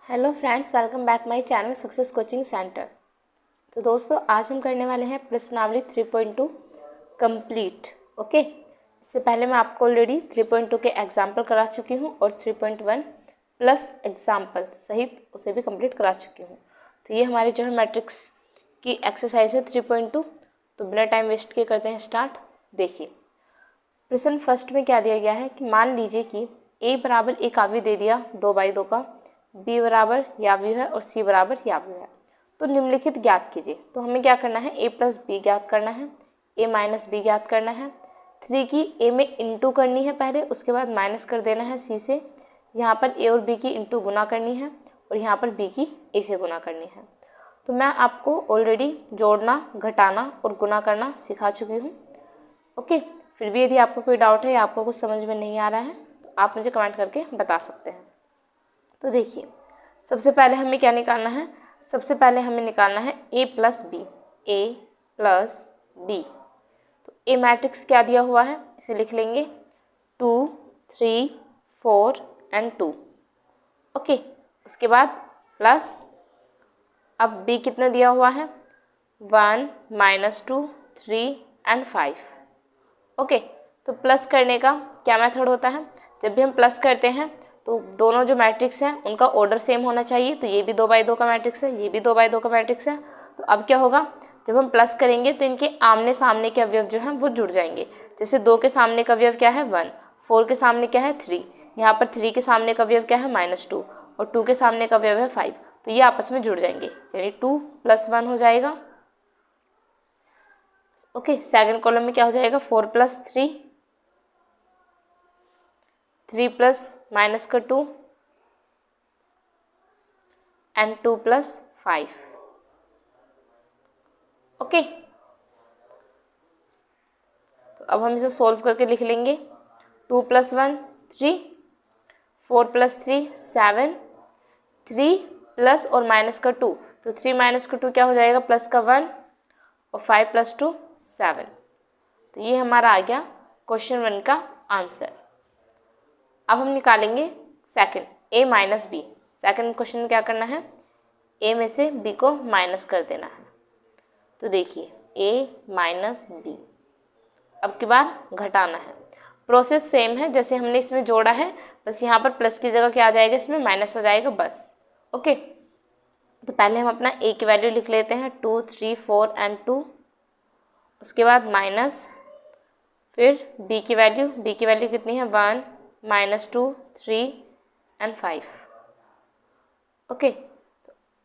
Hello friends, welcome back my channel success coaching centre. तो दोस्तों, आज हम करने वाले हैं प्रश्नावली 3.2 कंप्लीट। ओके, इससे पहले मैं आपको ऑलरेडी 3.2 के एग्जाम्पल करा चुकी हूँ और 3.1 प्लस एग्जाम्पल सहित उसे भी कंप्लीट करा चुकी हूँ। तो ये हमारी जो है मैट्रिक्स की एक्सरसाइज है 3.2। तो बिना टाइम वेस्ट किए करते हैं स्टार्ट। देखिए, प्रश्न फर्स्ट में क्या दिया गया है कि मान लीजिए कि a बराबर एक आव्यूह दे दिया 2/2 का, b बराबर याव्यूह है और c बराबर याव्यूह है। तो निम्नलिखित ज्ञात कीजिए। तो हमें क्या करना है, a प्लस बी ज्ञात करना है, a माइनस बी ज्ञात करना है, 3 की a में इंटू करनी है पहले, उसके बाद माइनस कर देना है c से। यहाँ पर a और b की इंटू गुना करनी है और यहाँ पर b की a से गुना करनी है। तो मैं आपको ऑलरेडी जोड़ना, घटाना और गुना करना सिखा चुकी हूँ। ओके, फिर भी यदि आपको कोई डाउट है या आपको कुछ समझ में नहीं आ रहा है तो आप मुझे कमेंट करके बता सकते हैं। तो देखिए, सबसे पहले हमें क्या निकालना है, सबसे पहले हमें निकालना है a plus B, a plus B. तो a मैट्रिक्स क्या दिया हुआ है, इसे लिख लेंगे 2, 3, 4 एंड 2। ओके, उसके बाद प्लस, अब b कितना दिया हुआ है, 1, -2, 3 एंड 5। ओके, तो प्लस करने का क्या मेथड होता है, जब भी हम प्लस करते हैं तो दोनों जो मैट्रिक्स हैं उनका ऑर्डर सेम होना चाहिए। तो ये भी 2/2 का मैट्रिक्स है, ये भी 2/2 का मैट्रिक्स है। तो अब क्या होगा, जब हम प्लस करेंगे तो इनके आमने सामने के अवयव जो हैं वो जुड़ जाएंगे। जैसे 2 के सामने का अवयव क्या है 1, 4 के सामने क्या है 3, यहाँ पर 3 के सामने का अवयव क्या है -2 और 2 के सामने का अवयव है 5। तो ये आपस में जुड़ जाएंगे, यानी 2 + 1 हो जाएगा। ओके, सेकंड कॉलम में क्या हो जाएगा, 4 + 3, 3 प्लस माइनस का 2 एंड 2 + 5। ओके, तो अब हम इसे सोल्व करके लिख लेंगे। 2 + 1 3, 4 + 3 7, 3 प्लस और माइनस का 2, तो 3 माइनस का 2 क्या हो जाएगा, प्लस का 1 और 5 + 2 7। तो ये हमारा आ गया क्वेश्चन 1 का आंसर। अब हम निकालेंगे second, a minus B. Second question में क्या करना है, a में से b को माइनस कर देना है। तो देखिए, a माइनस बी, अब की बार घटाना है। प्रोसेस सेम है जैसे हमने इसमें जोड़ा है, बस यहाँ पर प्लस की जगह क्या आ जाएगा, इसमें माइनस आ जाएगा बस। ओके, तो पहले हम अपना a की वैल्यू लिख लेते हैं 2, 3, 4 एंड 2। उसके बाद माइनस, फिर b की वैल्यू कितनी है 1, -2, 3 एंड 5। ओके,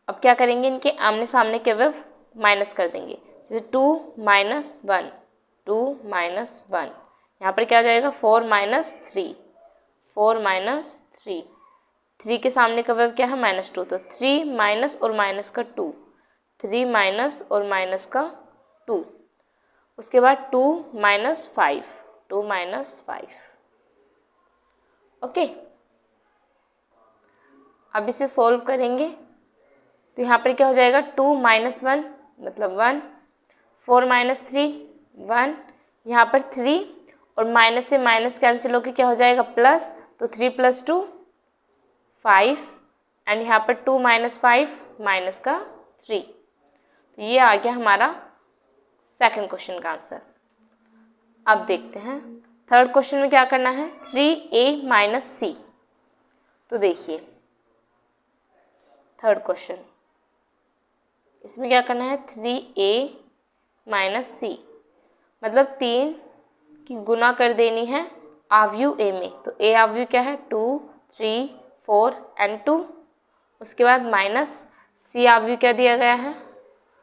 अब क्या करेंगे, इनके आमने सामने के अवयव माइनस कर देंगे। जैसे 2 - 1, 2 - 1, यहाँ पर क्या आ जाएगा 4 - 3, 4 - 3, 3 के सामने का अवयव क्या है -2, तो 3 माइनस और माइनस का 2, 3 माइनस और माइनस का 2। उसके बाद 2 - 5, 2 - 5। ओके, अब इसे सोल्व करेंगे तो यहाँ पर क्या हो जाएगा, 2 - 1 मतलब 1, 4 - 3 1, यहाँ पर 3 और माइनस से माइनस कैंसिल होकर क्या हो जाएगा प्लस, तो 3 + 2 5 एंड यहाँ पर 2 - 5 माइनस का 3। तो ये आ गया हमारा सेकंड क्वेश्चन का आंसर। अब देखते हैं थर्ड क्वेश्चन में क्या करना है, 3a - c। तो देखिए थर्ड क्वेश्चन, इसमें क्या करना है 3a - c, मतलब 3 की गुना कर देनी है आव्यूह a में। तो a आव्यूह क्या है 2, 3, 4 एंड 2। उसके बाद माइनस c आव्यूह क्या दिया गया है,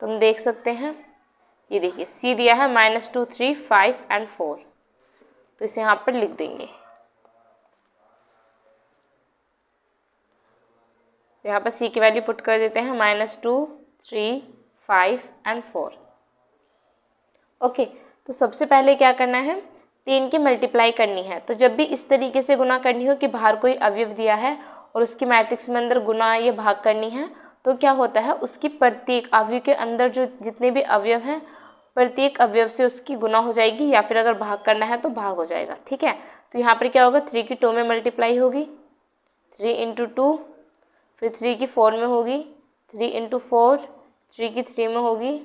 तो हम देख सकते हैं, ये देखिए c दिया है -2, 3, 5 एंड 4। तो इसे यहाँ पर लिख देंगे। यहाँ पर c की वैल्यू पुट कर देते हैं -2, 3, 5 एंड 4। ओके, तो सबसे पहले क्या करना है, 3 की मल्टीप्लाई करनी है। तो जब भी इस तरीके से गुना करनी हो कि बाहर कोई अवयव दिया है और उसकी मैट्रिक्स में अंदर गुना या भाग करनी है, तो क्या होता है, उसकी प्रत्येक अवयव के अंदर जो जितने भी अवयव हैं, प्रत्येक अवयव से उसकी गुना हो जाएगी, या फिर अगर भाग करना है तो भाग हो जाएगा। ठीक है, तो यहाँ पर क्या होगा, 3 की 2 में मल्टीप्लाई होगी, 3 × 2, फिर 3 की 4 में होगी, 3 इंटू 4, 3 की 3 में होगी,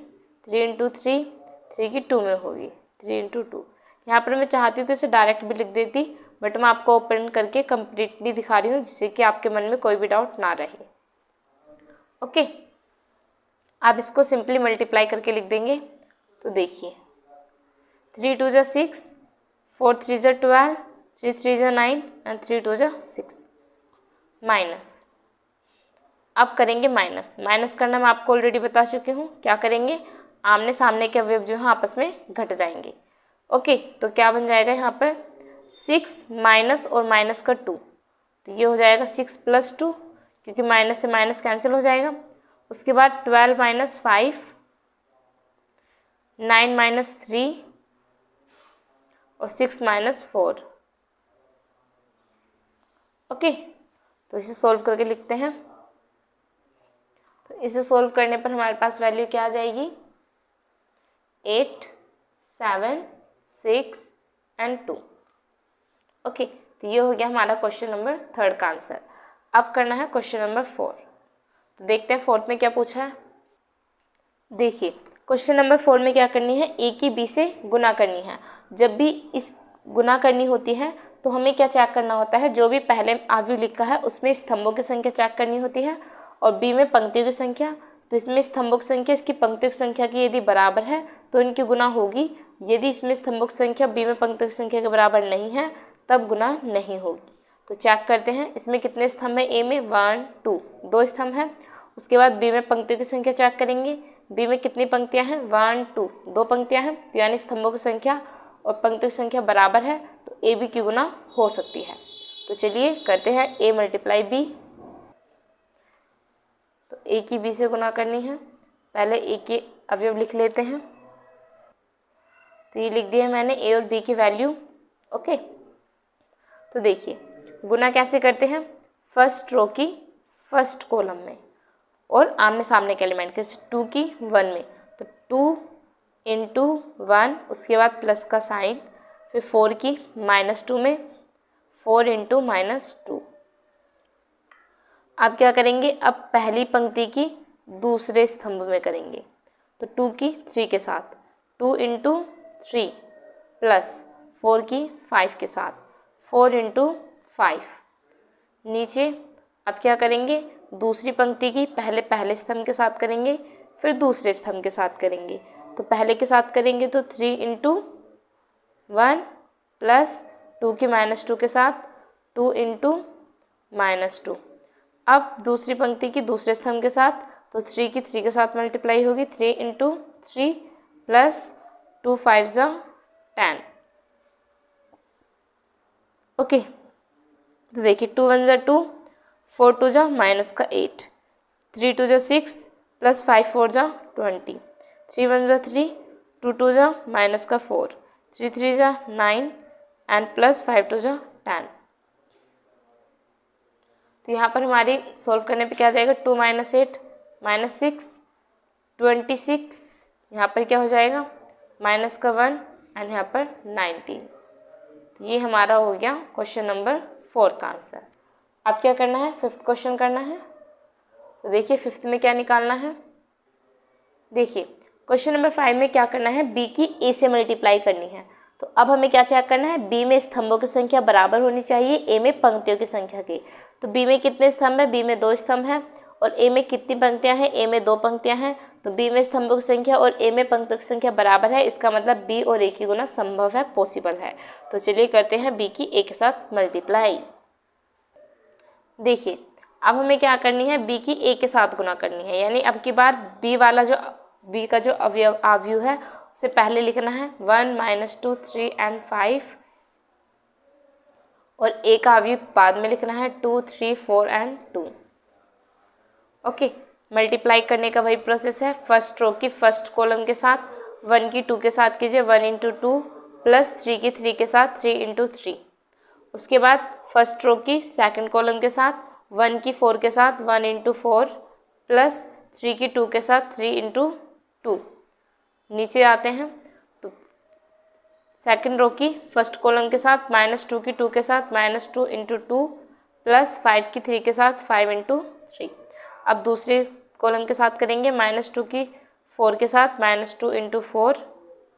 3 इंटू 3, 3 की 2 में होगी, 3 इंटू 2। यहाँ पर मैं चाहती हूँ तो इसे डायरेक्ट भी लिख देती, बट मैं आपको ओपन करके कम्प्लीटली दिखा रही हूँ जिससे कि आपके मन में कोई भी डाउट ना रहे। ओके, आप इसको सिंपली मल्टीप्लाई करके लिख देंगे। तो देखिए 3 2 जा 6, 4 3 जा 12, 3 3 जा 9 एंड 3 2 जा 6 माइनस। अब करेंगे माइनस। माइनस करना मैं आपको ऑलरेडी बता चुकी हूँ। क्या करेंगे, आमने सामने के अवयव जो है आपस में घट जाएंगे। ओके, तो क्या बन जाएगा यहाँ पर 6 माइनस और माइनस का 2, तो ये हो जाएगा 6 + 2, क्योंकि माइनस से माइनस कैंसिल हो जाएगा। उसके बाद 12 - 5, 9 - 3 और 6 - 4। ओके, तो इसे सोल्व करके लिखते हैं। तो इसे सोल्व करने पर हमारे पास वैल्यू क्या आ जाएगी, 8 7 6 एंड 2। ओके, तो ये हो गया हमारा क्वेश्चन नंबर 3 का आंसर। अब करना है क्वेश्चन नंबर 4। तो देखते हैं 4th में क्या पूछा है। देखिए क्वेश्चन नंबर 4 में क्या करनी है, a की b से गुना करनी है। जब भी इस गुना करनी होती है तो हमें क्या चेक करना होता है, जो भी पहले आव्यूह लिखा है उसमें स्तंभों की संख्या चेक करनी होती है, और b में पंक्तियों की संख्या। तो इसमें स्तंभों की संख्या इसकी पंक्तियों की संख्या की यदि बराबर है तो इनकी गुना होगी। यदि इसमें स्तंभों की संख्या b में पंक्तियों की संख्या के बराबर नहीं है तब गुना नहीं होगी। तो चेक करते हैं इसमें कितने स्तंभ है, a में 1 2 2 स्तंभ हैं। उसके बाद b में पंक्तियों की संख्या चेक करेंगे, b में कितनी पंक्तियां हैं, 1 2 2 पंक्तियां हैं, तो यानी स्तंभों की संख्या और पंक्तियों की संख्या बराबर है, तो a b की गुना हो सकती है। तो चलिए करते हैं a × b। तो a की b से गुना करनी है। पहले a के अवयव लिख लेते हैं। तो ये लिख दिया मैंने a और b की वैल्यू। ओके, तो देखिए गुना कैसे करते हैं, फर्स्ट रो की फर्स्ट कॉलम में और आमने सामने के एलिमेंट के 2 की 1 में। तो 2 × 1, उसके बाद प्लस का साइन, फिर 4 की -2 में, 4 × -2। अब क्या करेंगे, अब पहली पंक्ति की दूसरे स्तंभ में करेंगे। तो 2 की 3 के साथ, 2 × 3 प्लस 4 की 5 के साथ, 4 × 5। नीचे अब क्या करेंगे, दूसरी पंक्ति की पहले स्तंभ के साथ करेंगे, फिर दूसरे स्तंभ के साथ करेंगे। तो पहले के साथ करेंगे तो 3 × 1 प्लस 2 की -2 के साथ 2 × -2। अब दूसरी पंक्ति की दूसरे स्तंभ के साथ, तो 3 की 3 के साथ मल्टीप्लाई होगी, 3 × 3 प्लस 2 5 = 10। ओके, तो देखिए 2 1 = 2, 4 2 = -8, 3 2 = 6 प्लस 5 4 = 20, 3 1 = 3, 2 2 = -4, 3 3 = 9 एंड प्लस 5 2 = 10। तो यहाँ पर हमारी सॉल्व करने पे क्या आ जाएगा, 2 - 8 -6 26, यहाँ पर क्या हो जाएगा माइनस का 1 एंड यहाँ पर 19। तो ये हमारा हो गया क्वेश्चन नंबर 4 का आंसर। अब क्या करना है, 5th क्वेश्चन करना है। तो देखिए 5th में क्या निकालना है। देखिए क्वेश्चन नंबर 5 में क्या करना है, b की a से मल्टीप्लाई करनी है। तो अब हमें क्या चेक करना है, b में स्तंभों की संख्या बराबर होनी चाहिए a में पंक्तियों की संख्या की। तो b में कितने स्तंभ है, b में 2 स्तंभ हैं, और a में कितनी पंक्तियां हैं, a में 2 पंक्तियां हैं। तो b में स्तंभों की संख्या और a में पंक्तियों की संख्या बराबर है, इसका मतलब b और a की गुना संभव है, पॉसिबल है। तो चलिए करते हैं b की a के साथ मल्टीप्लाई। देखिए अब हमें क्या करनी है, b की a के साथ गुना करनी है, यानी अब की बार b वाला जो b का जो आव्यूह है उसे पहले लिखना है 1 - 2 3 एंड 5, और a का आव्यूह बाद में लिखना है 2 3 4 एंड 2। ओके, मल्टीप्लाई करने का वही प्रोसेस है, फर्स्ट रो की फर्स्ट कॉलम के साथ 1 की 2 के साथ कीजिए, 1 × 2 प्लस 3 की 3 के साथ 3 × 3। उसके बाद फर्स्ट रो की सेकंड कॉलम के साथ 1 की 4 के साथ 1 × 4 प्लस 3 की 2 के साथ 3 × 2। नीचे आते हैं तो सेकंड रो की फर्स्ट कॉलम के साथ -2 की 2 के साथ -2 × 2 प्लस 5 की 3 के साथ 5 × 3। अब दूसरे कॉलम के साथ करेंगे, -2 की 4 के साथ -2 × 4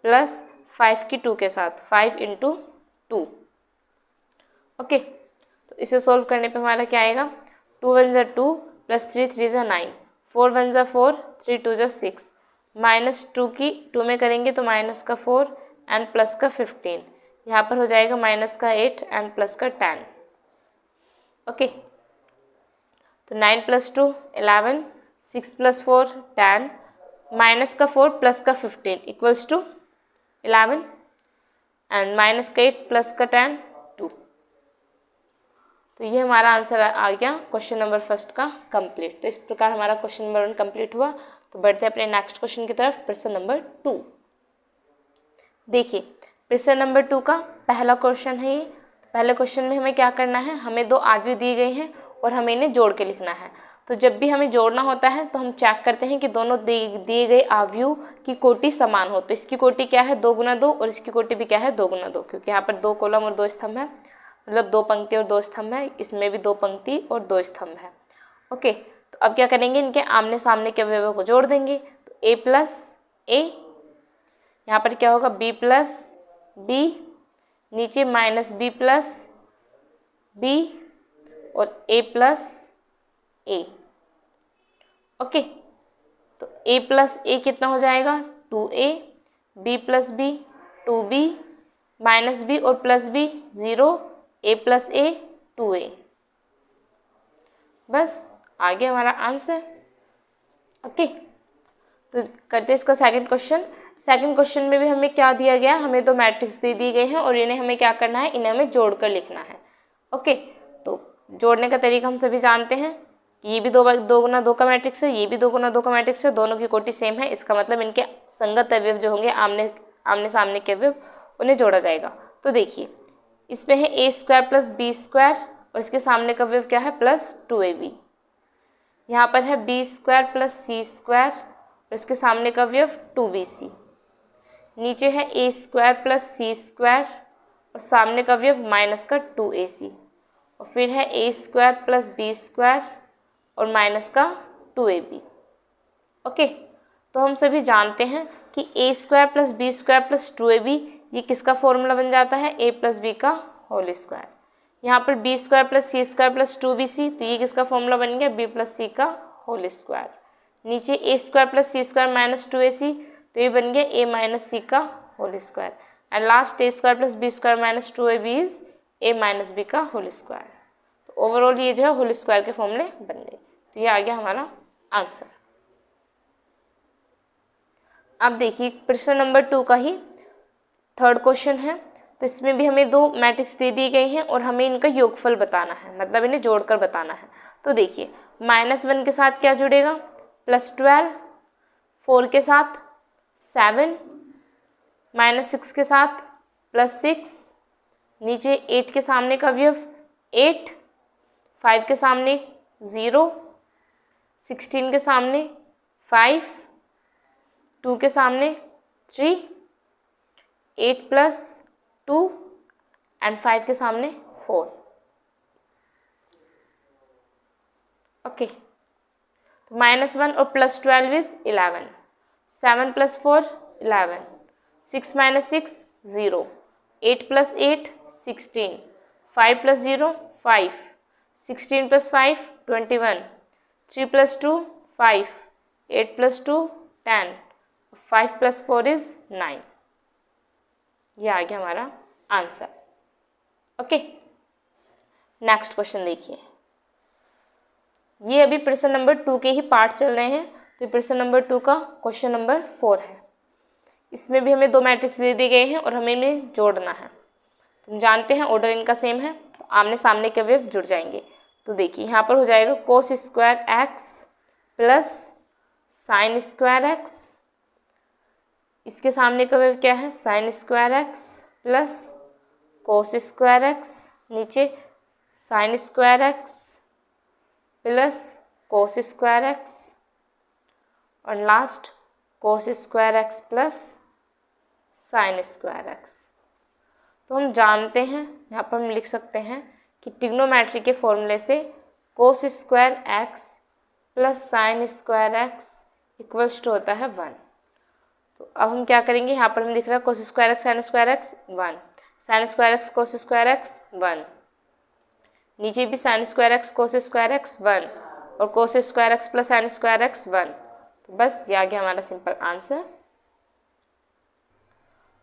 प्लस 5 की 2 के साथ 5 × 2। ओके, तो इसे सोल्व करने पे हमारा क्या आएगा, 2 × 1 = 2 प्लस 3 × 3 = 9, 4 × 1 = 4, 3 × 2 = 6, -2 की 2 में करेंगे तो -4 एंड प्लस का 15, यहाँ पर हो जाएगा -8 एंड प्लस का 10। ओके, तो 9 + 2 11, 6 + 4 10, -4 प्लस का 15 = 11 एंड -8 प्लस का 10 2। तो ये हमारा आंसर आ गया क्वेश्चन नंबर फर्स्ट का कंप्लीट। तो इस प्रकार हमारा क्वेश्चन नंबर 1 कंप्लीट हुआ। तो बढ़ते हैं अपने नेक्स्ट क्वेश्चन की तरफ, प्रश्न नंबर 2। देखिए, प्रश्न नंबर 2 का पहला क्वेश्चन है ये। पहले क्वेश्चन में हमें क्या करना है, हमें 2 आव्यूह दिए गए हैं और हमें इन्हें जोड़ के लिखना है। तो जब भी हमें जोड़ना होता है तो हम चेक करते हैं कि दोनों दिए गए आव्यूह की कोटि समान हो। तो इसकी कोटि क्या है, 2 × 2, और इसकी कोटि भी क्या है, 2 × 2, क्योंकि यहाँ पर 2 कॉलम और 2 स्तंभ है, मतलब 2 पंक्ति और 2 स्तंभ है। इसमें भी 2 पंक्ति और 2 स्तंभ है। ओके, तो अब क्या करेंगे, इनके आमने सामने के अवयवों को जोड़ देंगे। तो a + a, यहाँ पर क्या होगा, b + b, नीचे -b + b और a + a। ओके, तो a + a कितना हो जाएगा, 2a, b + b 2b, -b और +b 0, a + a 2a। बस आ गया हमारा आंसर। ओके, तो करते हैं इसका सेकंड क्वेश्चन। सेकंड क्वेश्चन में भी हमें क्या दिया गया, हमें 2 मैट्रिक्स दे दी गए हैं और इन्हें हमें क्या करना है, इन्हें हमें जोड़कर लिखना है। ओके, तो जोड़ने का तरीका हम सभी जानते हैं कि ये भी 2 × 2 का मैट्रिक्स है, ये भी 2 × 2 का मैट्रिक्स है, दोनों की कोटि सेम है। इसका मतलब इनके संगत अवयव जो होंगे, आमने सामने के अवयव, उन्हें जोड़ा जाएगा। तो देखिए, इसमें है a² + b² और इसके सामने का अवयव क्या है, +2ab। यहाँ पर है b² + c² और इसके सामने का अवयव 2bc। नीचे है a² + c² और सामने का अवयव -2ac, और फिर है a² + b² और -2ab। ओके, तो हम सभी जानते हैं कि a² + b² + 2ab ये किसका फॉर्मूला बन जाता है, a + b का होल स्क्वायर। यहाँ पर b² + c² + 2bc, तो ये किसका फॉर्मूला बन गया, b + c का होल स्क्वायर। नीचे a² + c² -2ac, तो ये बन गया a - c का whole square. And last a² + b² -2ab is a - b का होल स्क्वायर। तो ओवरऑल ये जो है होल स्क्वायर के फॉर्मूले बन गए। तो ये आ गया हमारा आंसर। अब देखिए, प्रश्न नंबर 2 का ही थर्ड क्वेश्चन है। तो इसमें भी हमें 2 मैट्रिक्स दे दिए गए हैं और हमें इनका योगफल बताना है, मतलब इन्हें जोड़कर बताना है। तो देखिए, -1 के साथ क्या जुड़ेगा, +12, 4 के साथ 7, -6 के साथ +6, नीचे 8 के सामने का अवयव 8, 5 के सामने 0, 16 के सामने 5, 2 के सामने 3, 8 + 2 एंड 5 के सामने 4। ओके, तो -1 और +12 इज 11, 7 + 4 11, 6 - 6 0, 8 + 8 16, 5 + 0 5, 16 + 5 21, 3 + 2 5, 8 + 2 10, 5 + 4 इज 9। ये आ गया हमारा आंसर। ओके, नेक्स्ट क्वेश्चन देखिए। ये अभी प्रश्न नंबर 2 के ही पार्ट चल रहे हैं। तो प्रश्न नंबर 2 का क्वेश्चन नंबर 4 है। इसमें भी हमें 2 मैट्रिक्स दे दिए गए हैं और हमें इन्हें जोड़ना है। तुम जानते हैं ऑर्डर इनका सेम है, तो आमने सामने के अवयव जुड़ जाएंगे। तो देखिए, यहाँ पर हो जाएगा cos² x + sin² x, इसके सामने का अवयव क्या है, sin² x + cos² x, नीचे sin² x + cos² x और last cos² x + sin² x। तो हम जानते हैं, यहाँ पर हम लिख सकते हैं कि ट्रिग्नोमेट्री के फॉर्मूले से cos² x plus sine square X equals to होता है 1। तो अब हम क्या करेंगे, यहाँ पर हमें दिख रहा है cos square x sign square x 1, sign square x cos square x 1, नीचे भी sign square x cos square x 1 और cos square x plus sine square x 1। तो बस ये आ गया हमारा सिंपल आंसर।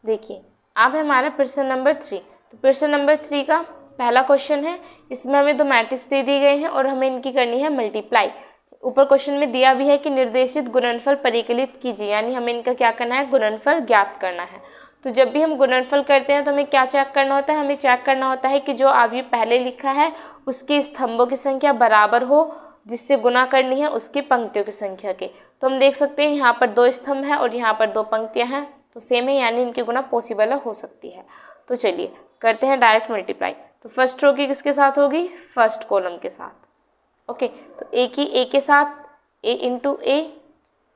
देखिए अब है हमारा प्रश्न नंबर 3। तो प्रश्न नंबर 3 का पहला क्वेश्चन है, इसमें हमें दो मैट्रिक्स दे दी गए हैं और हमें इनकी करनी है मल्टीप्लाई। ऊपर क्वेश्चन में दिया भी है कि निर्देशित गुणनफल परिकलित कीजिए, यानी हमें इनका क्या करना है, गुणनफल ज्ञात करना है। तो जब भी हम गुणनफल करते हैं तो हमें क्या चेक करना होता है, हमें चेक करना होता है कि जो अवयव पहले लिखा है उसके स्तंभों की संख्या बराबर हो, जिससे गुना करनी है उसकी पंक्तियों की संख्या के। तो हम देख सकते हैं यहाँ पर 2 स्तंभ हैं और यहाँ पर 2 पंक्तियाँ हैं, तो सेम है, यानी इनकी गुना पॉसिबल हो सकती है। तो चलिए करते हैं डायरेक्ट मल्टीप्लाई। तो फर्स्ट रो की किसके साथ होगी, फर्स्ट कॉलम के साथ। ओके, तो ए की ए के साथ ए इंटू ए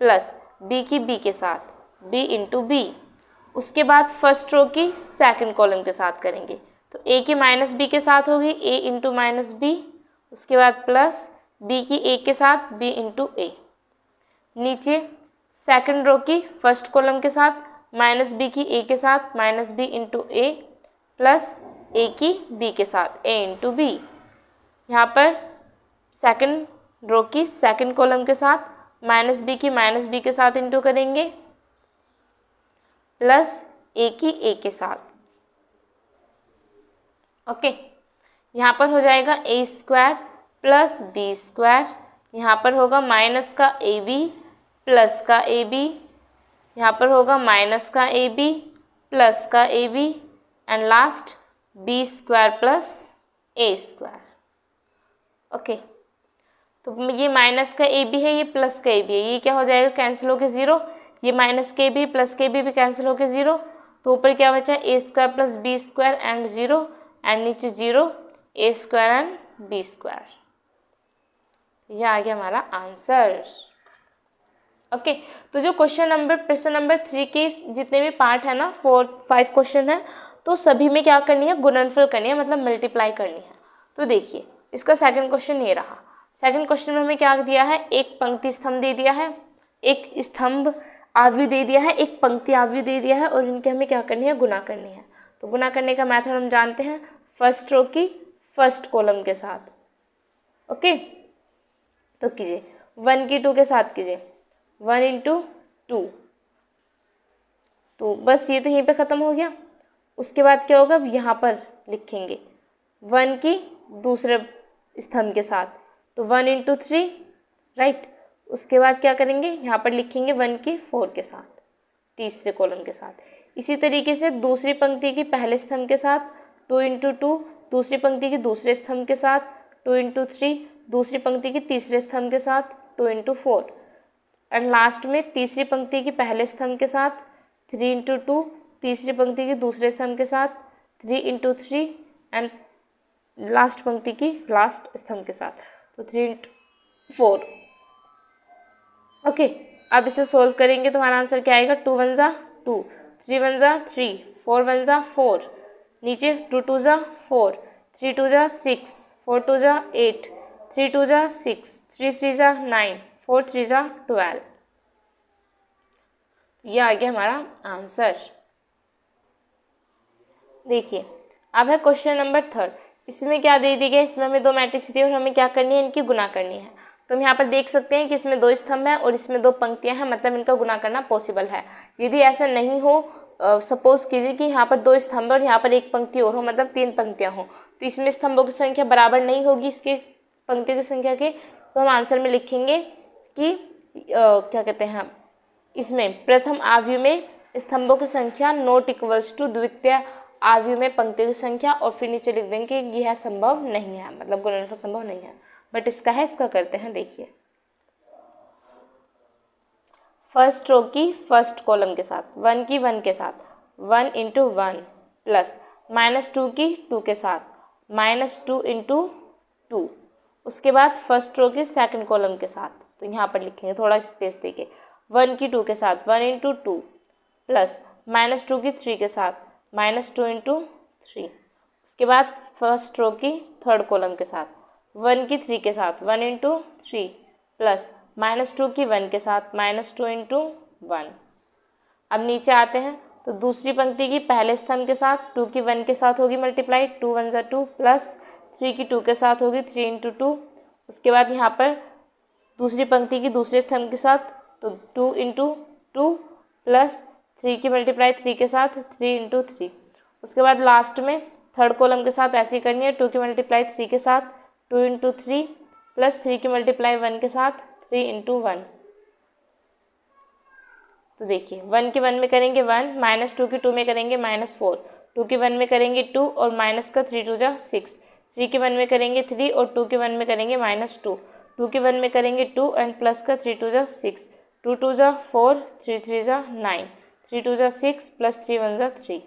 प्लस बी की बी के साथ बी इंटू बी। उसके बाद फर्स्ट रो की सेकंड कॉलम के साथ करेंगे। तो ए की माइनस बी के साथ होगी ए इंटू माइनस बी, उसके बाद प्लस बी की ए के साथ बी इंटू ए। नीचे सेकंड रो की फर्स्ट कॉलम के साथ माइनस बी की ए के साथ माइनस बी इंटू ए प्लस ए की बी के साथ ए इंटू बी। यहाँ पर सेकंड रो की सेकंड कॉलम के साथ माइनस बी की माइनस बी के साथ इंटू करेंगे प्लस ए की ए के साथ। ओके, यहाँ पर हो जाएगा ए स्क्वायर प्लस बी स्क्वायर, यहाँ पर होगा माइनस का ए बी प्लस का ए बी, यहाँ पर होगा माइनस का ए बी प्लस का A B and last B square plus A square. Okay, तो ये माइनस का ए बी है, ये प्लस का ए बी है, ये क्या हो जाएगा, कैंसिल होकर 0। ये माइनस के बी प्लस के बी भी कैंसिल होकर 0। तो ऊपर क्या बचा, A square plus B square and 0 and नीचे 0 A square and B square. यह आ गया हमारा आंसर। ओके, तो जो प्रश्न नंबर 3 के जितने भी पार्ट है ना, 4-5 क्वेश्चन है, तो सभी में क्या करनी है, गुणनफल करनी है, मतलब मल्टीप्लाई करनी है। तो देखिए इसका सेकंड क्वेश्चन ये रहा। सेकंड क्वेश्चन में हमें क्या दिया है, एक पंक्ति स्तंभ दे दिया है, एक स्तंभ आवृत्ति दे दिया है, एक पंक्ति आवृत्ति दे दिया है और इनके हमें क्या करनी है, गुना करनी है। तो गुना करने का मेथड हम जानते हैं, फर्स्ट रो की फर्स्ट कॉलम के साथ। ओके, तो कीजिए 1 की 2 के साथ कीजिए 1 इंटू 2। तो बस ये तो यहीं पे ख़त्म हो गया। उसके बाद क्या होगा, अब यहाँ पर लिखेंगे 1 की दूसरे स्तंभ के साथ, तो 1 इंटू 3 राइट। उसके बाद क्या करेंगे, यहाँ पर लिखेंगे 1 की 4 के साथ तीसरे कॉलम के साथ। इसी तरीके से दूसरी पंक्ति की पहले स्तंभ के साथ 2 इंटू 2, दूसरी पंक्ति की दूसरे स्तंभ के साथ 2 इंटू 3, दूसरी पंक्ति की तीसरे स्तंभ के साथ 2 इंटू 4 एंड लास्ट में तीसरी पंक्ति की पहले स्तंभ के साथ 3 इंटू 2, तीसरी पंक्ति की दूसरे स्तंभ के साथ 3 इंटू 3 एंड लास्ट पंक्ति की लास्ट स्तंभ के साथ, तो 3 इंटू 4। ओके, अब इसे सोल्व करेंगे तो हमारा आंसर क्या आएगा, 2 1 जा 2, 3 1 जा 3, 4 1 जा 4, नीचे 2 2 जा 4, 3 2 जा 6, 4 2 जा 8, 3 2 जा 6, 3 3 जा 9, 4 3 जा 12। यह आ गया हमारा आंसर। देखिए अब है क्वेश्चन नंबर 3। इसमें क्या दे दी गई, इसमें हमें 2 मैट्रिक्स दी और हमें क्या करनी है, इनकी गुना करनी है। तो हम यहाँ पर देख सकते हैं कि इसमें 2 स्तंभ हैं और इसमें 2 पंक्तियां हैं, मतलब इनका गुना करना पॉसिबल है। यदि ऐसा नहीं हो, सपोज कीजिए कि यहाँ पर 2 स्तंभ और यहाँ पर एक पंक्ति और हो, मतलब 3 पंक्तियां हो, तो इसमें स्तंभों की संख्या बराबर नहीं होगी इसके पंक्तियों की संख्या के। तो हम आंसर में लिखेंगे कि क्या कहते हैं, इसमें प्रथम आव्यूह में स्तंभों की संख्या नॉट इक्वल्स टू द्वितीय आव्यूह में पंक्तियों की संख्या, और फिर नीचे लिख देंगे कि यह संभव नहीं है, मतलब गुणनफल संभव नहीं है। बट इसका है, इसका करते हैं। देखिए फर्स्ट रो की फर्स्ट कॉलम के साथ 1 की 1 के साथ 1 इंटू 1 प्लस -2 की 2 के साथ -2 इंटू 2। उसके बाद फर्स्ट रो की सेकंड कॉलम के साथ, तो यहाँ पर लिखेंगे थोड़ा स्पेस देके 1 की 2 के साथ 1 इंटू 2 प्लस -2 की 3 के साथ -2 इंटू 3। उसके बाद फर्स्ट रो की थर्ड कॉलम के साथ 1 की 3 के साथ 1 इंटू 3 प्लस -2 की 1 के साथ -2 इंटू 1। अब नीचे आते हैं तो दूसरी पंक्ति की पहले स्तंभ के साथ 2 की 1 के साथ होगी मल्टीप्लाई, 2 1 ज़ा 2, प्लस 3 की 2 के साथ होगी 3 इंटू 2। उसके बाद यहाँ पर दूसरी पंक्ति की दूसरे स्तंभ के साथ तो 2 इंटू 2 प्लस 3 की मल्टीप्लाई 3 के साथ 3 इंटू 3। उसके बाद लास्ट में थर्ड कॉलम के साथ ऐसी करनी है, 2 की मल्टीप्लाई 3 के साथ 2 इंटू 3 प्लस 3 की मल्टीप्लाई 1 के साथ 3 इंटू 1। तो देखिए 1 की 1 में करेंगे 1, -2 की 2 में करेंगे -4, 2 की 1 में करेंगे 2 और माइनस का 3 2 जा 6, 3 की 1 में करेंगे 3 और 2 की 1 में करेंगे -2, 2 की 1 में करेंगे 2 एंड प्लस का 3 2 जा 6, 2 2 जा 4, 3 3 जा 9, 3 2 जा 6 प्लस 3 1 जा 3।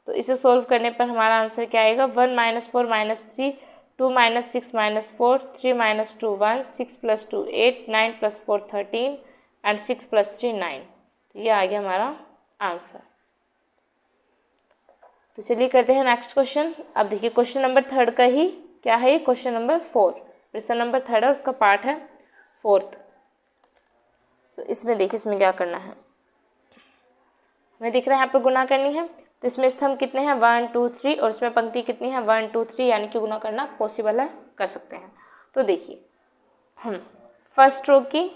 तो इसे सोल्व करने पर हमारा आंसर क्या आएगा, 1 -4 -3, 2 -6 -4, 3 -2 1, 6 + 2 8, 9 + 4 13 एंड 6 + 3 9। ये आ गया हमारा आंसर। तो चलिए करते हैं नेक्स्ट क्वेश्चन। अब देखिए क्वेश्चन नंबर 3 का ही क्या है, ये क्वेश्चन नंबर 4, प्रश्न नंबर 3 है, उसका पार्ट है 4th। तो इसमें देखिए इसमें क्या करना है, हमें दिख रहा है यहाँ पर गुना करनी है। तो इसमें स्तंभ कितने हैं, 1 2 3 और इसमें पंक्ति कितनी है, 1 2 3, यानी कि गुना करना पॉसिबल है, कर सकते हैं। तो देखिए हम फर्स्ट रो की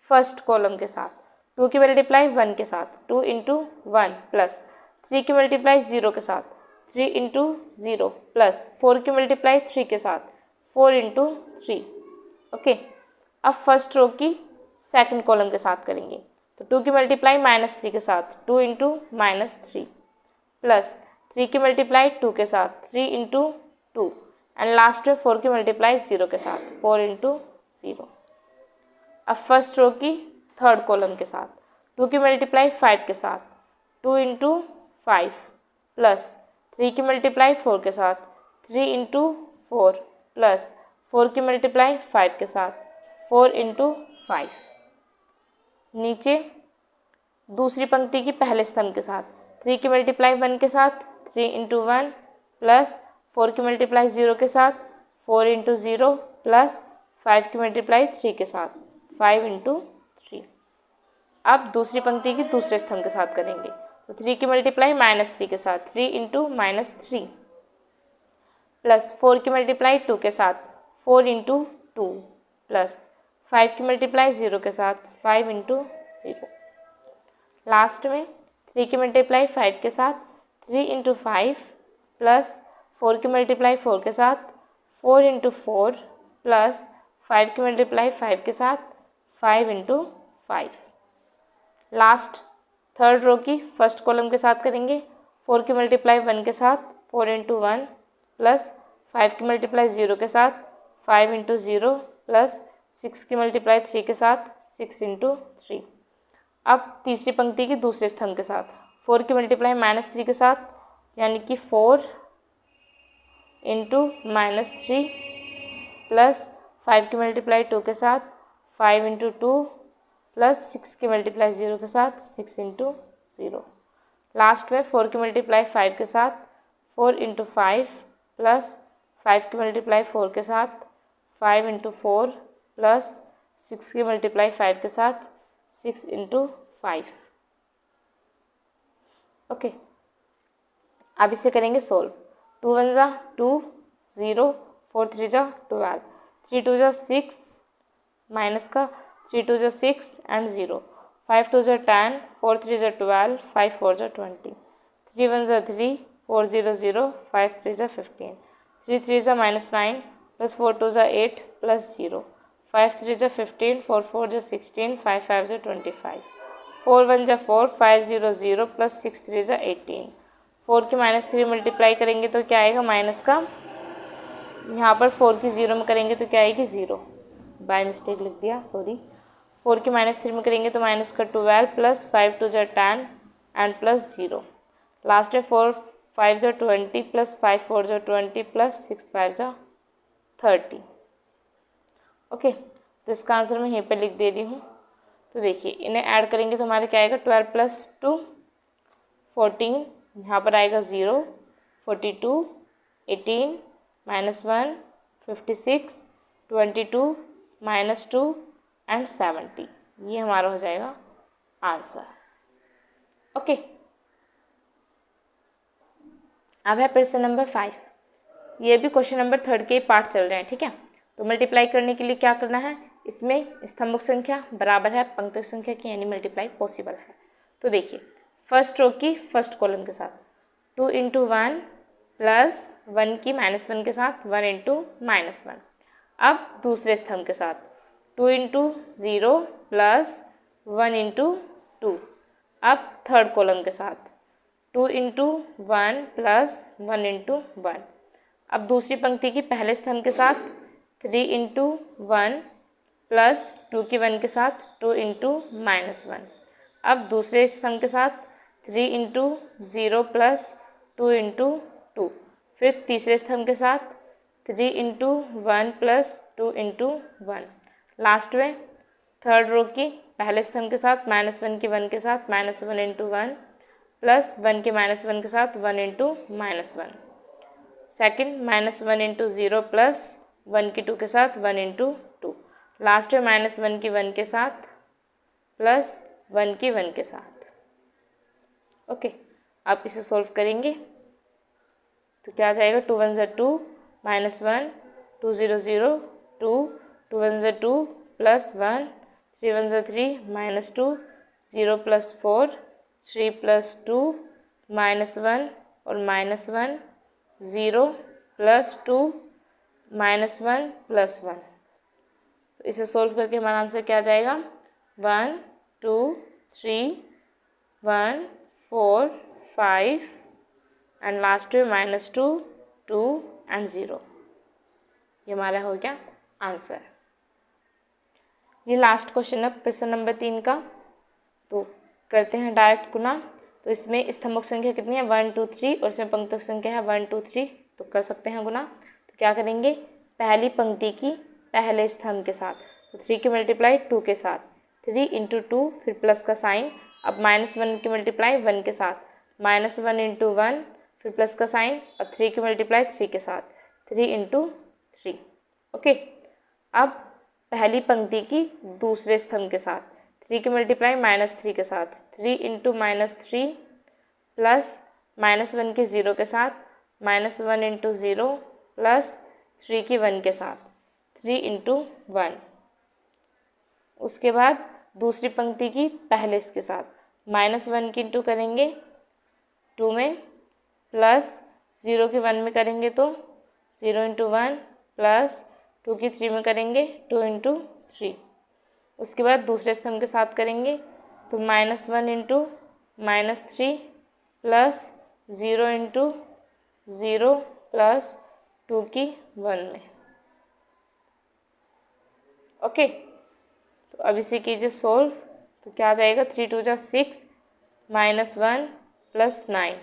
फर्स्ट कॉलम के साथ 2 की मल्टीप्लाई 1 के साथ 2 इंटू 1 प्लस 3 की मल्टीप्लाई 0 के साथ 3 इंटू 0 प्लस 4 की मल्टीप्लाई 3 के साथ 4 इंटू 3। ओके, अब फर्स्ट रो की सेकंड कॉलम के साथ करेंगे। तो 2 की मल्टीप्लाई -3 के साथ 2 इंटू -3 प्लस 3 की मल्टीप्लाई 2 के साथ 3 इंटू 2 एंड लास्ट में 4 की मल्टीप्लाई 0 के साथ 4 इंटू 0। अब फर्स्ट रो की थर्ड कॉलम के साथ 2 की मल्टीप्लाई 5 के साथ 2 इंटू 5 प्लस 3 की मल्टीप्लाई 4 के साथ 3 इंटू 4 प्लस 4 की मल्टीप्लाई 5 के साथ 4 इंटू 5। नीचे दूसरी पंक्ति की पहले स्तंभ के साथ 3 की मल्टीप्लाई 1 के साथ 3 इंटू 1 प्लस 4 की मल्टीप्लाई 0 के साथ 4 इंटू 0 प्लस 5 की मल्टीप्लाई 3 के साथ 5 इंटू 3। अब दूसरी पंक्ति की दूसरे स्तंभ के साथ करेंगे। तो 3 की मल्टीप्लाई -3 के साथ 3 इंटू -3 प्लस 4 की मल्टीप्लाई 2 के साथ 4 इंटू 2 प्लस 5 की मल्टीप्लाई 0 के साथ 5 इंटू 0। लास्ट में 3 की मल्टीप्लाई 5 के साथ 3 इंटू 5 प्लस 4 की मल्टीप्लाई 4 के साथ 4 इंटू 4 प्लस 5 की मल्टीप्लाई 5 के साथ 5 इंटू 5। लास्ट थर्ड रो की फर्स्ट कॉलम के साथ करेंगे। 4 की मल्टीप्लाई 1 के साथ 4 इंटू 1 प्लस 5 की मल्टीप्लाई 0 के साथ 5 इंटू 0 प्लस 6 की मल्टीप्लाई 3 के साथ 6 इंटू 3। अब तीसरी पंक्ति की दूसरे स्तंभ के साथ 4 की मल्टीप्लाई -3 के साथ, यानी कि 4 इंटू -3 प्लस 5 की मल्टीप्लाई 2 के साथ 5 इंटू 2 प्लस 6 की मल्टीप्लाई 0 के साथ 6 इंटू 0। लास्ट में 4 की मल्टीप्लाई 5 के साथ 4 इंटू 5 प्लस 5 की मल्टीप्लाई 4 के साथ 5 इंटू 4 प्लस 6 की मल्टीप्लाई 5 के साथ 6 इंटू 5। ओके, अब इसे करेंगे सोल्व। 2 1 जा 2 0, 4 3 जा 12, 3 2 जा 6 माइनस का 3 2 जा 6 एंड 0, 5 2 जा 10, 4 3 जा 12, 5 4 जा 20, 3 1 जा 3, 4 0 0, 5 3 जा 15, 3 3 जा -9 प्लस 4 2 जा 8 प्लस 0, 5 3 जा 15, 4 4 जा 16, 5 5 जा 25, 4 1 जा 4, 5 0 0 प्लस 6 3 जा 18। 4 की -3 मल्टीप्लाई करेंगे तो क्या आएगा, माइनस का यहाँ पर 4 की 0 में करेंगे तो क्या आएगी 0, बाय मिस्टेक लिख दिया, सॉरी। 4 की -3 में करेंगे तो माइनस का 12 प्लस 5 2 जा 10 एंड प्लस 0। लास्ट में 4 5 जा 20 प्लस 5 4 जा 20 प्लस 6 5 जा 30। ओके, तो इसका आंसर मैं यहीं पर लिख दे रही हूँ। तो देखिए इन्हें ऐड करेंगे तो हमारे क्या आएगा, 12 प्लस 2 14, यहाँ पर आएगा 0, 42 18 -1 56 22 -2 एंड 70। ये हमारा हो जाएगा आंसर। ओके, अब है प्रश्न नंबर 5। ये भी क्वेश्चन नंबर 3 के पार्ट चल रहे हैं, ठीक है। तो मल्टीप्लाई करने के लिए क्या करना है, इसमें स्तंभक संख्या बराबर है पंक्ति संख्या की, यानी मल्टीप्लाई पॉसिबल है। तो देखिए, फर्स्ट रो की फर्स्ट कॉलम के साथ 2 × 1 प्लस 1 की -1 के साथ 1 × -1। अब दूसरे स्तंभ के साथ 2 × 0 प्लस 1 × 2। अब थर्ड कॉलम के साथ 2 × 1 प्लस 1 × 1। अब दूसरी पंक्ति की पहले स्तंभ के साथ 3 × 1 प्लस 2 की 1 के साथ 2 × -1। अब दूसरे स्तंभ के साथ 3 × 0 प्लस 2 × 2। फिर तीसरे स्तंभ के साथ 3 × 1 प्लस 2 × 1। लास्ट में थर्ड रो की पहले स्तंभ के साथ -1 की 1 के साथ -1 × 1 प्लस 1 के -1 के साथ 1 × -1। सेकंड -1 × 0 प्लस 1 की 2 के साथ 1 × 2। लास्ट में -1 की 1 के साथ प्लस 1 की 1 के साथ। ओके, आप इसे सॉल्व करेंगे तो क्या आ जाएगा, 2 1 = 2 -1 2 0 0 2 2 1 = 2 प्लस 1 3 1 = 3 -2 0 + 4 3 + 2 -1 और -1 0 + 2 -1 + 1। तो इसे सोल्व करके हमारा आंसर क्या आ जाएगा, 1 2 3 1 4 5 एंड लास्ट में -2 2 एंड 0। ये हमारा हो गया आंसर। ये लास्ट क्वेश्चन है प्रश्न नंबर 3 का। तो करते हैं डायरेक्ट गुना। तो इसमें स्तंभक संख्या कितनी है, 1 2 3 और इसमें पंक्तिक संख्या है 1 2 3। तो कर सकते हैं गुना। तो क्या करेंगे, पहली पंक्ति की पहले स्तंभ के साथ तो 3 की मल्टीप्लाई 2 के साथ 3 × 2 फिर प्लस का साइन। अब -1 की मल्टीप्लाई 1 के साथ -1 × 1 फिर प्लस का साइन। अब 3 की मल्टीप्लाई 3 के साथ 3 × 3। ओके, अब पहली पंक्ति की दूसरे स्तंभ के साथ 3 की मल्टीप्लाई -3 के साथ 3 × -3 प्लस -1 की 0 के साथ -1 × 0 प्लस 3 की 1 के साथ 3 × 1। उसके बाद दूसरी पंक्ति की पहले इसके साथ -1 की इंटू करेंगे 2 में प्लस 0 की 1 में करेंगे तो 0 × 1 प्लस 2 की 3 में करेंगे 2 × 3। उसके बाद दूसरे स्तंभ के साथ करेंगे तो -1 × -3 प्लस 0 × 0 प्लस 2 की 1 में। ओके, तो अब इसे कीजिए सोल्व। तो क्या आ जाएगा, 3 2 = 6 -1 प्लस 9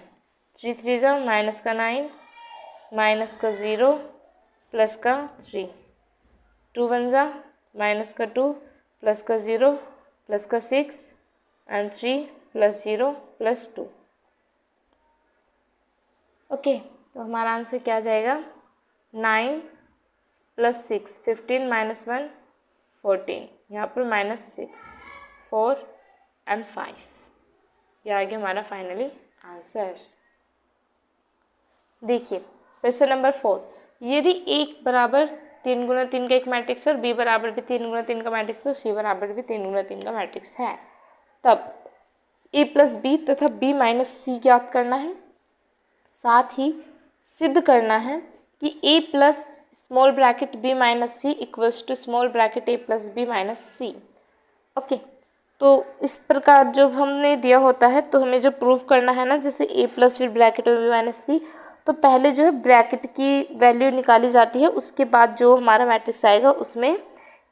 3 3 = -9 माइनस का 0 प्लस का 3 2 1 = -2 प्लस का 0 प्लस का 6 एंड 3 + 0 + 2। ओके, तो हमारा आंसर क्या आ जाएगा, 9 + 6 15 -1 14। यहाँ पर -6 4 एंड 5। ये आ गया हमारा फाइनली आंसर। देखिए प्रश्न नंबर 4। यदि 1 बराबर 3 × 3 का एक मैट्रिक्स है और b बराबर भी 3 × 3 का मैट्रिक्स तो c बराबर भी 3 × 3 का मैट्रिक्स है, तब a + b तथा b - c ज्ञात करना है। साथ ही सिद्ध करना है कि a + small bracket b - c = small bracket a + b - c। Okay, तो इस प्रकार जब हमने दिया होता है तो हमें जो प्रूफ करना है ना, जैसे a + फिर ब्रैकेट में b - c, तो पहले जो है ब्रैकेट की वैल्यू निकाली जाती है, उसके बाद जो हमारा मैट्रिक्स आएगा उसमें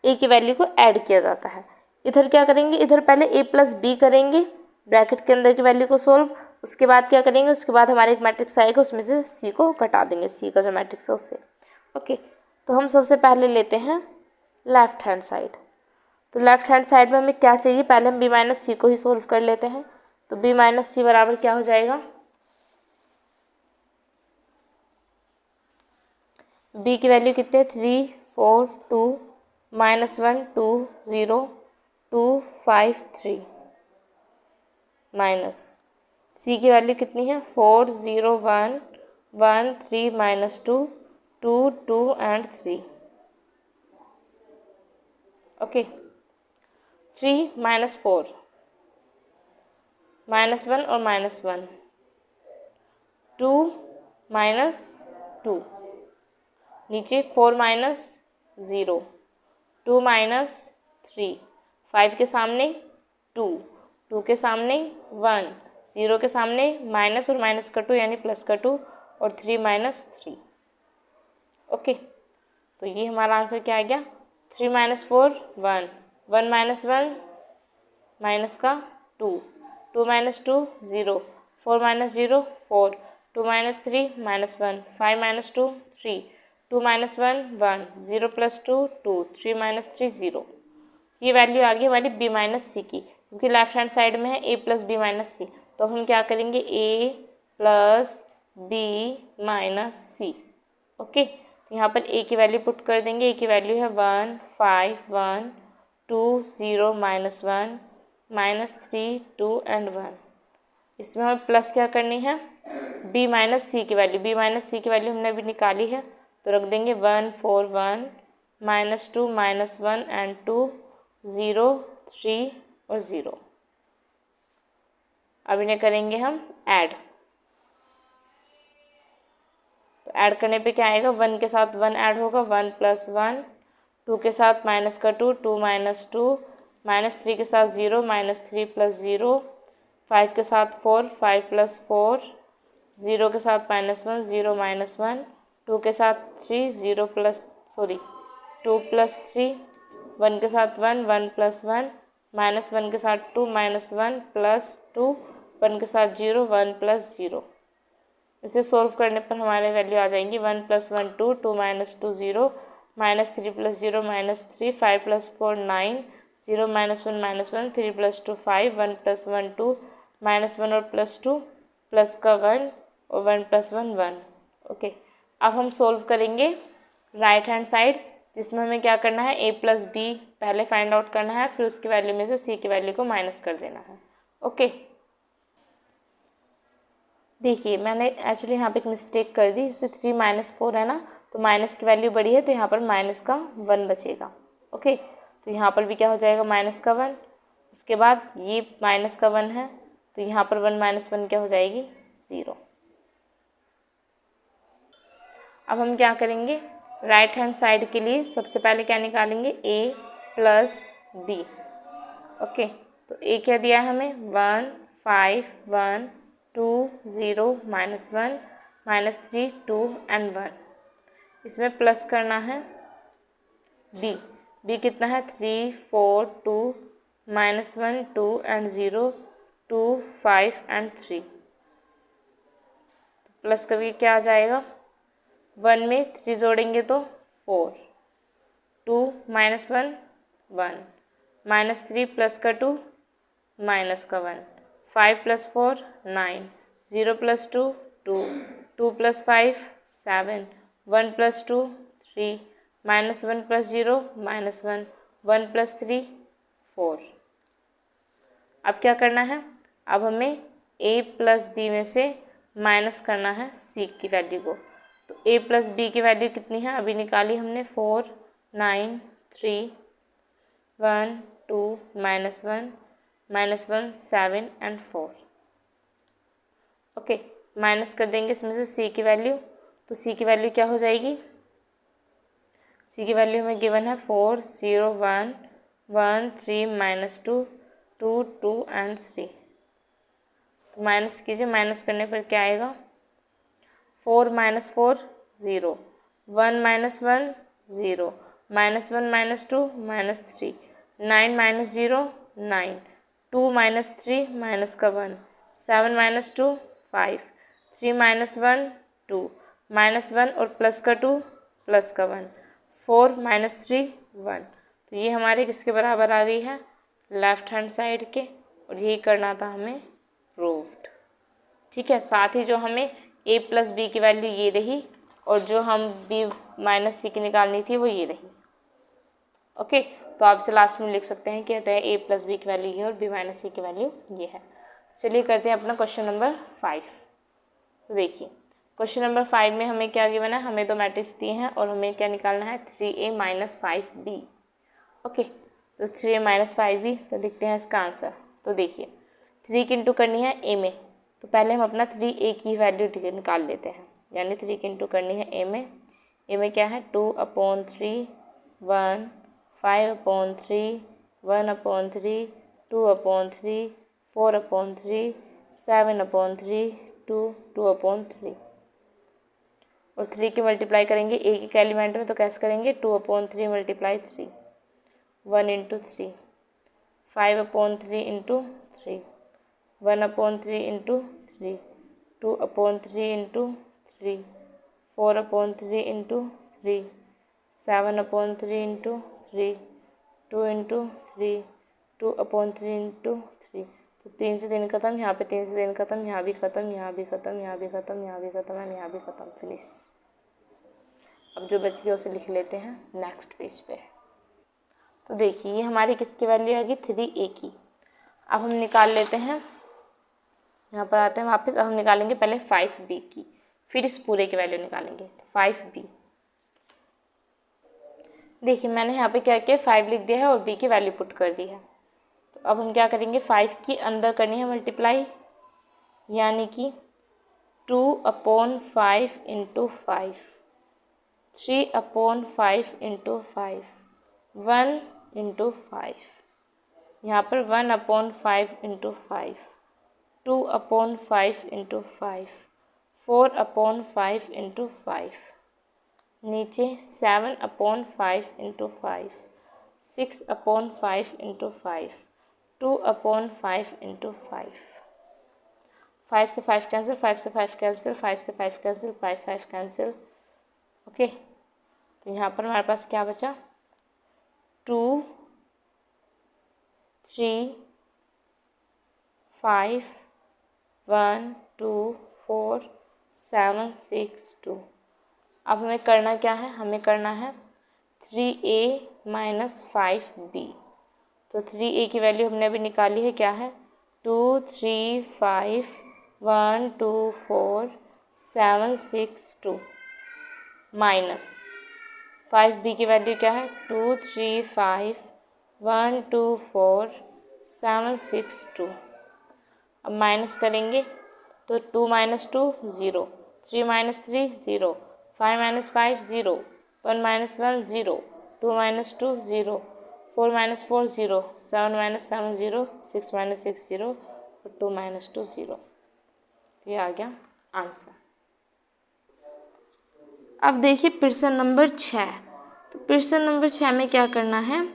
a की वैल्यू को ऐड किया जाता है। इधर क्या करेंगे, इधर पहले a + b करेंगे, ब्रैकेट के अंदर की वैल्यू को सोल्व। उसके बाद क्या करेंगे, उसके बाद हमारे एक मैट्रिक्स आएगा, उसमें से c को घटा देंगे, c का जो मैट्रिक्स है उससे। ओके, तो हम सबसे पहले लेते हैं लेफ्ट हैंड साइड। तो लेफ्ट हैंड साइड में हमें क्या चाहिए, पहले हम b - c को ही सोल्व कर लेते हैं। तो b - c बराबर क्या हो जाएगा, b की वैल्यू कितने 3 4 2 -1 2 0 2 5 3 माइनस सी की वैल्यू कितनी है 4 0 1 1 3 -2 2 2 एंड 3। ओके 3 -4 -1 और -1 2 -2 नीचे 4 -0 2 -3 5 के सामने 2 2 के सामने 1 0 के सामने माइनस और माइनस का 2 यानी प्लस का 2 और 3 -3। ओके तो ये हमारा आंसर क्या आ गया 3 -4 1 1 -1 माइनस का 2 2 -2 0 4 -0 4 2 -3 -1 5 -2 3 2 -1 1 0 + 2 2 3 -3 0। ये वैल्यू आ गई हमारी b - c की, क्योंकि लेफ्ट हैंड साइड में है a + b - c, तो हम क्या करेंगे a + b - c। ओके तो यहाँ पर a की वैल्यू पुट कर देंगे। a की वैल्यू है 1 5 1 2 0 -1 -3 2 एंड 1। इसमें हमें प्लस क्या करनी है b - c की वैल्यू। b - c की वैल्यू हमने अभी निकाली है, तो रख देंगे 1 4 1 -2 -1 एंड 2 0 3 और 0। अब इन्हें करेंगे हम ऐड, तो ऐड करने पे क्या आएगा 1 के साथ 1 ऐड होगा 1 + 1 2 के साथ माइनस का 2 2 -2 -3 के साथ 0 -3 + 0 5 के साथ 4 5 + 4 0 के साथ -1 0 -1 2 के साथ 3 2 + 3 1 के साथ 1 1 + 1 -1 के साथ 2 -1 + 2 1 के साथ 0 1 + 0। इसे सोल्व करने पर हमारे वैल्यू आ जाएंगी 1 + 1 2 2 -2 0 -3 + 0 -3 5 + 4 9 0 -1 -1 3 + 2 5 1 + 1 2 -1 और +2 प्लस का 1 और 1 + 1 1। ओके अब हम सोल्व करेंगे राइट हैंड साइड, जिसमें हमें क्या करना है a + b पहले फाइंड आउट करना है, फिर उसकी वैल्यू में से c की वैल्यू को माइनस कर देना है। ओके देखिए मैंने एक्चुअली यहाँ पे एक मिस्टेक कर दी, जैसे 3 -4 है ना, तो माइनस की वैल्यू बड़ी है तो यहाँ पर माइनस का 1 बचेगा। ओके तो यहाँ पर भी क्या हो जाएगा माइनस का 1, उसके बाद ये माइनस का 1 है तो यहाँ पर 1 - 1 क्या हो जाएगी 0। अब हम क्या करेंगे राइट हैंड साइड के लिए सबसे पहले क्या निकालेंगे a + b। ओके तो a क्या दिया है हमें 1 5 1 2 0 -1 -3 2 एंड 1। इसमें प्लस करना है b कितना है 3 4 2 -1 2 एंड 0 2 5 एंड 3। तो प्लस करके क्या आ जाएगा 1 में 3 जोड़ेंगे तो 4 2 -1 1 -3 प्लस का 2 माइनस का 1 5 + 4 9 0 + 2 2 2 + 5 7 1 + 2 3 -1 + 0 -1 1 + 3 4। अब क्या करना है अब हमें a + b में से माइनस करना है c की वैल्यू को। तो a + b की वैल्यू कितनी है अभी निकाली हमने 4 9 3 1 2 -1 -1 7 एंड 4। ओके माइनस कर देंगे इसमें से c की वैल्यू, तो c की वैल्यू क्या हो जाएगी c की वैल्यू हमें गिवन है 4 0 1 1 3 -2 2 2 एंड 3। तो माइनस कीजिए, माइनस करने पर क्या आएगा 4 - 4 0 1 - 1 0 -1 -2 -3 9 - 0 9 2 - 3 माइनस का 1 7 - 2 5 3 - 1 2 -1 और प्लस का 2 प्लस का 1 4 - 3 1। तो ये हमारे किसके बराबर आ गई है लेफ्ट हैंड साइड के, और यही करना था हमें प्रूव्ड। ठीक है साथ ही जो हमें a + b की वैल्यू ये रही और जो हम b - c की निकालनी थी वो ये रही। ओके, तो आप इसे लास्ट में लिख सकते हैं, कहते हैं a प्लस बी की वैल्यू ये और b माइनस सी की वैल्यू ये है। चलिए करते हैं अपना क्वेश्चन नंबर 5। तो देखिए क्वेश्चन नंबर 5 में हमें क्या गिवन है, हमें दो मैट्रिक्स दिए हैं और हमें क्या निकालना है 3a माइनस 5b। ओके, तो 3a माइनस 5b, तो लिखते हैं इसका आंसर। तो देखिए 3 की इंटू करनी है a में, तो पहले हम अपना 3a की वैल्यू निकाल लेते हैं, यानी 3 की इंटू करनी है a में क्या है 2/3 1 5/3 1/3 2/3 4/3 7/3 2 2/3 और 3 की मल्टीप्लाई करेंगे एक एक एलिमेंट में, तो कैसे करेंगे 2/3 multiply 3 1 into 3 5/3 into 3 1/3 into 3 2/3 into 3 4/3 into 3 7/3 into 3 2 into 3 2/3 into 3। तो 3 से 3 खत्म, यहाँ पे 3 से 3 खत्म, यहाँ भी खत्म, यहाँ भी खत्म, यहाँ भी खत्म, यहाँ भी खत्म एंड यहाँ भी खत्म, फिनिश। अब जो बच गया उसे लिख लेते हैं नेक्स्ट पेज पे। तो देखिए ये हमारी किसकी वैल्यू आएगी 3a की। अब हम निकाल लेते हैं, यहाँ पर आते हैं वापस। अब हम निकालेंगे पहले 5b की, फिर इस पूरे की वैल्यू निकालेंगे। 5b, देखिए मैंने यहाँ पे क्या किया 5 लिख दिया है और b की वैल्यू पुट कर दी है। तो अब हम क्या करेंगे 5 की अंदर करनी है मल्टीप्लाई, यानी कि 2/5 इंटू 5 3/5 इंटू 5 1 इंटू 5, यहाँ पर 1/5 इंटू 5 2/5 इंटू 5 4/5 इंटू 5, नीचे 7/5 इंटू 5 6/5 इंटू 5 2/5 इंटू 5। 5 से 5 कैंसिल, 5 से 5 कैंसिल, 5 से 5 कैंसिल, 5 5 कैंसिल। ओके, तो यहाँ पर हमारे पास क्या बचा 2 3 5 1 2 4 7 6 2। अब हमें करना क्या है, हमें करना है 3a माइनस 5b। तो 3a की वैल्यू हमने अभी निकाली है, क्या है 2 3 5 1 2 4 7 6 2 माइनस 5b की वैल्यू क्या है 2 3 5 1 2 4 7 6 2। अब माइनस करेंगे तो 2 minus 2 0, 3 minus 3 0, 5 minus 5 0, 1 minus 1 0, 2 minus 2 0, 4 minus 4 0, 7 minus 7 0, 6 minus 6 0 और 2 माइनस 2 0। ये आ गया आंसर। अब देखिए प्रश्न नंबर 6। तो प्रश्न नंबर 6 में क्या करना है,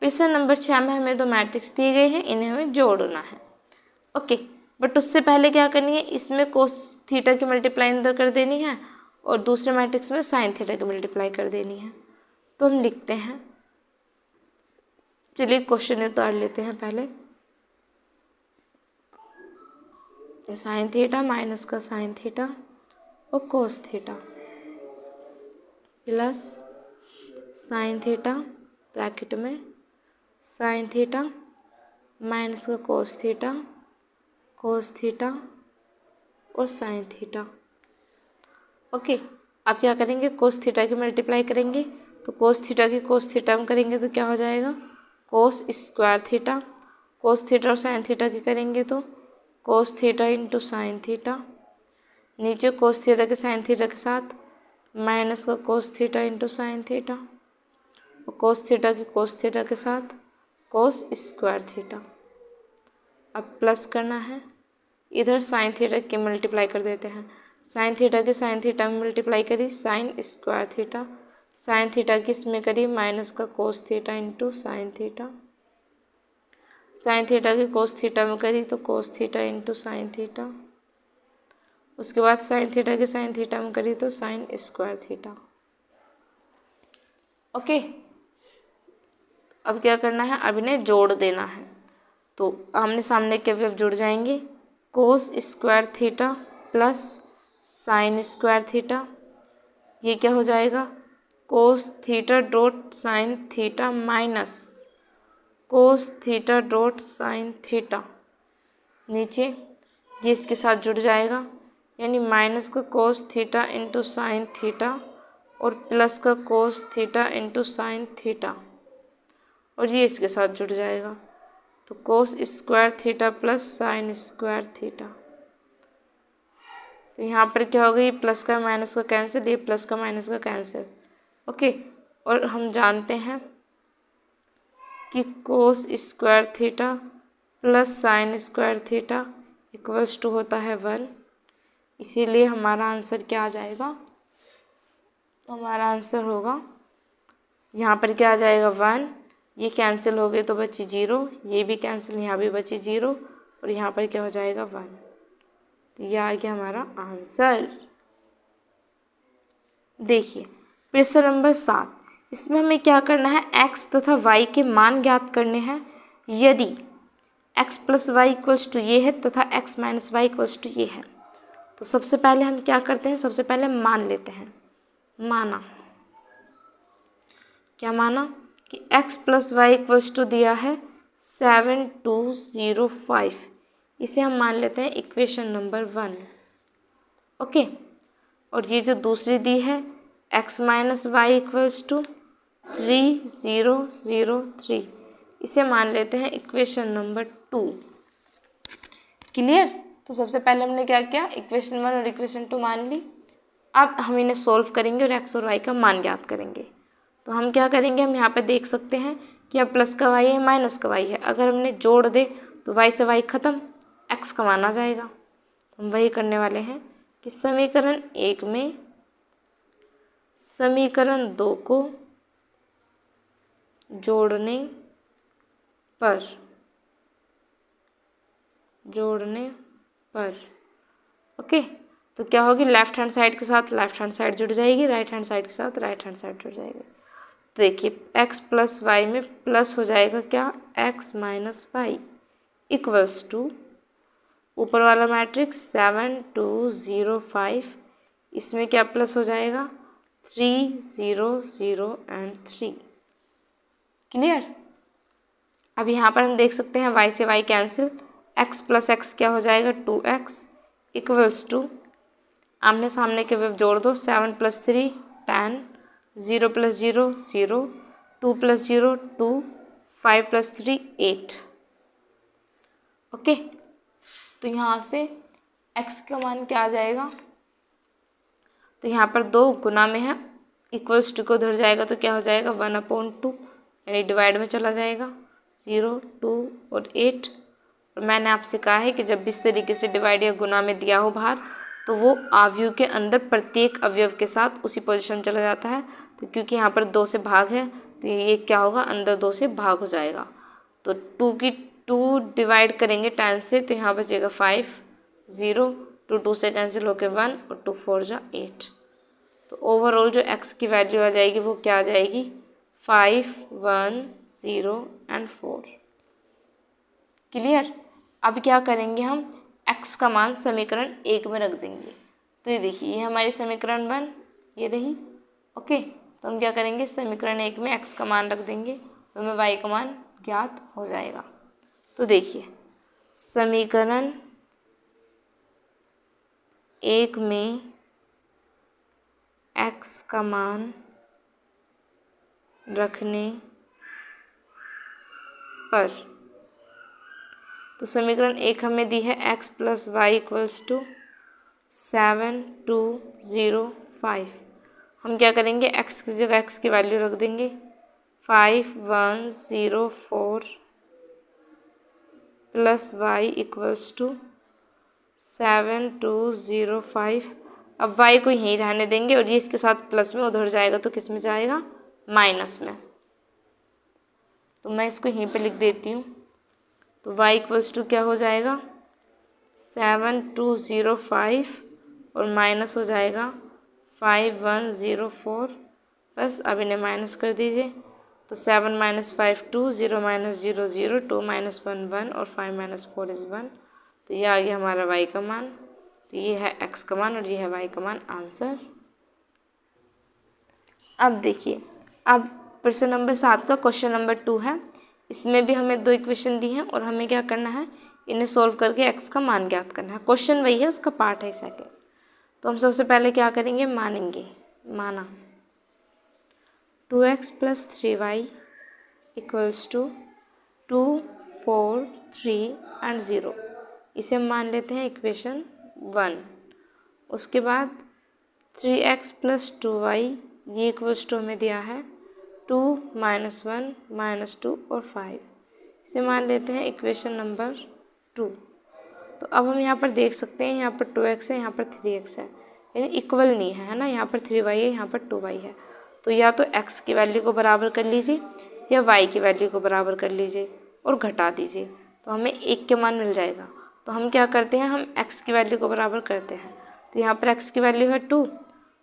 प्रश्न नंबर 6 में हमें दो मैट्रिक्स दिए गए हैं, इन्हें हमें जोड़ना है। ओके, बट उससे पहले क्या करनी है, इसमें कोस थीटा की मल्टीप्लाई अंदर कर देनी है और दूसरे मैट्रिक्स में साइन थीटा की मल्टीप्लाई कर देनी है। तो हम लिखते हैं, चलिए क्वेश्चन उतार लेते हैं पहले। साइन थीटा माइनस का साइन थीटा और cos theta plus sine theta bracket में साइन थीटा माइनस का कोस थीटा और साइन थीटा। ओके, अब क्या करेंगे कोस थीटा की मल्टीप्लाई करेंगे, तो कोस थीटा की कोस थीटा में करेंगे तो क्या हो जाएगा कोस स्क्वायर थीटा। कोस थीटा और साइन थीटा की करेंगे तो cos theta into sine theta, नीचे कोस थीटा के साइन थीटा के साथ माइनस का cos theta into sine theta और कोस थीटा की कोस थीटा के साथ कोस स्क्वायर थीटा। अब प्लस करना है, इधर साइन थीटा की मल्टीप्लाई कर देते हैं, साइन थीटा की साइन थीटा में मल्टीप्लाई करी sign square theta, sine theta की इसमें करी माइनस का cos theta into sine theta, sine theta की कोस थीटा में करी तो cos theta into sine theta, उसके बाद साइन थीटा की साइन थीटा में करी तो साइन स्क्वायर थीटा। ओके, अब क्या करना है, अब इन्हें जोड़ देना है। तो आमने सामने के अब जुड़ जाएंगे, कोस square theta plus sine square theta, ये क्या हो जाएगा cos theta dot sine theta minus cos theta dot sine theta, नीचे ये इसके साथ जुड़ जाएगा, यानी माइनस का cos theta into sine theta और प्लस का cos theta into sine theta, और ये इसके साथ जुड़ जाएगा, तो कोस square theta plus sine square theta. तो यहाँ पर क्या होगा, ये प्लस का माइनस का कैंसिल, ये प्लस का माइनस का कैंसिल। ओके, और हम जानते हैं कि cos square theta plus sine square theta equals to होता है 1, इसीलिए हमारा आंसर क्या आ जाएगा, हमारा आंसर होगा यहाँ पर क्या आ जाएगा 1, ये कैंसिल हो गए तो बची 0, ये भी कैंसिल, यहाँ भी बची 0, और यहाँ पर क्या हो जाएगा 1। तो यह आ गया हमारा आंसर। देखिए प्रश्न नंबर 7, इसमें हमें क्या करना है, x तथा y के मान ज्ञात करने हैं यदि x plus Y equals to ये है तथा x minus y equals to ये है। तो सबसे पहले हम क्या करते हैं, सबसे पहले मान लेते हैं, माना, क्या माना कि x plus Y equals to दिया है 7205, इसे हम मान लेते हैं इक्वेशन नंबर 1। ओके, और ये जो दूसरी दी है x minus y equals to 3003, इसे मान लेते हैं इक्वेशन नंबर 2। क्लियर। तो सबसे पहले हमने क्या किया, इक्वेशन 1 और इक्वेशन 2 मान ली। अब हम इन्हें सॉल्व करेंगे और x और y का मान ज्ञात करेंगे। तो हम क्या करेंगे, हम यहाँ पे देख सकते हैं कि अब प्लस का y है माइनस का y है, अगर हमने जोड़ दे तो y से y खत्म, x का मान आ जाएगा। तो हम वही करने वाले हैं कि समीकरण 1 में समीकरण 2 को जोड़ने पर ओके, तो क्या होगी, लेफ्ट हैंड साइड के साथ लेफ्ट हैंड साइड जुड़ जाएगी, राइट हैंड साइड के साथ राइट हैंड साइड जुड़ जाएगी। तो देखिए x प्लस वाई में प्लस हो जाएगा क्या, x minus y equals to ऊपर वाला मैट्रिक्स 7205, इसमें क्या प्लस हो जाएगा 300 एंड 3। क्लियर। अब यहाँ पर हम देख सकते हैं y से y cancel, x plus x क्या हो जाएगा 2x इक्वल्स टू आमने सामने के वेव जोड़ दो, 7 plus 3 10, 0 plus 0 0, 2 plus 0 2, 5 plus 3 8। Okay, तो यहाँ से x का मान क्या आ जाएगा, तो यहाँ पर 2 गुना में है, इक्वल्स टू को उधर जाएगा तो क्या हो जाएगा 1/2, यानी डिवाइड में चला जाएगा, 0 2 और 8। और मैंने आपसे कहा है कि जब भी इस तरीके से डिवाइड या गुना में दिया हो बाहर, तो वो अवयव के अंदर प्रत्येक अवयव के साथ उसी पोजीशन में चला जाता है। तो क्योंकि यहाँ पर 2 से भाग है तो ये क्या होगा, अंदर 2 से भाग हो जाएगा। तो 2 डिवाइड करेंगे 10 से, तो यहाँ बचेगा 5 0, 2 से कैंसिल होकर 1 और 2 4 जा 8। तो ओवरऑल जो x की वैल्यू आ जाएगी वो क्या आ जाएगी 5 1 0 एंड 4। क्लियर। अब क्या करेंगे, हम x का मान समीकरण 1 में रख देंगे। तो ये देखिए ये हमारी समीकरण 1 ये रही। ओके, तो हम क्या करेंगे, समीकरण 1 में x का मान रख देंगे तो हमें y का मान ज्ञात हो जाएगा। तो देखिए समीकरण 1 में x का मान रखने पर, तो समीकरण 1 हमें दी है x plus Y equals to 7205। हम क्या करेंगे, x की जगह x की वैल्यू रख देंगे 5104 प्लस वाई इक्वल्स टू 7205। अब y को यहीं रहने देंगे और ये इसके साथ प्लस में उधर जाएगा तो किस में जाएगा, माइनस में। तो मैं इसको यहीं पे लिख देती हूँ। तो y इक्वल्स टू क्या हो जाएगा 7205 और माइनस हो जाएगा 5104। बस अब इन्हें माइनस कर दीजिए। तो 7 माइनस 5 2, 0 माइनस 0 0, 2 माइनस 1 1 और 5 माइनस 4 इज़ 1। तो ये आ गया हमारा y का मान। तो ये है x का मान और ये है y का मान, आंसर। अब देखिए, अब प्रश्न नंबर 7 का क्वेश्चन नंबर 2 है। इसमें भी हमें 2 इक्वेशन दी हैं और हमें क्या करना है, इन्हें सॉल्व करके x का मान ज्ञात करना है। क्वेश्चन वही है, उसका पार्ट है सेकंड। तो हम सबसे पहले क्या करेंगे, मानेंगे। माना 2x + 3y equals to 2, 4, 3 and 0। इसे हम मान लेते हैं इक्वेशन 1। उसके बाद 3x + 2y ये इक्वल्स टू हमें दिया है 2, -1, -2 और 5। इसे मान लेते हैं इक्वेशन नंबर 2। तो अब हम यहाँ पर देख सकते हैं, यहाँ पर 2x है, यहाँ पर 3x है, यानी इक्वल नहीं है ना। यहाँ पर 3y है, यहाँ पर 2y है। तो या तो x की वैल्यू को बराबर कर लीजिए या y की वैल्यू को बराबर कर लीजिए और घटा दीजिए, तो हमें 1 के मान मिल जाएगा। तो हम क्या करते हैं, हम x की वैल्यू को बराबर करते हैं। तो यहाँ पर x की वैल्यू है 2,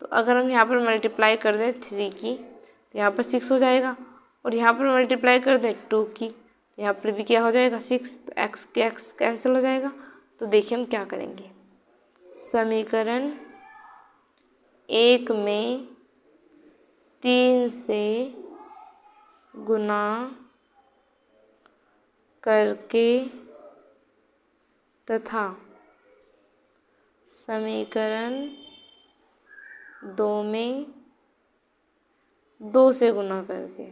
तो अगर हम यहाँ पर मल्टीप्लाई कर दें 3 की तो यहाँ पर 6 हो जाएगा, और यहाँ पर मल्टीप्लाई कर दें 2 की तो यहाँ पर भी क्या हो जाएगा, 6। तो x के x कैंसिल हो जाएगा। तो देखिए हम क्या करेंगे, समीकरण 1 में 3 से गुना करके तथा समीकरण 2 में 2 से गुना करके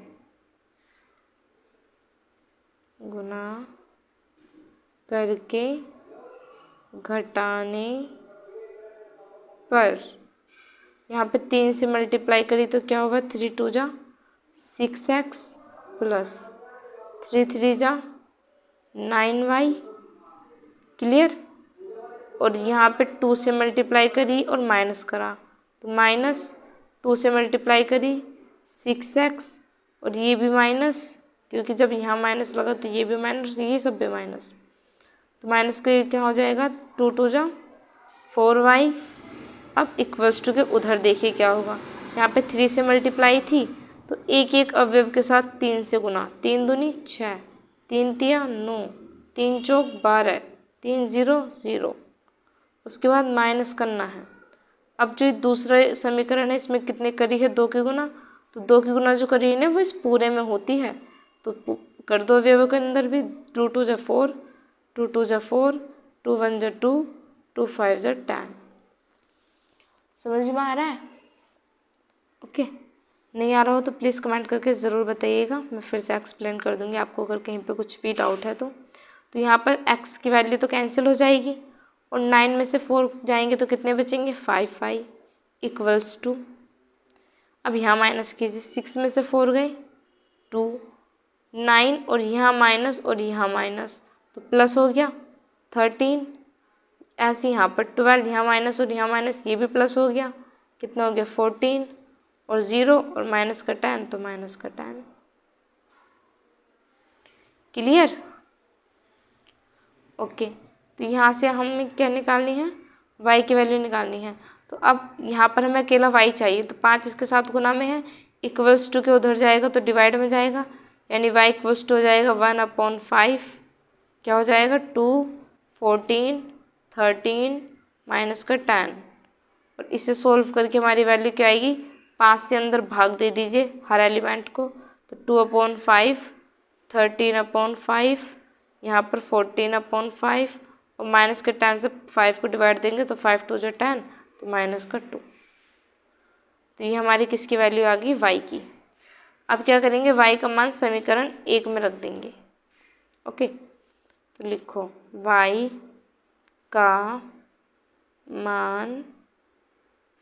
घटाने पर, यहाँ पे 3 से मल्टीप्लाई करी तो क्या होगा, 3 2 जा 6x प्लस 3 3 जा 9y। क्लियर। और यहाँ पे 2 से मल्टीप्लाई करी और माइनस करा तो -2 से मल्टीप्लाई करी 6x, और ये भी माइनस, क्योंकि जब यहाँ माइनस लगा तो ये भी माइनस, ये सब भी माइनस। तो माइनस का क्या हो जाएगा, 2 2 जा 4y। अब इक्वल्स टू के उधर देखिए क्या होगा, यहाँ पे 3 से मल्टीप्लाई थी तो एक एक अवयव के साथ 3 से गुना, 3 दूनी 6, 3 तिया 9, 3 चौक 12, 3 0 0। उसके बाद माइनस करना है। अब जो दूसरा समीकरण है इसमें कितने करी है, 2 की गुना, तो 2 की गुना जो करी है ना वो इस पूरे में होती है, तो कर दो अवयवों के अंदर भी। 2 2 जा 4, 2 2 जा 4, 2 1 जा 2, 2 5 जा 10। समझ में आ रहा है? ओके। नहीं आ रहा हो तो प्लीज़ कमेंट करके ज़रूर बताइएगा, मैं फिर से एक्सप्लेन कर दूँगी आपको अगर कहीं पे कुछ भी डाउट है तो। यहाँ पर x की वैल्यू तो कैंसिल हो जाएगी और 9 में से 4 जाएंगे तो कितने बचेंगे, 5 इक्वल्स टू, अब यहाँ माइनस कीजिए, 6 में से 4 गए 2, 9 और यहाँ माइनस और यहाँ माइनस तो प्लस हो गया 13। ऐसे यहाँ पर 12, यहाँ माइनस और यहाँ माइनस, ये भी प्लस हो गया, कितना हो गया 14, और 0 और माइनस का 10 तो माइनस का 10। क्लियर। ओके। तो यहाँ से हमें क्या निकालनी है, y की वैल्यू निकालनी है। तो अब यहाँ पर हमें अकेला y चाहिए, तो 5 इसके साथ गुना में है, इक्वल्स टू के उधर जाएगा तो डिवाइड में जाएगा, यानी y इक्वल्स टू हो जाएगा 1/5, क्या हो जाएगा 2, 14, 13 माइनस का 10। और इसे सोल्व करके हमारी वैल्यू क्या आएगी, 5 से अंदर भाग दे दीजिए हर एलिमेंट को, तो 2/5, 13/5, यहाँ पर 14/5, और माइनस के 10 से 5 को डिवाइड देंगे तो 5 2 जा 10, तो माइनस का 2। तो ये हमारी किसकी वैल्यू आ गई, y की। अब क्या करेंगे, y का मान समीकरण 1 में रख देंगे। ओके। तो लिखो y का मान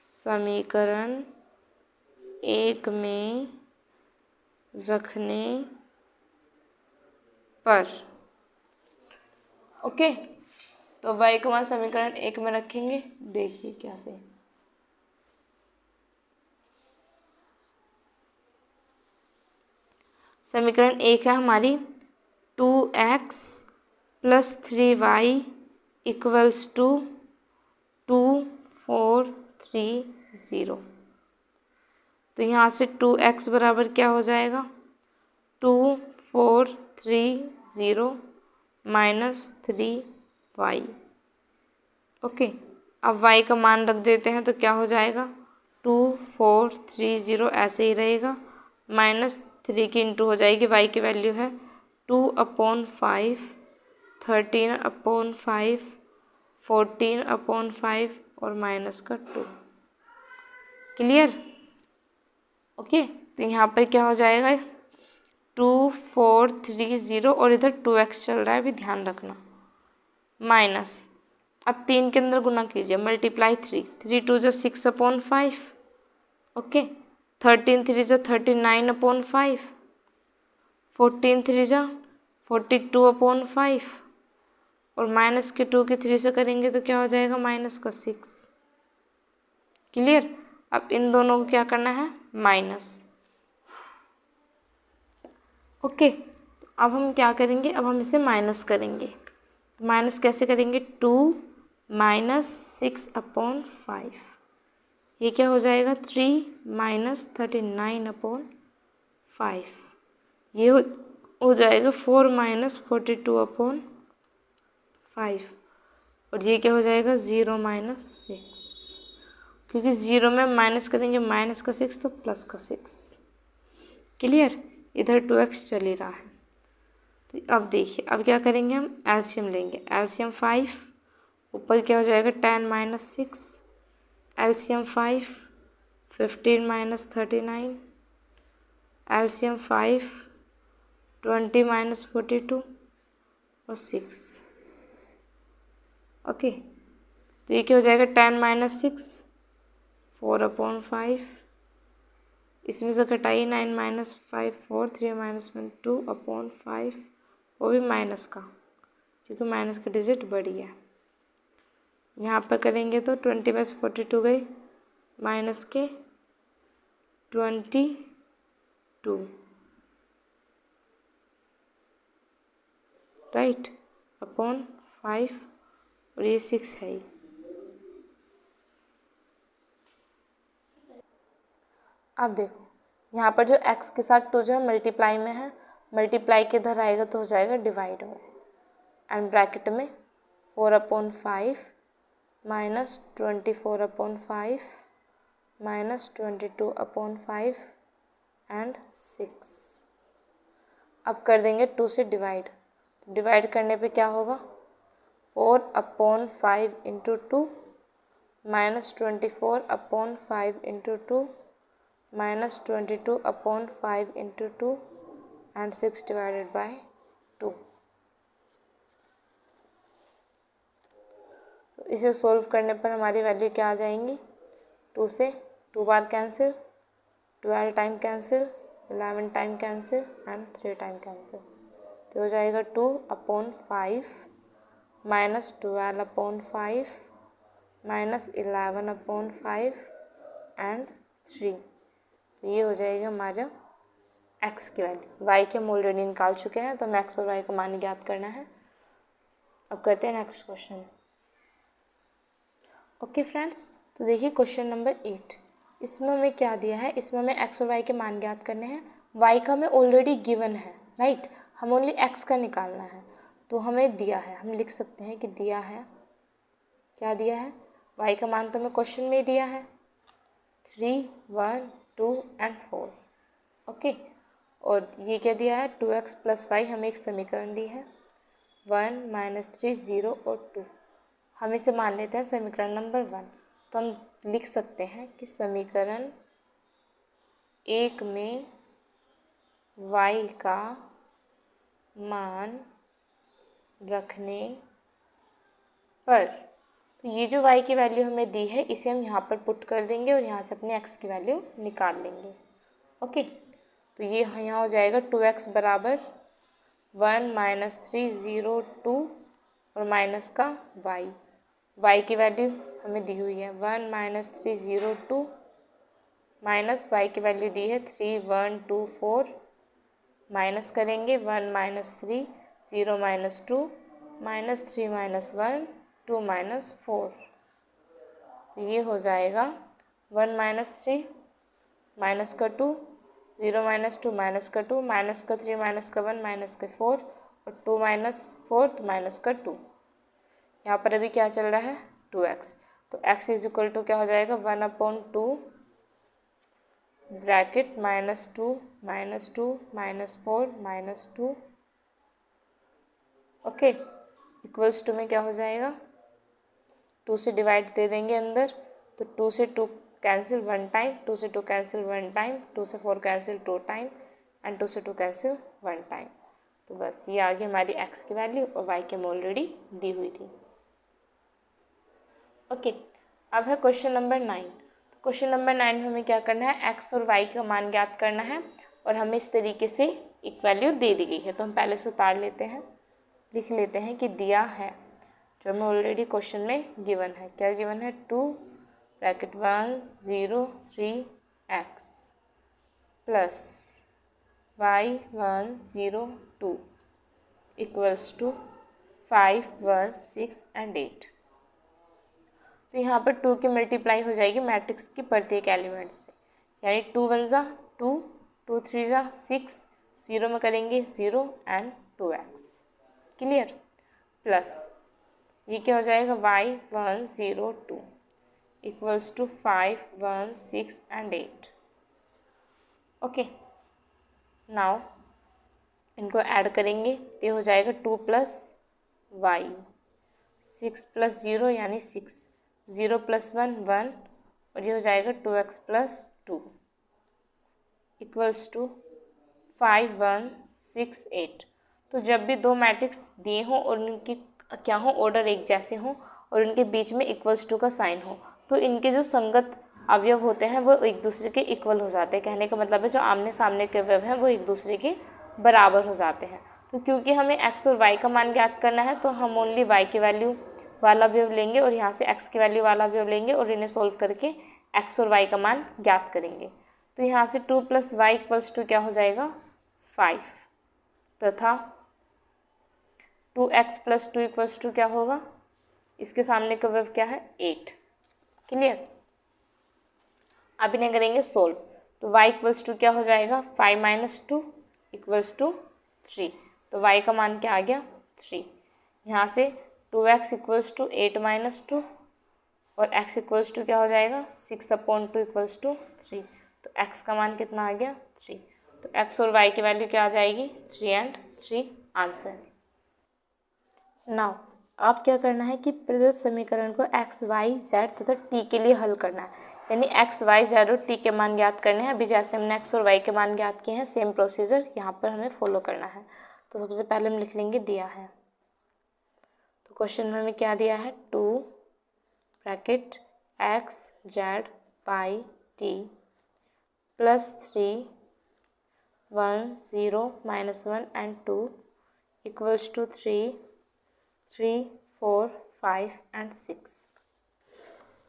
समीकरण 1 में रखने पर। ओके। तो y का मान समीकरण 1 में रखेंगे, देखिए कैसे। समीकरण 1 है हमारी 2x + 3y इक्वल्स टू 2 4 3 0। तो यहाँ से 2x बराबर क्या हो जाएगा, 2 4 3 0 -3y। ओके। अब y का मान रख देते हैं तो क्या हो जाएगा, 2430 ऐसे ही रहेगा, -3 की इंटू हो जाएगी, y की वैल्यू है 2/5, 13/5, 14/5 और माइनस का 2। क्लियर? ओके, तो यहाँ पर क्या हो जाएगा 2430 और इधर 2x चल रहा है, अभी ध्यान रखना, माइनस, अब 3 के अंदर गुना कीजिए, मल्टीप्लाई 3, 3 2 जो 6/5, ओके, 13 3 जो 39/5, 14 3 जो 42/5 और माइनस के 2 के 3 से करेंगे तो क्या हो जाएगा माइनस का 6। क्लियर? अब इन दोनों को क्या करना है, माइनस। ओके, अब हम क्या करेंगे, अब हम इसे माइनस करेंगे। तो माइनस कैसे करेंगे, 2 - 6/5, ये क्या हो जाएगा 3 - 39/5, ये हो जाएगा 4 - 42/5 और ये क्या हो जाएगा 0 - 6, क्योंकि 0 में माइनस करेंगे माइनस का 6 तो प्लस का 6। क्लियर? इधर 2x चल ही रहा है। तो अब देखिए, अब क्या करेंगे, हम एलसीएम लेंगे, एलसीएम 5, ऊपर क्या हो जाएगा 10 - 6, एलसीएम 5, 15 - 39, एलसीएम 5, 20 - 42 और 6। ओके, तो ये क्या हो जाएगा 10 - 6, 4/5, इसमें से घटाइए 9 - 5 4, 3 - 1 2/5, वो भी माइनस का, क्योंकि माइनस का डिजिट बड़ी है। यहाँ पर करेंगे तो 20 में से 42 गई, माइनस के 22, राइट, /5 और ये 6 है ही। अब देखो, यहाँ पर जो x के साथ 2 जो है मल्टीप्लाई में है, मल्टीप्लाई के इधर आएगा तो हो जाएगा डिवाइड में, एंड ब्रैकेट में 4/5 - 24/5 - 22/5 एंड 6। अब कर देंगे 2 से डिवाइड, डिवाइड करने पे क्या होगा 4/5 × 2 - 24/5 × 2 - 22/5 × 2 एंड 6 / 2। तो इसे सोल्व करने पर हमारी वैल्यू क्या आ जाएंगी, 2 से 2 बार cancel, 12 time cancel, 11 time cancel and 3 time cancel, तो हो जाएगा 2/5 - 12/5 - 11/5 एंड 3। तो ये हो जाएगा हमारा x की वैल्यू। y के हम ऑलरेडी निकाल चुके हैं, तो हमें x और y को मान ज्ञात करना है। अब करते हैं नेक्स्ट क्वेश्चन। ओके फ्रेंड्स, तो देखिए क्वेश्चन नंबर 8, इसमें हमें क्या दिया है, इसमें हमें x और y के मान ज्ञात करने हैं। y का हमें ऑलरेडी गिवन है, राइट, हम ओनली x का निकालना है। तो हमें दिया है, हम लिख सकते हैं कि दिया है, क्या दिया है, y का मान तो हमें क्वेश्चन में ही दिया है 3 1 2 एंड 4। ओके, और ये क्या दिया है 2x + y, हमें एक समीकरण दी है 1 - 3 0 और 2, हम इसे मान लेते हैं समीकरण नंबर 1। तो हम लिख सकते हैं कि समीकरण 1 में y का मान रखने पर, तो ये जो y की वैल्यू हमें दी है इसे हम यहाँ पर पुट कर देंगे और यहाँ से अपने x की वैल्यू निकाल लेंगे। ओके, तो ये यहाँ हो जाएगा 2x बराबर 1 - 3 0 2 और माइनस का y की वैल्यू हमें दी हुई है 1 - 3 0 2 माइनस y की वैल्यू दी है 3 1 2 4, माइनस करेंगे 1 - 3 0 - 2 -3 - 1 2 - 4, तो ये हो जाएगा 1 - 3 माइनस का 2 0 - 2 माइनस का 2 माइनस का 3 माइनस का 1 माइनस का 4 और 2 - 4 तो माइनस का 2। यहाँ पर अभी क्या चल रहा है 2x, तो x = क्या हो जाएगा 1/2 ब्रैकेट -2 -2 -4 -2, ओके, इक्वल्स टू में क्या हो जाएगा, 2 से डिवाइड दे देंगे अंदर, तो 2 से 2 कैंसिल 1 टाइम, 2 से 2 कैंसिल 1 टाइम, 2 से 4 कैंसिल 2 टाइम एंड 2 से 2 कैंसिल 1 टाइम। तो बस ये आ गई हमारी x की वैल्यू और y की हम ऑलरेडी दी हुई थी। ओके, अब है क्वेश्चन नंबर 9। तो क्वेश्चन नंबर 9 में हमें क्या करना है, x और y का मान ज्ञात करना है और हमें इस तरीके से एक वैल्यू दे दी गई है। तो हम पहले से उतार लेते हैं, लिख लेते हैं कि दिया है, जो हमें ऑलरेडी क्वेश्चन में गिवन है। क्या गिवन है, 2 bracket 1 0 3 x plus y 1 0 2 equals to 5 1 6 and 8। तो यहाँ पर 2 की मल्टीप्लाई हो जाएगी मैट्रिक्स की प्रत्येक एलिमेंट से, यानी 2 1 ज़ा 2, 2 3 ज़ा 6, 0 में करेंगे 0 एंड 2x, क्लियर, प्लस ये क्या हो जाएगा, y 1 0 2 equals to 5 1 6 and 8। Okay, now इनको ऐड करेंगे तो ये हो जाएगा 2 प्लस y, 6 प्लस 0 यानी 6, 0 प्लस 1 1 और ये हो जाएगा 2x प्लस 2 इक्वल्स टू 5 1 6 8। तो जब भी दो मैट्रिक्स दिए हों और उनकी क्या हो, ऑर्डर एक जैसे हों और उनके बीच में इक्वल्स टू का साइन हो, तो इनके जो संगत अवयव होते हैं वो एक दूसरे के इक्वल हो जाते हैं। कहने का मतलब है जो आमने सामने के अवयव हैं वो एक दूसरे के बराबर हो जाते हैं। तो क्योंकि हमें x और y का मान ज्ञात करना है तो हम ओनली y की वैल्यू वाला अवयव लेंगे और यहाँ से x की वैल्यू वाला अवयव लेंगे और इन्हें सोल्व करके x और y का मान ज्ञात करेंगे। तो यहाँ से 2 प्लस वाई इक्वल्स टू क्या हो जाएगा, 5 तथा 2x प्लस 2 इक्वल्स टू क्या होगा, इसके सामने का अवयव क्या है, 8, क्लियर। अब इन्हें करेंगे सोल्व, तो y इक्वल्स टू क्या हो जाएगा, 5 माइनस 2 इक्वल्स टू 3, तो y का मान क्या आ गया, 3। यहाँ से 2x इक्वल्स टू 8 माइनस 2 और x इक्वल्स टू क्या हो जाएगा, 6/2 इक्वल्स टू 3, तो x का मान कितना आ गया, 3। तो x और y की वैल्यू क्या आ जाएगी, 3 एंड 3 आंसर। नाउ आप क्या करना है कि प्रदत्त समीकरण को x, y, z तथा t के लिए हल करना है, यानी x, y, z और t के मान ज्ञात करने हैं। अभी जैसे हमने x और y के मान ज्ञात किए हैं सेम प्रोसीजर यहाँ पर हमें फॉलो करना है। तो सबसे पहले हम लिख लेंगे दिया है, तो क्वेश्चन में हमें क्या दिया है, 2 bracket x z y t plus 3 1 0 -1 and 2 equals to 3 3 4 5 and 6।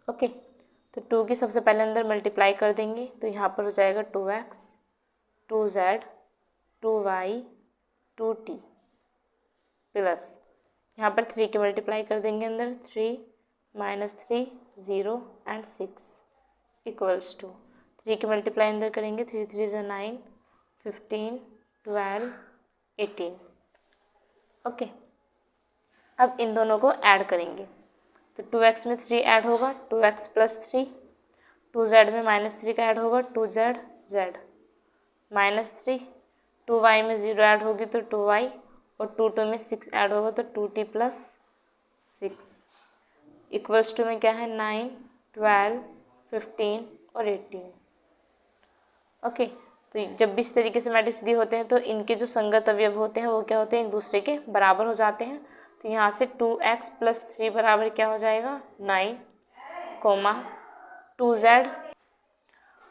Okay, तो 2 की सबसे पहले अंदर मल्टीप्लाई कर देंगे, तो यहाँ पर हो जाएगा 2x 2z 2y 2t plus यहाँ पर 3 की मल्टीप्लाई कर देंगे अंदर, 3 -3 0 एंड 6 इक्वल्स टू 3 की मल्टीप्लाई अंदर करेंगे, 3 3 = 9 15 12 18। ओके, अब इन दोनों को ऐड करेंगे, तो 2x में 3 ऐड होगा, 2x प्लस 3, 2z में -3 का ऐड होगा, 2z z -3, 2y में 0 ऐड होगी तो 2y और 2 2 में 6 ऐड होगा तो 2t प्लस 6 इक्वल्स टू में क्या है, 9 12 15 और 18। ओके, तो जब भी इस तरीके से मैट्रिक्स दिए होते हैं तो इनके जो संगत अवयव होते हैं वो क्या होते हैं, एक दूसरे के बराबर हो जाते हैं। तो यहाँ से 2x प्लस 3 बराबर क्या हो जाएगा, 9 2z।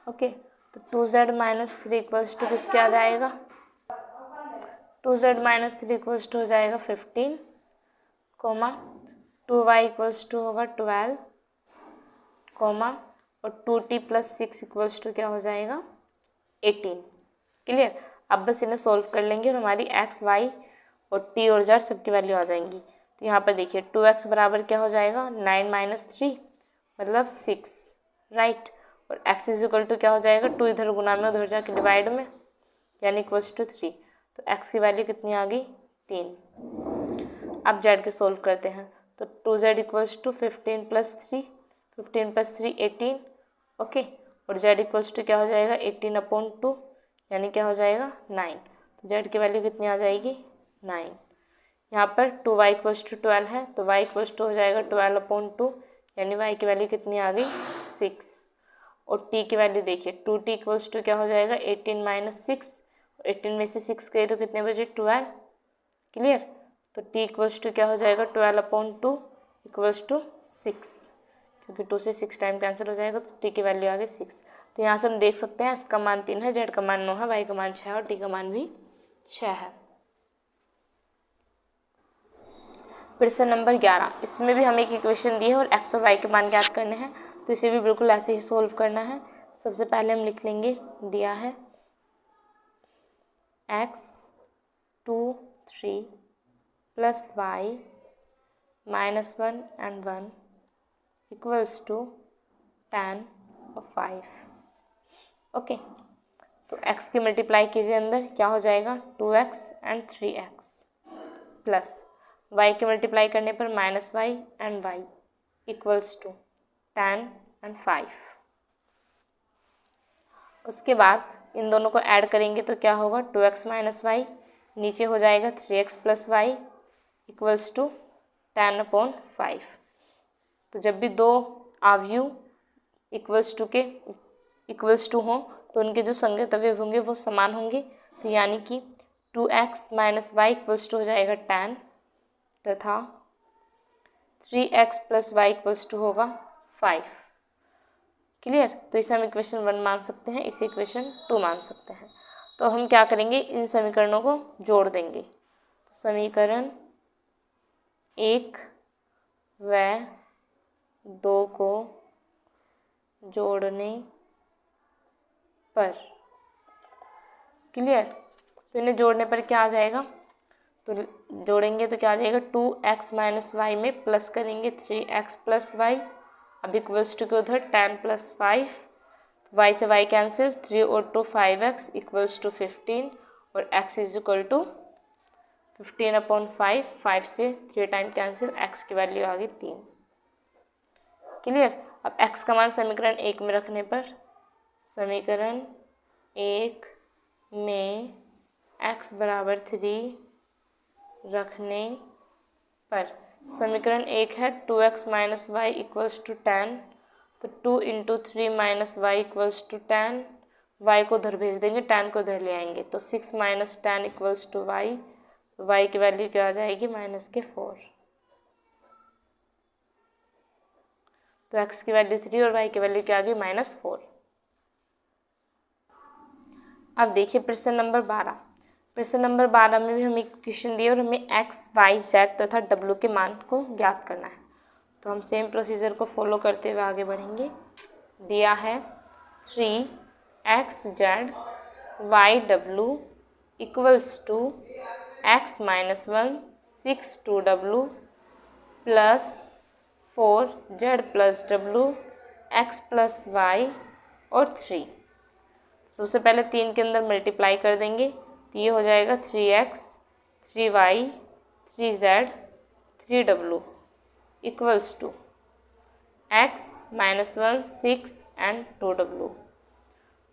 ओके, तो 2z माइनस 3 इक्वल्स टू किसके आ जाएगा, 2z माइनस 3 इक्वल्स टू हो जाएगा 15 2y इक्वल्स टू होगा 12 और 2t प्लस 6 इक्वल्स टू क्या हो जाएगा 18। क्लियर। अब बस इन्हें सोल्व कर लेंगे और हमारी x, y और t और z सबकी वैल्यू आ जाएंगी। तो यहाँ पर देखिए 2x बराबर क्या हो जाएगा 9 माइनस 3 मतलब 6, राइट। और x इज इक्वल टू क्या हो जाएगा 2 इधर गुना में उधर जाके डिवाइड में यानी इक्वल्स टू 3। तो x की वैल्यू कितनी आ गई 3। अब z के सोल्व करते हैं तो 2z equals to 15 plus 3 18 okay. और z इक्वल्स टू क्या हो जाएगा 18/2 यानी क्या हो जाएगा 9। तो z की वैल्यू कितनी आ जाएगी 9। यहाँ पर 2y इक्वल्स टू 12 है तो y इक्वल्स टू हो जाएगा 12/2 यानी y की वैल्यू कितनी आ गई 6। और t की वैल्यू देखिए 2t इक्वल्स टू क्या हो जाएगा 18 - 6। 18 में से 6 गए तो कितने बचे 12। क्लियर। तो t इक्वल्स टू क्या हो जाएगा 12/2 इक्वल्स टू 6, क्योंकि 2 से 6 टाइम कैंसिल हो जाएगा तो t की वैल्यू आ गई 6। तो यहाँ से हम देख सकते हैं इसका मान 3 है, z का मान 9 है, y का मान 6 है और t का मान भी 6 है। प्रश्न नंबर 11, इसमें भी हमें एक इक्वेशन दी है और x और y के मान ज्ञात करने हैं, तो इसे भी बिल्कुल ऐसे ही सोल्व करना है। सबसे पहले हम लिख लेंगे, दिया है x 2 3 plus y -1 and 1 equals to tan और 5। ओके, तो x की मल्टीप्लाई कीजिए, अंदर क्या हो जाएगा 2x and 3x plus y की मल्टीप्लाई करने पर -y and y equals to tan and 5। उसके बाद इन दोनों को ऐड करेंगे तो क्या होगा 2x - y, नीचे हो जाएगा 3x + y equals to tan/5। तो जब भी दो अवयव इक्वल्स टू हों तो उनके जो संगत अवयव होंगे वो समान होंगे। तो यानी कि 2x - y इक्वल्स टू हो जाएगा tan तथा 3x + y इक्वल्स टू होगा 5। क्लियर। तो इसे हम इक्वेशन 1 मान सकते हैं, इसे इक्वेशन 2 मान सकते हैं। तो हम क्या करेंगे, इन समीकरणों को जोड़ देंगे। तो समीकरण 1 व 2 को जोड़ने पर, क्लियर। तो इन्हें जोड़ने पर क्या आ जाएगा, तो जोड़ेंगे तो क्या आ जाएगा 2x - y में प्लस करेंगे 3x + y, अब इक्वल्स टू के उधर tan + 5, y से y कैंसिल, 3 और 2 5x इक्वल्स टू 15 और x इज इक्वल टू 15/5, 5 से 3 टाइम कैंसिल, x की वैल्यू आ गई 3। क्लियर। अब x का मान समीकरण 1 में रखने पर, समीकरण 1 में x बराबर 3 रखने पर समीकरण 1 है 2x - y equals to tan, तो 2 × 3 - y equals to tan, y को उधर भेज देंगे, tan को उधर ले आएंगे, तो 6 - tan equals to y, y की वैल्यू क्या आ जाएगी -4। तो x की वैल्यू 3 और y की वैल्यू क्या आ गई -4। अब देखिए प्रश्न नंबर 12। प्रश्न नंबर 12 में भी हमें इक्वेशन दी है और हमें x, y, z तथा w के मान को ज्ञात करना है। तो हम सेम प्रोसीजर को फॉलो करते हुए आगे बढ़ेंगे। दिया है 3x z y w equals to x - 1 6 2w plus 4 z + w x + y और 3। सबसे पहले 3 के अंदर मल्टीप्लाई कर देंगे तो ये हो जाएगा 3x 3y 3z 3w equals to x - 1 6 and 2w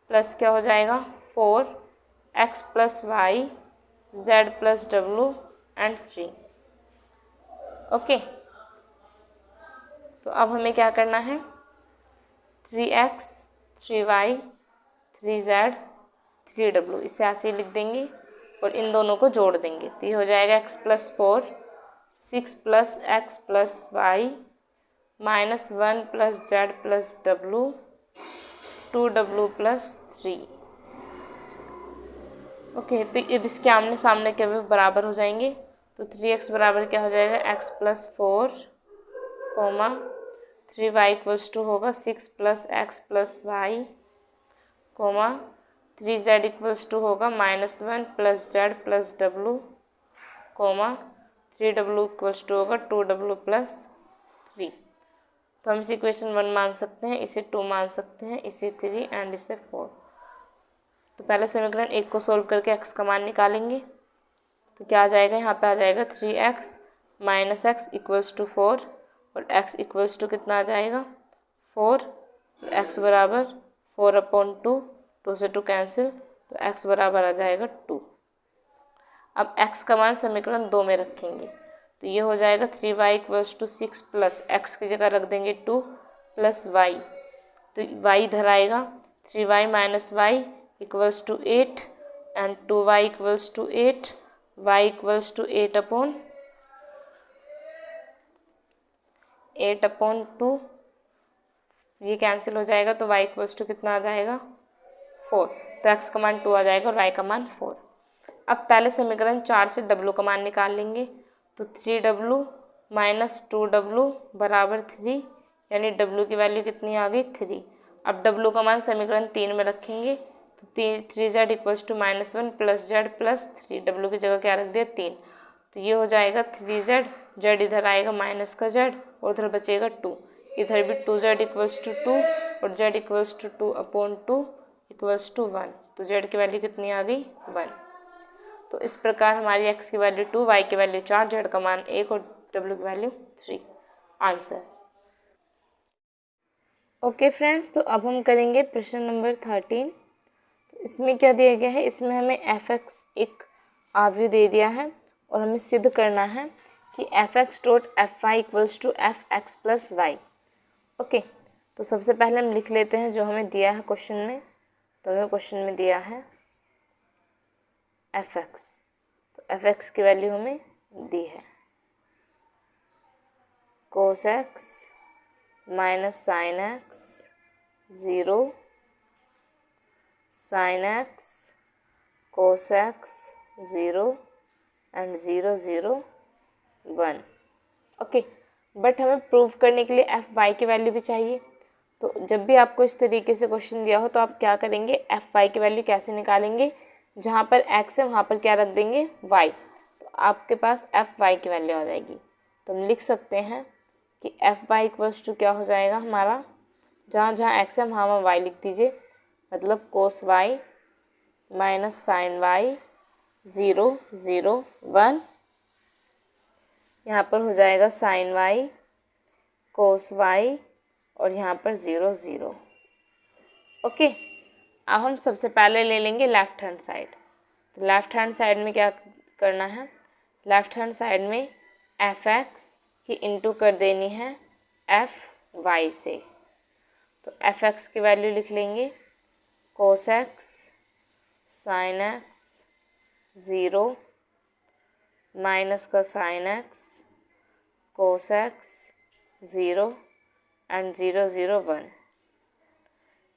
plus क्या हो जाएगा 4x + y z + w and 3। Okay, तो अब हमें क्या करना है 3x 3y 3z 3w, इसे ऐसे ही लिख देंगे और इन दोनों को जोड़ देंगे तो ये हो जाएगा x + 4 6 + x + y -1 + z + w 2w + 3। Okay, तो अब इसके आमने सामने के अवयव बराबर हो जाएंगे। तो 3x बराबर क्या हो जाएगा x + 4 3y इक्वल्स टू होगा 6 + x + y 3z equals to होगा -1 + z + w 3w equals to होगा 2w + 3। तो हम इसे इक्वेशन 1 मान सकते हैं, इसे 2 मान सकते हैं, इसे 3 एंड इसे 4। तो पहले समीकरण 1 को सोल्व करके x का मान निकालेंगे तो क्या आ जाएगा, यहाँ पे आ जाएगा 3x - x इक्वल्स टू 4 और x इक्वल्स टू कितना आ जाएगा 4, x बराबर 4/2, 2 से 2 कैंसिल, तो x बराबर आ जाएगा 2। अब x का मान समीकरण 2 में रखेंगे तो ये हो जाएगा 3y = 6 प्लस x की जगह रख देंगे 2 प्लस y, तो y इधर आएगा, 3y - y = 8 and 2y = 8, y = 8/2, ये कैंसिल हो जाएगा तो y = कितना आ जाएगा 4, तो x का मान 2 आ जाएगा और y का मान 4। अब पहले समीकरण 4 से w का मान निकाल लेंगे तो 3w - 2w बराबर 3, यानी w की वैल्यू कितनी आ गई 3। अब w का मान समीकरण 3 में रखेंगे तो 3z = -1 plus z plus 3, w की जगह क्या रख दिया 3, तो ये हो जाएगा 3z, z इधर आएगा माइनस का z और उधर बचेगा 2, इधर भी 2z = 2 और z = 2/2 = 1, तो z की वैल्यू कितनी आ गई 1। तो इस प्रकार हमारी x की वैल्यू 2, y की वैल्यू 4, z का मान 1 और w की वैल्यू 3। आंसर। ओके फ्रेंड्स, तो अब हम करेंगे प्रश्न नंबर 13। तो इसमें क्या दिया गया है, इसमें हमें f(x) एक आव्यूह दे दिया है और हमें सिद्ध करना है कि f(x.fy) = fx + y। ओके, तो सबसे पहले हम लिख लेते हैं जो हमें दिया है क्वेश्चन में। तो हमें क्वेश्चन में दिया है fx, तो fx की वैल्यू हमें दी है cos x - sin x 0, sin x cos x 0 and 0 0 1। Okay, but हमें प्रूव करने के लिए fy की वैल्यू भी चाहिए। तो जब भी आपको इस तरीके से क्वेश्चन दिया हो तो आप क्या करेंगे, fy की वैल्यू कैसे निकालेंगे, जहाँ पर x है वहाँ पर क्या रख देंगे y, तो आपके पास fy की वैल्यू आ जाएगी। तो हम लिख सकते हैं कि fy = क्या हो जाएगा हमारा, जहाँ जहाँ x है वहाँ y लिख दीजिए, मतलब cos y - sin y 0 0 1, यहाँ पर हो जाएगा sin y cos y और यहाँ पर 0 0। ओके, अब हम सबसे पहले ले लेंगे लेफ्ट हैंड साइड। तो लेफ्ट हैंड साइड में क्या करना है, लेफ्ट हैंड साइड में fx की इंटू कर देनी है fy से। तो fx की वैल्यू लिख लेंगे cos x sin x 0 minus का sin x cos x 0 and 0 0 1,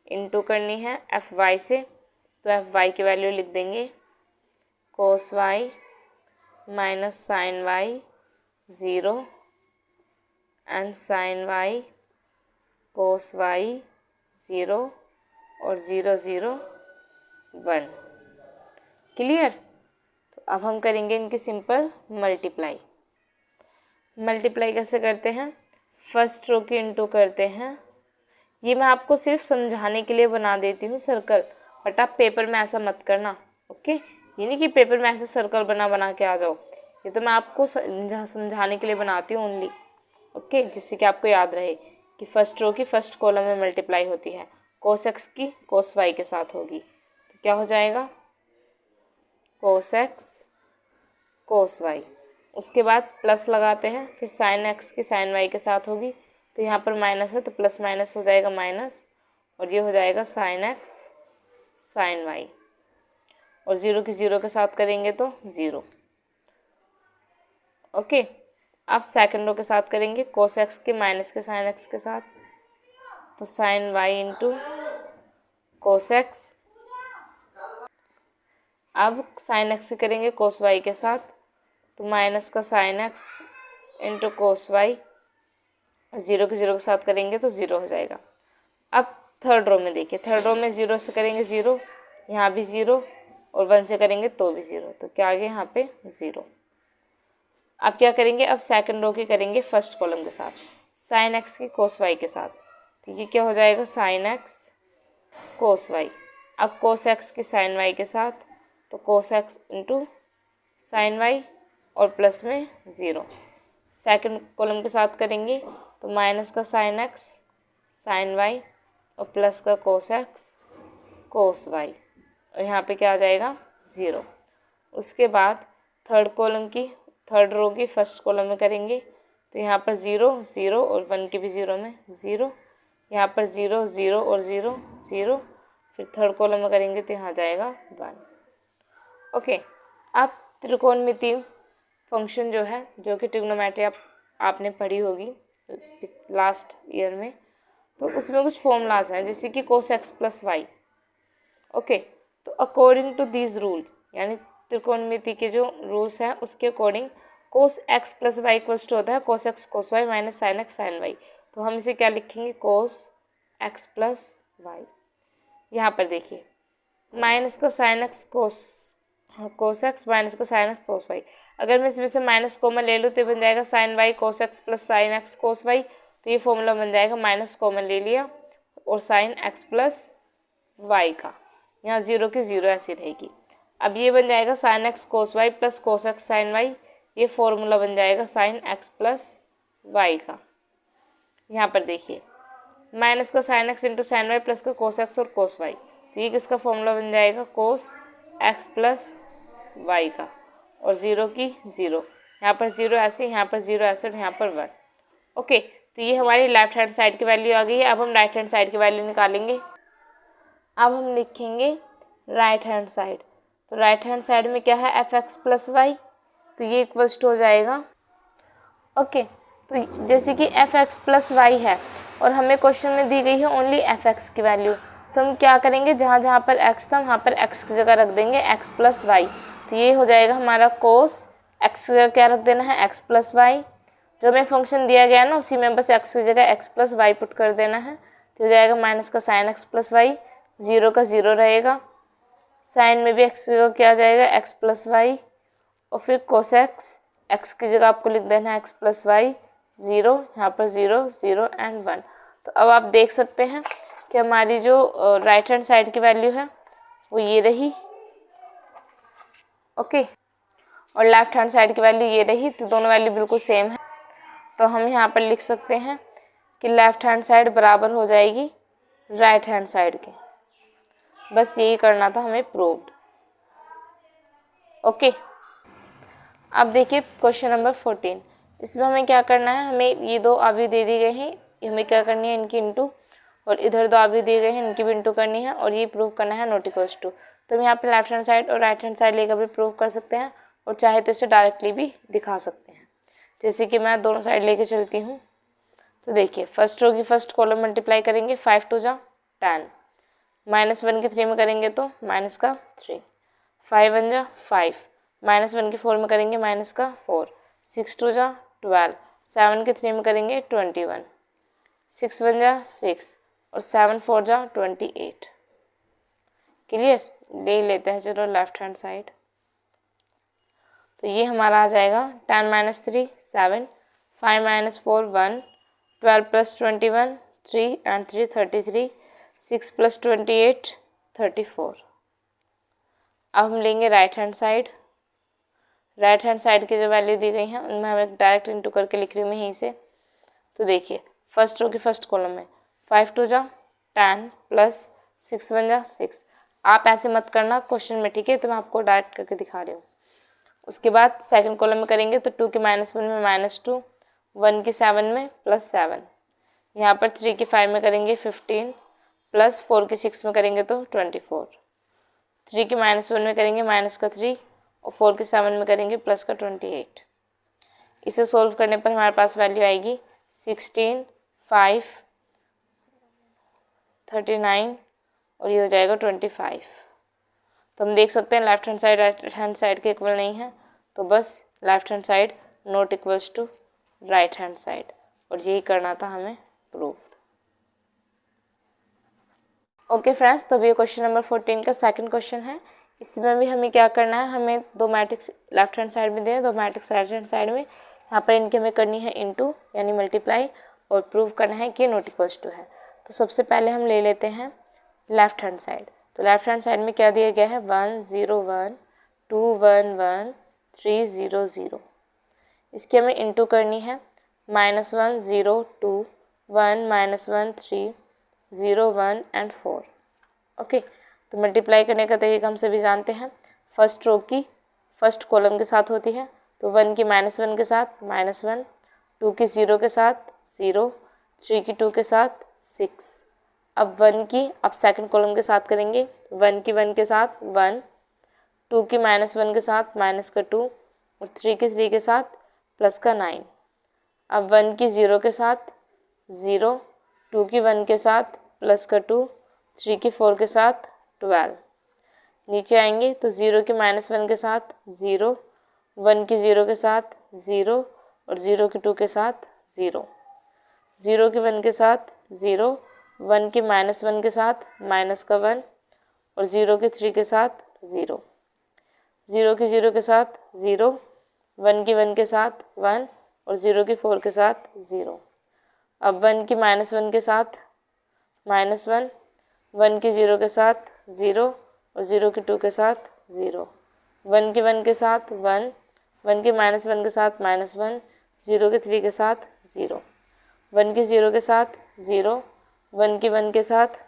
into करनी है fy से। तो fy की वैल्यू लिख देंगे cos y - sin y 0 and sin y cos y 0 और 0 0 1। क्लियर। तो अब हम करेंगे इनकी सिंपल मल्टीप्लाई। मल्टीप्लाई कैसे करते हैं, फर्स्ट रो की इंटू करते हैं। ये मैं आपको सिर्फ समझाने के लिए बना देती हूँ सर्कल, बट आप पेपर में ऐसा मत करना। ओके, ये नहीं कि पेपर में ऐसे सर्कल बना बना के आ जाओ, ये तो मैं आपको समझाने के लिए बनाती हूँ ओनली। ओके, जिससे कि आपको याद रहे कि फर्स्ट रो की फर्स्ट कॉलम में मल्टीप्लाई होती है, cos x की cos y के साथ होगी। तो क्या हो जाएगा cos x cos y, उसके बाद प्लस लगाते हैं, फिर sin x की sin y के साथ होगी। तो यहाँ पर माइनस है तो प्लस माइनस हो जाएगा माइनस, और ये हो जाएगा sin x sin y, और 0 की 0 के साथ करेंगे तो 0। ओके, अब सेकंड रो के साथ करेंगे cos x के माइनस के sin x के साथ, तो sin y into cos x। अब sin x से करेंगे cos y के साथ, तो माइनस का sin x into cos y, 0 की 0 के साथ करेंगे तो 0 हो जाएगा। अब थर्ड रो में देखिए, थर्ड रो में 0 से करेंगे 0, यहाँ भी 0, और 1 से करेंगे तो भी 0, तो क्या आ गया यहाँ पे 0। अब क्या करेंगे, अब सेकंड रो की करेंगे फर्स्ट कॉलम के साथ, sin x की cos y के साथ। तो ये क्या हो जाएगा sin x cos y। अब cos x की sin y के साथ, तो cos x into sin y और प्लस में 0। सेकंड कॉलम के साथ करेंगे तो माइनस का sin x sin y और प्लस का कोस एक्स कोस वाई, और यहाँ पे क्या आ जाएगा 0। उसके बाद थर्ड रो की फर्स्ट कॉलम में करेंगे तो यहाँ पर 0 0 और 1 की भी 0 में 0, यहाँ पर 0 0 और 0 0, फिर थर्ड कॉलम में करेंगे तो यहाँ जाएगा 1। ओके, अब त्रिकोणमिति फंक्शन जो है, जो कि ट्रिग्नोमेट्री आपने पढ़ी होगी लास्ट ईयर में, तो उसमें कुछ फॉर्मूलाज हैं जैसे कि cos x plus Y. Okay, तो अकॉर्डिंग टू दिस रूल, यानी त्रिकोणमिति के जो रूल्स हैं उसके according cos x plus Y equals to होता है cos x cos Y minus sine x sine Y. तो हम इसे क्या लिखेंगे, कोस एक्स प्लस वाई। यहाँ पर देखिए माइनस का sine X cos x minus का साइन एक्स कोस वाई, अगर मैं इसमें से माइनस कॉमन ले लूँ तो बन जाएगा sine Y cos x plus sine X cos Y. तो ये फॉर्मूला बन जाएगा, माइनस कॉमन ले लिया और साइन एक्स प्लस वाई का, यहाँ 0 की 0 ऐसी रहेगी। अब ये बन जाएगा sine X cos Y plus cos X sine Y, ये फॉर्मूला बन जाएगा साइन एक्स प्लस वाई का। यहाँ पर देखिए माइनस का sine x into sine y plus का कोस एक्स और कोस वाई, तो ये किसका फॉर्मूला बन जाएगा, कोस एक्स प्लस वाई का, और 0 की 0, यहाँ पर 0 ऐसे, यहाँ पर 0 ऐसे और यहाँ पर 1। ओके, तो ये हमारी लेफ्ट हैंड साइड की वैल्यू आ गई है। अब हम राइट हैंड साइड की वैल्यू निकालेंगे। अब हम लिखेंगे राइट हैंड साइड, तो राइट हैंड साइड में क्या है, एफ एक्स प्लस वाई, तो ये इक्वल्स टू हो जाएगा। ओके, तो जैसे कि एफ एक्स प्लस वाई है और हमें क्वेश्चन में दी गई है ओनली एफ एक्स की वैल्यू, तो हम क्या करेंगे, जहाँ जहाँ पर एक्स था वहाँ पर एक्स की जगह रख देंगे एक्स प्लस वाई। तो ये हो जाएगा हमारा कोस एक्स की जगह क्या रख देना है, एक्स प्लस वाई। जो हमें फंक्शन दिया गया है ना उसी में बस एक्स की जगह एक्स प्लस वाई पुट कर देना है, तो हो जाएगा माइनस का साइन एक्स प्लस वाई, 0 का 0 रहेगा, साइन में भी एक्स की जगह क्या आ जाएगा, एक्स प्लस वाई, और फिर कोस एक्स की जगह आपको लिख देना है एक्स प्लस वाई 0, यहाँ पर 0 0 एंड 1। तो अब आप देख सकते हैं कि हमारी जो राइट हैंड साइड की वैल्यू है वो ये रही। ओके, और लेफ्ट हैंड साइड की वैल्यू ये रही, तो दोनों वैल्यू बिल्कुल सेम है। तो हम यहाँ पर लिख सकते हैं कि लेफ्ट हैंड साइड बराबर हो जाएगी राइट हैंड साइड के। बस यही करना था हमें प्रूव्ड। ओके, अब देखिए क्वेश्चन नंबर 14, इसमें हमें क्या करना है, हमें ये दो अवयव दे दी गए हैं, हमें क्या करनी है इनकी इंटू, और इधर दो अवयव दिए गए हैं इनकी भी इंटू करनी है, और ये प्रूव करना है नॉट इक्वल्स टू। तो हम यहाँ पे लेफ्ट हैंड साइड और राइट हैंड साइड लेकर भी प्रूव कर सकते हैं, और चाहे तो इसे डायरेक्टली भी दिखा सकते हैं। जैसे कि मैं दोनों साइड लेके चलती हूँ, तो देखिए फर्स्ट रो की फर्स्ट कॉलम मल्टीप्लाई करेंगे, 5 2 जा 10, -1 की 3 में करेंगे तो माइनस का 3, 5 1 जा 5, -1 की 4 में करेंगे माइनस का 4, 6 2 जा 12, 7 की 3 में करेंगे 21, 6 1 जा 6 और 7 4 जा 28। क्लियर, ले लेते हैं चलो लेफ्ट हैंड साइड। तो ये हमारा आ जाएगा 10 - 3 7, 5 - 4 1, 12 + 21 3 and 3 33, 6 + 28 34। अब हम लेंगे right hand side. Right hand side की जो वैल्यू दी गई हैं उनमें हमें डायरेक्ट इंटू करके लिख रही हूँ मैं यहीं से। तो देखिए फर्स्ट रो की फर्स्ट कॉलम में 5 2 जा 10 प्लस 6 1 जा 6। आप ऐसे मत करना क्वेश्चन में, ठीक है, तो मैं आपको डायरेक्ट करके दिखा रही हूँ। उसके बाद सेकंड कॉलम में करेंगे तो 2 के -1 में -2, 1 की 7 में +7, यहाँ पर 3 की 5 में करेंगे 15 प्लस 4 की 6 में करेंगे तो 24, 3 के -1 में करेंगे -3 और 4 के 7 में करेंगे +28। इसे सोल्व करने पर हमारे पास वैल्यू आएगी 16 5 39 और ये हो जाएगा 25। तो हम देख सकते हैं left hand side right hand side के इक्वल नहीं है, तो बस left hand side not equals to right hand side, और यही करना था हमें प्रूव। ओके फ्रेंड्स, तो ये क्वेश्चन नंबर 14 का सेकंड क्वेश्चन है। इसमें भी हमें क्या करना है, हमें दो मैट्रिक्स लेफ्ट हैंड साइड में दिए, दो मैट्रिक्स राइट हैंड साइड में, यहाँ पर इनकी हमें करनी है इनटू यानी मल्टीप्लाई, और प्रूव करना है कि नॉट इक्वल्स टू है। तो सबसे पहले हम ले लेते हैं लेफ्ट हैंड साइड। तो लेफ्ट हैंड साइड में क्या दिया गया है, 1 0 1 2 1 1 3 0 0। इसकी हमें इंटू करनी है -1 0 2 1 -1 3 0, 1 एंड 4। ओके, तो मल्टीप्लाई करने का तरीका हम सभी जानते हैं। फर्स्ट रो की फर्स्ट कॉलम के साथ होती है, तो 1 की -1 के साथ -1, 2 की 0 के साथ 0, 3 की 2 के साथ 6। अब 1 की अब सेकंड कॉलम के साथ करेंगे, 1 की 1 के साथ 1, 2 की -1 के साथ -2 और 3 की 3 के साथ +9। अब 1 की 0 के साथ 0, 2 की 1 के साथ +2, 3 की 4 के साथ 12। नीचे आएंगे तो 0 के -1 के साथ 0, 1 की 0 के साथ 0 और 0 की 2 के साथ 0, 0 की 1 के साथ 0, 1 की -1 के साथ -1 और 0 की 3 के साथ 0, 0 की 0 के साथ 0, 1 की 1 के साथ 1 और 0 की 4 के साथ 0। अब 1 की -1 के साथ -1, 1 की 0 के साथ 0 और 0 की 2 के साथ 0, 1 की 1 के साथ 1, 1 की -1 के साथ -1, 0 की 3 के साथ 0, 1 की 0 के साथ 0, 1 की 1 के साथ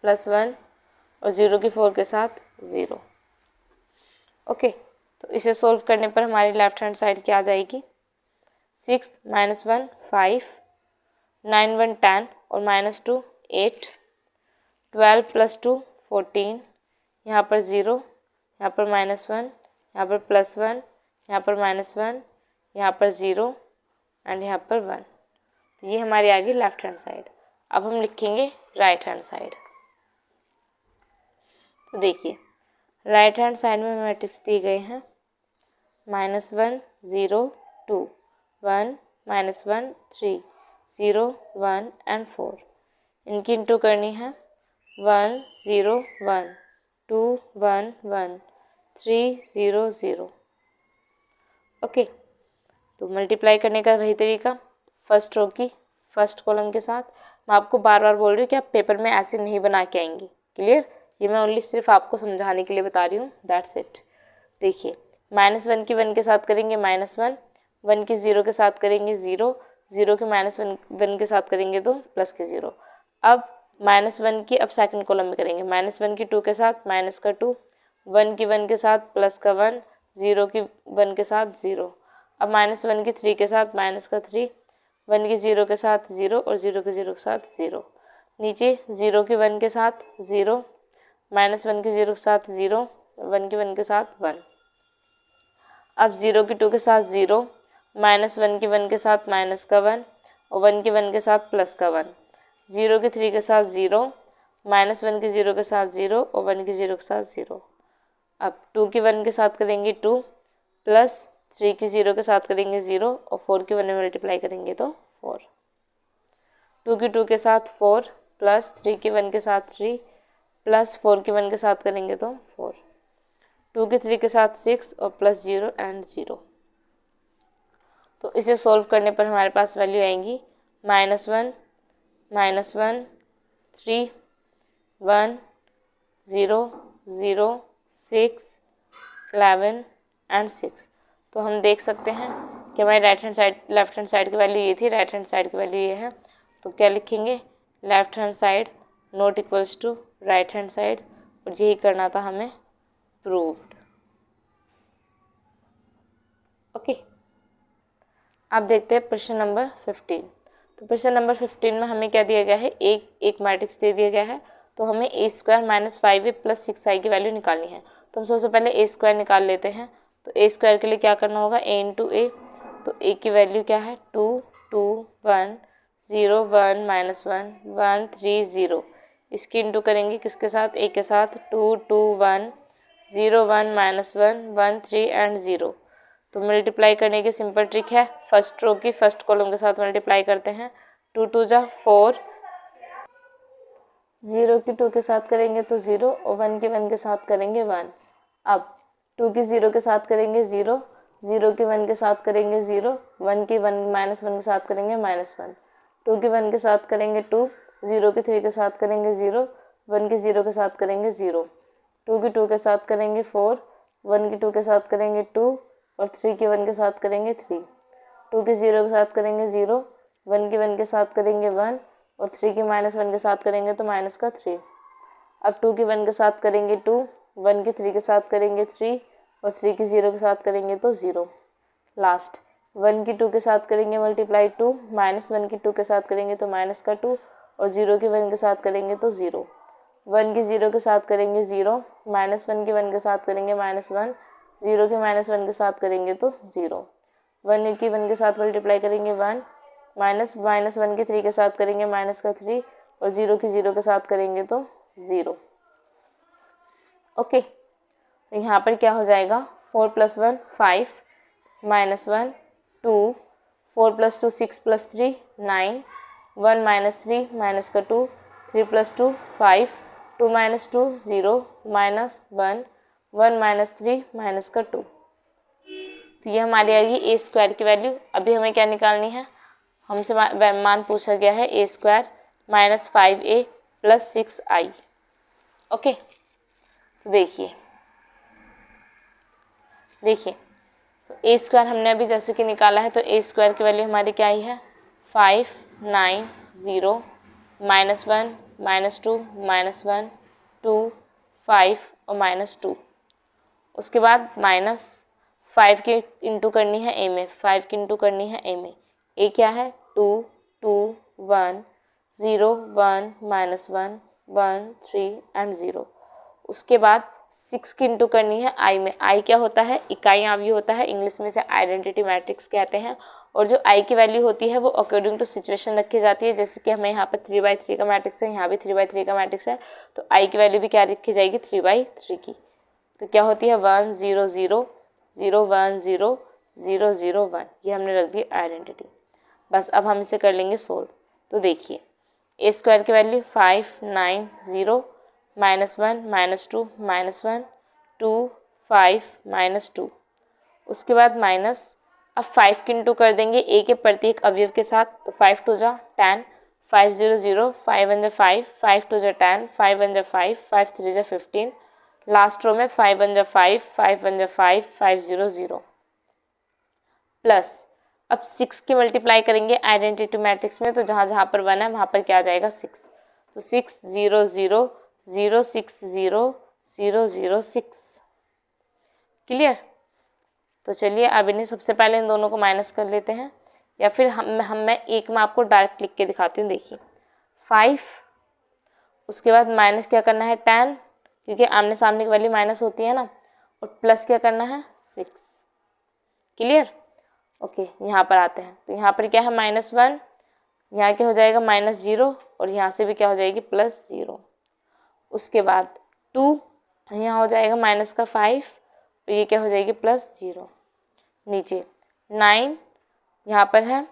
+1 और 0 की 4 के साथ 0। ओके, तो इसे सोल्व करने पर हमारी लेफ्ट हैंड साइड क्या आ जाएगी? 6 -1 5, 9 1 10 और -2 8, 12 + 2 14, यहाँ पर 0, यहाँ पर -1, यहाँ पर +1, यहाँ पर -1, यहाँ पर 0 एंड यहाँ पर 1। तो ये हमारी आ गई लेफ्ट हैंड साइड। अब हम लिखेंगे राइट हैंड साइड। तो देखिए राइट हैंड साइड में मैट्रिक्स दिए गए हैं -1 0 2 1 -1 3 0 1 एंड 4। इनकी इंटू करनी है 1 0 1 2 1 1 3 0 0। ओके, तो मल्टीप्लाई करने का वही तरीका, फर्स्ट रो की फर्स्ट कॉलम के साथ। मैं आपको बार बार बोल रही हूँ कि आप पेपर में ऐसे नहीं बना के आएंगे। क्लियर? ये मैं ओनली सिर्फ आपको समझाने के लिए बता रही हूँ, दैट्स इट। देखिए -1 की 1 के साथ करेंगे -1, 1 की 0 के साथ करेंगे 0, 0 के -1 के साथ करेंगे तो प्लस के 0। अब -1 की अब सेकंड कॉलम में करेंगे, -1 की 2 के साथ -2, 1 की 1 के साथ +1, 0 की 1 के साथ 0। अब -1 की 3 के साथ -3, 1 की 0 के साथ 0 और 0 की 0 के साथ 0। नीचे 0 की 1 के साथ 0, -1 की 0 के साथ 0, 1 की 1 के साथ 1। अब 0 की 2 के साथ 0, -1 की 1 के साथ -1 और 1 की 1 के साथ +1, 0 की 3 के साथ 0, -1 की 0 के साथ 0 और 1 की 0 के साथ 0। अब 2 की 1 के साथ करेंगे 2, प्लस 3 की 0 के साथ करेंगे 0 और 4 की 1 में मल्टीप्लाई करेंगे तो 4। 2 की 2 के साथ 4, प्लस 3 की 1 के साथ 3, प्लस 4 की 1 के साथ करेंगे तो 4। 2 की 3 के साथ 6 और प्लस 0 एंड 0। तो इसे सोल्व करने पर हमारे पास वैल्यू आएंगी -1 -1 3 1 0 0 6 11 एंड 6। तो हम देख सकते हैं कि हमारी right hand side left hand side की वैल्यू ये थी, राइट हैंड साइड की वैल्यू ये है। तो क्या लिखेंगे? Left hand side not equals to right hand side, और यही करना था हमें प्रूव्ड। ओके, अब देखते हैं प्रश्न नंबर 15। तो प्रश्न नंबर 15 में हमें क्या दिया गया है? एक मैट्रिक्स दे दिया गया है, तो हमें a² - 5a + 6i की वैल्यू निकालनी है। तो हम सबसे पहले a² निकाल लेते हैं। तो a² के लिए क्या करना होगा? a × a। तो a की वैल्यू क्या है? 2 2 1 0 1 -1 1 3 0। इसकी इंटू करेंगे किसके साथ? a के साथ। 2 2 1 0 1 -1 1 3 एंड 0। तो मल्टीप्लाई करने की सिंपल ट्रिक है, फर्स्ट रो की फर्स्ट कॉलम के साथ मल्टीप्लाई करते हैं। 2 2 जा 4, 0 की 2 के साथ करेंगे तो 0 और 1 की 1 के साथ करेंगे 1। अब 2 की 0 के साथ करेंगे 0, 0 की 1 के साथ करेंगे 0, 1 की 1 -1 के साथ करेंगे -1, 2 की 1 के साथ करेंगे 2, 0 की 3 के साथ करेंगे 0, 1 की 0 के साथ करेंगे 0, 2 की 2 के साथ करेंगे 4, 1 की 2 के साथ करेंगे 2 और 3 की 1 के साथ करेंगे 3, 2 की 0 के साथ करेंगे 0, 1 की 1 के साथ करेंगे 1 और 3 की -1 के साथ करेंगे तो माइनस का 3। अब 2 की 1 के साथ करेंगे 2, 1 की 3 के साथ करेंगे 3 और 3 की 0 के साथ करेंगे तो 0। लास्ट 1 की 2 के साथ करेंगे मल्टीप्लाई 2, -1 की 2 के साथ करेंगे तो माइनस का 2 और 0 की 1 के साथ करेंगे तो 0। 1 की 0 के साथ करेंगे 0, -1 की 1 के साथ करेंगे -1, 0 की -1 के साथ करेंगे तो 0। 1 की 1 के साथ मल्टीप्लाई करेंगे 1, -1 की 3 के साथ करेंगे माइनस का 3 और 0 की 0 के साथ करेंगे तो 0। ओके, तो यहाँ पर क्या हो जाएगा 4 + 1 5, -1 2, 4 + 2 6 + 3 9, 1 - 3 माइनस का 2, 3 + 2 5, 2 - 2 0, -1 1 - 3 माइनस का 2। तो ये हमारी आएगी ए स्क्वायर की वैल्यू। अभी हमें क्या निकालनी है, हमसे मान पूछा गया है ए स्क्वायर -5a + 6i। ओके, तो देखिए तो ए स्क्वायर हमने अभी जैसे कि निकाला है, तो ए स्क्वायर की वैल्यू हमारी क्या आई है 5 9 0 -1 -2 -1 2 5 और -2। उसके बाद -5 की इंटू करनी है ए में, 5 की इंटू करनी है ए में। ए क्या है 2 2 1 0 1 -1 1 3 एंड 0। उसके बाद 6 की इंटू करनी है आई में। आई क्या होता है, इकाई आव्यूह होता है, इंग्लिश में से आइडेंटिटी मैट्रिक्स कहते हैं। और जो आई की वैल्यू होती है वो अकॉर्डिंग टू सिचुएशन रखी जाती है। जैसे कि हमें यहाँ पर 3/3 का मैट्रिक्स है, यहाँ भी 3/3 का मैट्रिक्स है, तो आई की वैल्यू भी क्या रखी जाएगी 3/3 की। तो क्या होती है 1 0 0 0 1 0 0 0 1, ये हमने रख दी आइडेंटिटी। बस अब हम इसे कर लेंगे सोल्व। तो देखिए ए स्क्वायर की वैल्यू 5 9 0 -1 -2 -1 2 5 -2। उसके बाद माइनस, अब 5 की इंटू कर देंगे ए के प्रत्येक अवयव के साथ, तो 5 2 जा 10, 5 0 0 5 1 5 5 2 जा 10 5 1 5 5 3 जा 15। लास्ट रो में 5 1 5 5 1 5 5 0 0 प्लस, अब 6 की मल्टीप्लाई करेंगे आइडेंटिटी मैट्रिक्स में, तो जहाँ जहाँ पर 1 है वहाँ पर क्या आ जाएगा 6। तो 6 0 0 0 6 0 0 0 6। क्लियर। तो चलिए अब इन्हें सबसे पहले इन दोनों को माइनस कर लेते हैं, या फिर मैं एक में आपको डायरेक्ट लिख के दिखाती हूँ। देखिए 5, उसके बाद माइनस क्या करना है 10, क्योंकि आमने सामने की वैल्यू माइनस होती है ना, और प्लस क्या करना है 6। क्लियर। ओके, यहाँ पर आते हैं, तो यहाँ पर क्या है -1, यहाँ क्या हो जाएगा -0 और यहाँ से भी क्या हो जाएगी +0। उसके बाद 2, यहाँ हो जाएगा -5 और ये क्या हो जाएगी +0। नीचे 9, यहाँ पर है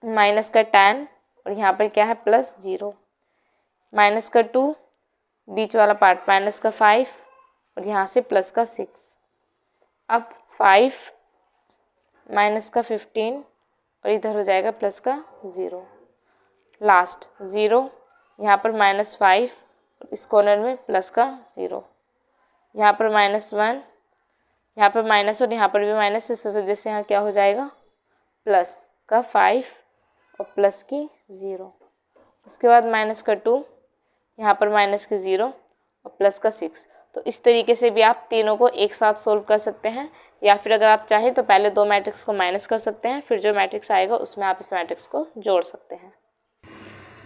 -10 और यहाँ पर क्या है +0। -2, बीच वाला पार्ट -5 और यहाँ से +6। अब 5 -15 और इधर हो जाएगा +0। लास्ट 0, यहाँ पर -5 और इस कॉर्नर में +0। यहाँ पर -1, यहाँ पर माइनस और यहाँ पर भी माइनस, इस वजह से यहाँ क्या हो जाएगा +5 और +0। उसके बाद -2, यहाँ पर -0 और +6। तो इस तरीके से भी आप तीनों को एक साथ सोल्व कर सकते हैं, या फिर अगर आप चाहें तो पहले दो मैट्रिक्स को माइनस कर सकते हैं, फिर जो मैट्रिक्स आएगा उसमें आप इस मैट्रिक्स को जोड़ सकते हैं।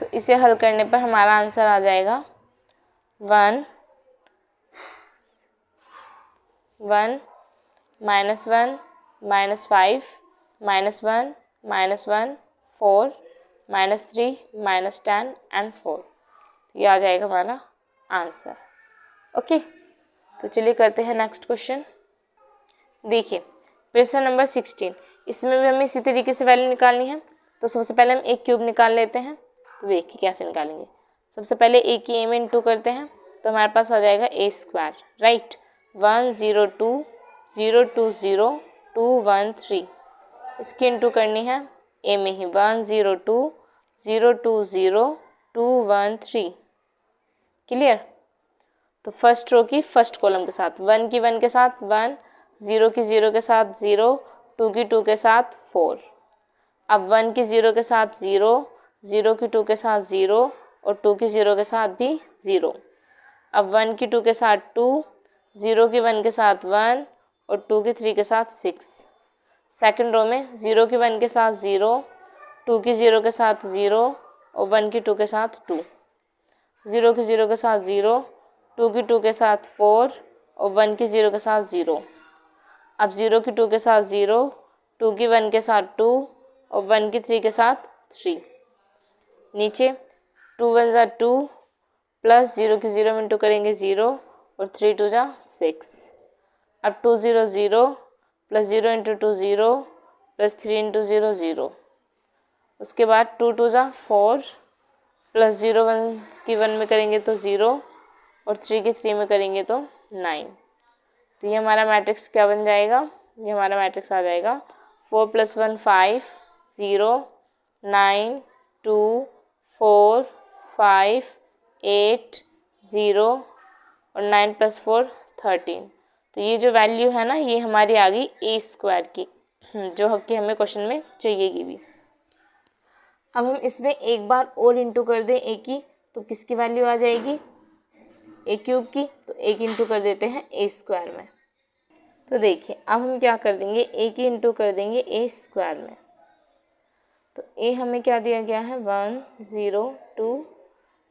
तो इसे हल करने पर हमारा आंसर आ जाएगा 1 1 -1 -5 -1 -1 4 -3 -10 एंड 4। ये आ जाएगा हमारा आंसर। ओके, तो चलिए करते हैं नेक्स्ट क्वेश्चन। देखिए क्वेश्चन नंबर 16, इसमें भी हमें इसी तरीके से वैल्यू निकालनी है। तो सबसे पहले हम एक क्यूब निकाल लेते हैं। तो देखिए कैसे निकालेंगे। सबसे पहले ए की ए में इंटू करते हैं, तो हमारे पास आ जाएगा ए स्क्वायर, राइट। 1 0 2 0 2 0 2 1 3। इसकी इंटू करनी है ए में ही, 1 0 2 0 2 0 2 1 3। क्लियर। तो फर्स्ट रो की फर्स्ट कॉलम के साथ 1 की 1 के साथ 1, 0 की 0 के साथ 0, 2 की 2 के साथ 4। अब 1 की 0 के साथ 0, 0 की 2 के साथ 0 और 2 की 0 के साथ भी 0। अब 1 की 2 के साथ 2, 0 की 1 के साथ 1 और 2 की 3 के साथ 6। सेकंड रो में 0 की 1 के साथ 0, 2 की 0 के साथ 0 और 1 की 2 के साथ 2। 0 की 0 के साथ 0, 2 की 2 के साथ 4 और 1 की 0 के साथ 0। अब 0 की 2 के साथ 0, 2 की 1 के साथ 2 और 1 की 3 के साथ 3। नीचे 2 1 ज़ा 2 प्लस 0 की 0 में इंटू करेंगे 0 और 3 2 ज़ा 6। अब 2 0 0 प्लस 0 इंटू 2 0 प्लस 3 इंटू 0 0। उसके बाद 2 2 ज़ा 4 प्लस 0 1 की 1 में करेंगे तो 0 और 3 की 3 में करेंगे तो 9। तो ये हमारा मैट्रिक्स क्या बन जाएगा, ये हमारा मैट्रिक्स आ जाएगा 4 + 1 5 0 9 2 4 5 8 0 और 9 + 4 13। तो ये जो वैल्यू है ना, ये हमारी आ गई a² की, जो कि हमें क्वेश्चन में चाहिएगी भी। अब हम इसमें एक बार और इंटू कर दें a की, तो किसकी वैल्यू आ जाएगी, a³ की। तो 1 इंटू कर देते हैं a² में। तो देखिए अब हम क्या कर देंगे, a की इंटू कर देंगे a² में। तो a हमें क्या दिया गया है 1 0 2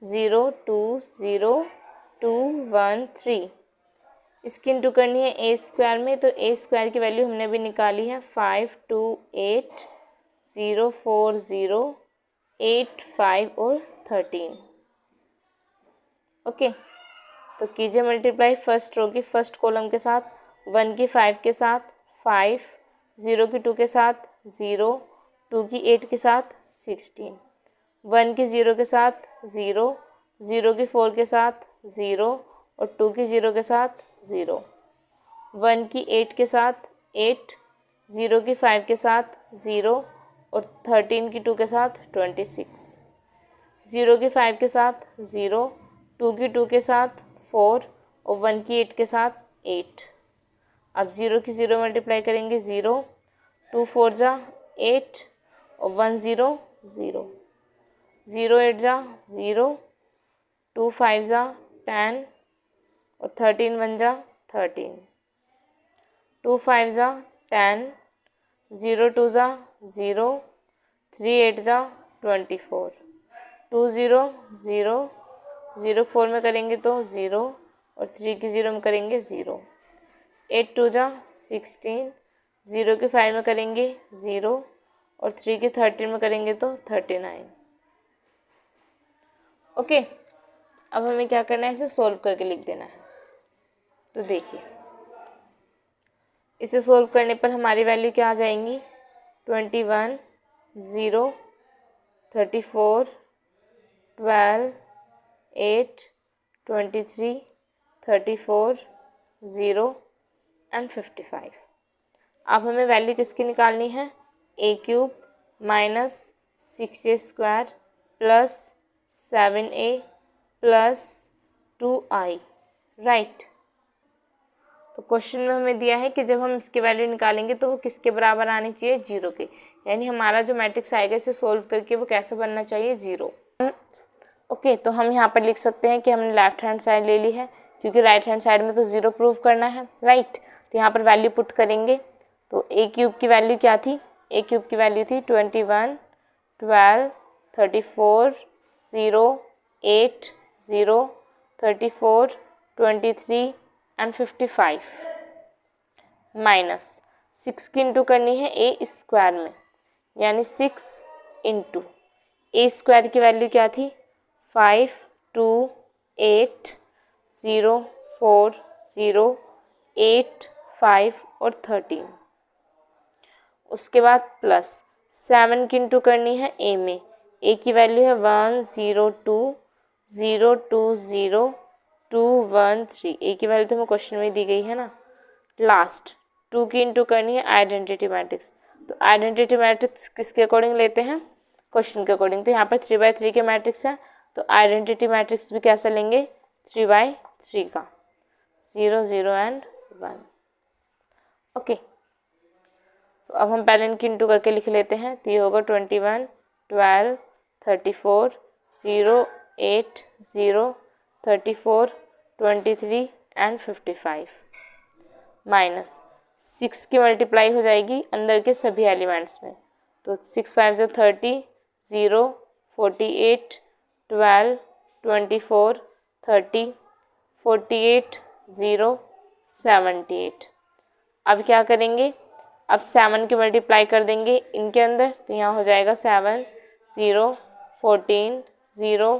0 2 0 2 1 3। इसकी इंटू करनी है a² में, तो a² की वैल्यू हमने भी निकाली है 5 2 8 0 4 0 8 5 और 13। ओके, तो कीजिए मल्टीप्लाई फर्स्ट रो की फर्स्ट कॉलम के साथ, 1 की 5 के साथ 5, 0 की 2 के साथ 0, 2 की 8 के साथ 16, 1 की 0 के साथ 0, 0 की 4 के साथ 0 और 2 की 0 के साथ 0, 1 की 8 के साथ 8, 0 की 5 के साथ 0 और 13 की 2 के साथ 26, 0 की 5 के साथ 0, 2 की 2 के साथ 4 और 1 की 8 के साथ 8। अब 0 की 0 मल्टीप्लाई करेंगे 0, 2 4 ज़ा 8 और 1 0 0, 0 8 ज़ा 0, 2 5 ज़ा 10 और 13 1 ज़ा 13, 2 5 ज़ा 10, 0 2 ज़ा 0, 3 8 ज़ा 24, 2 0 0, 0 4 में करेंगे तो 0 और 3 की 0 में करेंगे 0, 8 2 ज़ा 16, 0 की 5 में करेंगे 0 और 3 की 13 में करेंगे तो 39। ओके, अब हमें क्या करना है, इसे सोल्व करके लिख देना है। तो देखिए इसे सोल्व करने पर हमारी वैल्यू क्या आ जाएंगी, 21 0 34 12 8 23 34 0 एंड 55। अब हमें वैल्यू किसकी निकालनी है, a³ minus 6a² plus 7a plus 2i, right. तो क्वेश्चन में हमें दिया है कि जब हम इसकी वैल्यू निकालेंगे तो वो किसके बराबर आनी चाहिए, 0 के। यानी हमारा जो मैट्रिक्स आएगा इसे सोल्व करके वो कैसे बनना चाहिए, 0। ओके, तो हम यहाँ पर लिख सकते हैं कि हमने लेफ्ट हैंड साइड ले ली है, क्योंकि राइट हैंड साइड में तो 0 प्रूव करना है, राइट। तो यहाँ पर वैल्यू पुट करेंगे। तो a³ की वैल्यू क्या थी, a³ की वैल्यू थी 21 12 34 0 8 0 34 23 एंड 55 माइनस 6 की इंटू करनी है a² में, यानी 6 इंटू a² की वैल्यू क्या थी 5 2 8 0 4 0 8 5 और 13। उसके बाद प्लस 7 की इंटू करनी है a में, a की वैल्यू है 1 0 2 0 2 0 2 1 3, a की वैल्यू तो हमें क्वेश्चन में दी गई है ना। लास्ट 2 की इंटू करनी है आइडेंटिटी मैट्रिक्स। तो आइडेंटिटी मैट्रिक्स किसके अकॉर्डिंग लेते हैं, क्वेश्चन के अकॉर्डिंग। तो यहाँ पर 3/3 के मैट्रिक्स है, तो आइडेंटिटी मैट्रिक्स भी कैसा लेंगे, 3/3 का, 0 0 एंड 1। ओके, तो अब हम पहले इनकी इंटू करके लिख लेते हैं। तो ये होगा 21 12 34, 0, 8, 0, 34, 23 एंड 55 माइनस 6 की मल्टीप्लाई हो जाएगी अंदर के सभी एलिमेंट्स में, तो 6 5 जो 30, 0, 48, 12, 24, 30, 48, 0, 78। अब क्या करेंगे, अब 7 की मल्टीप्लाई कर देंगे इनके अंदर, तो यहाँ हो जाएगा 7, 0, 14, 0,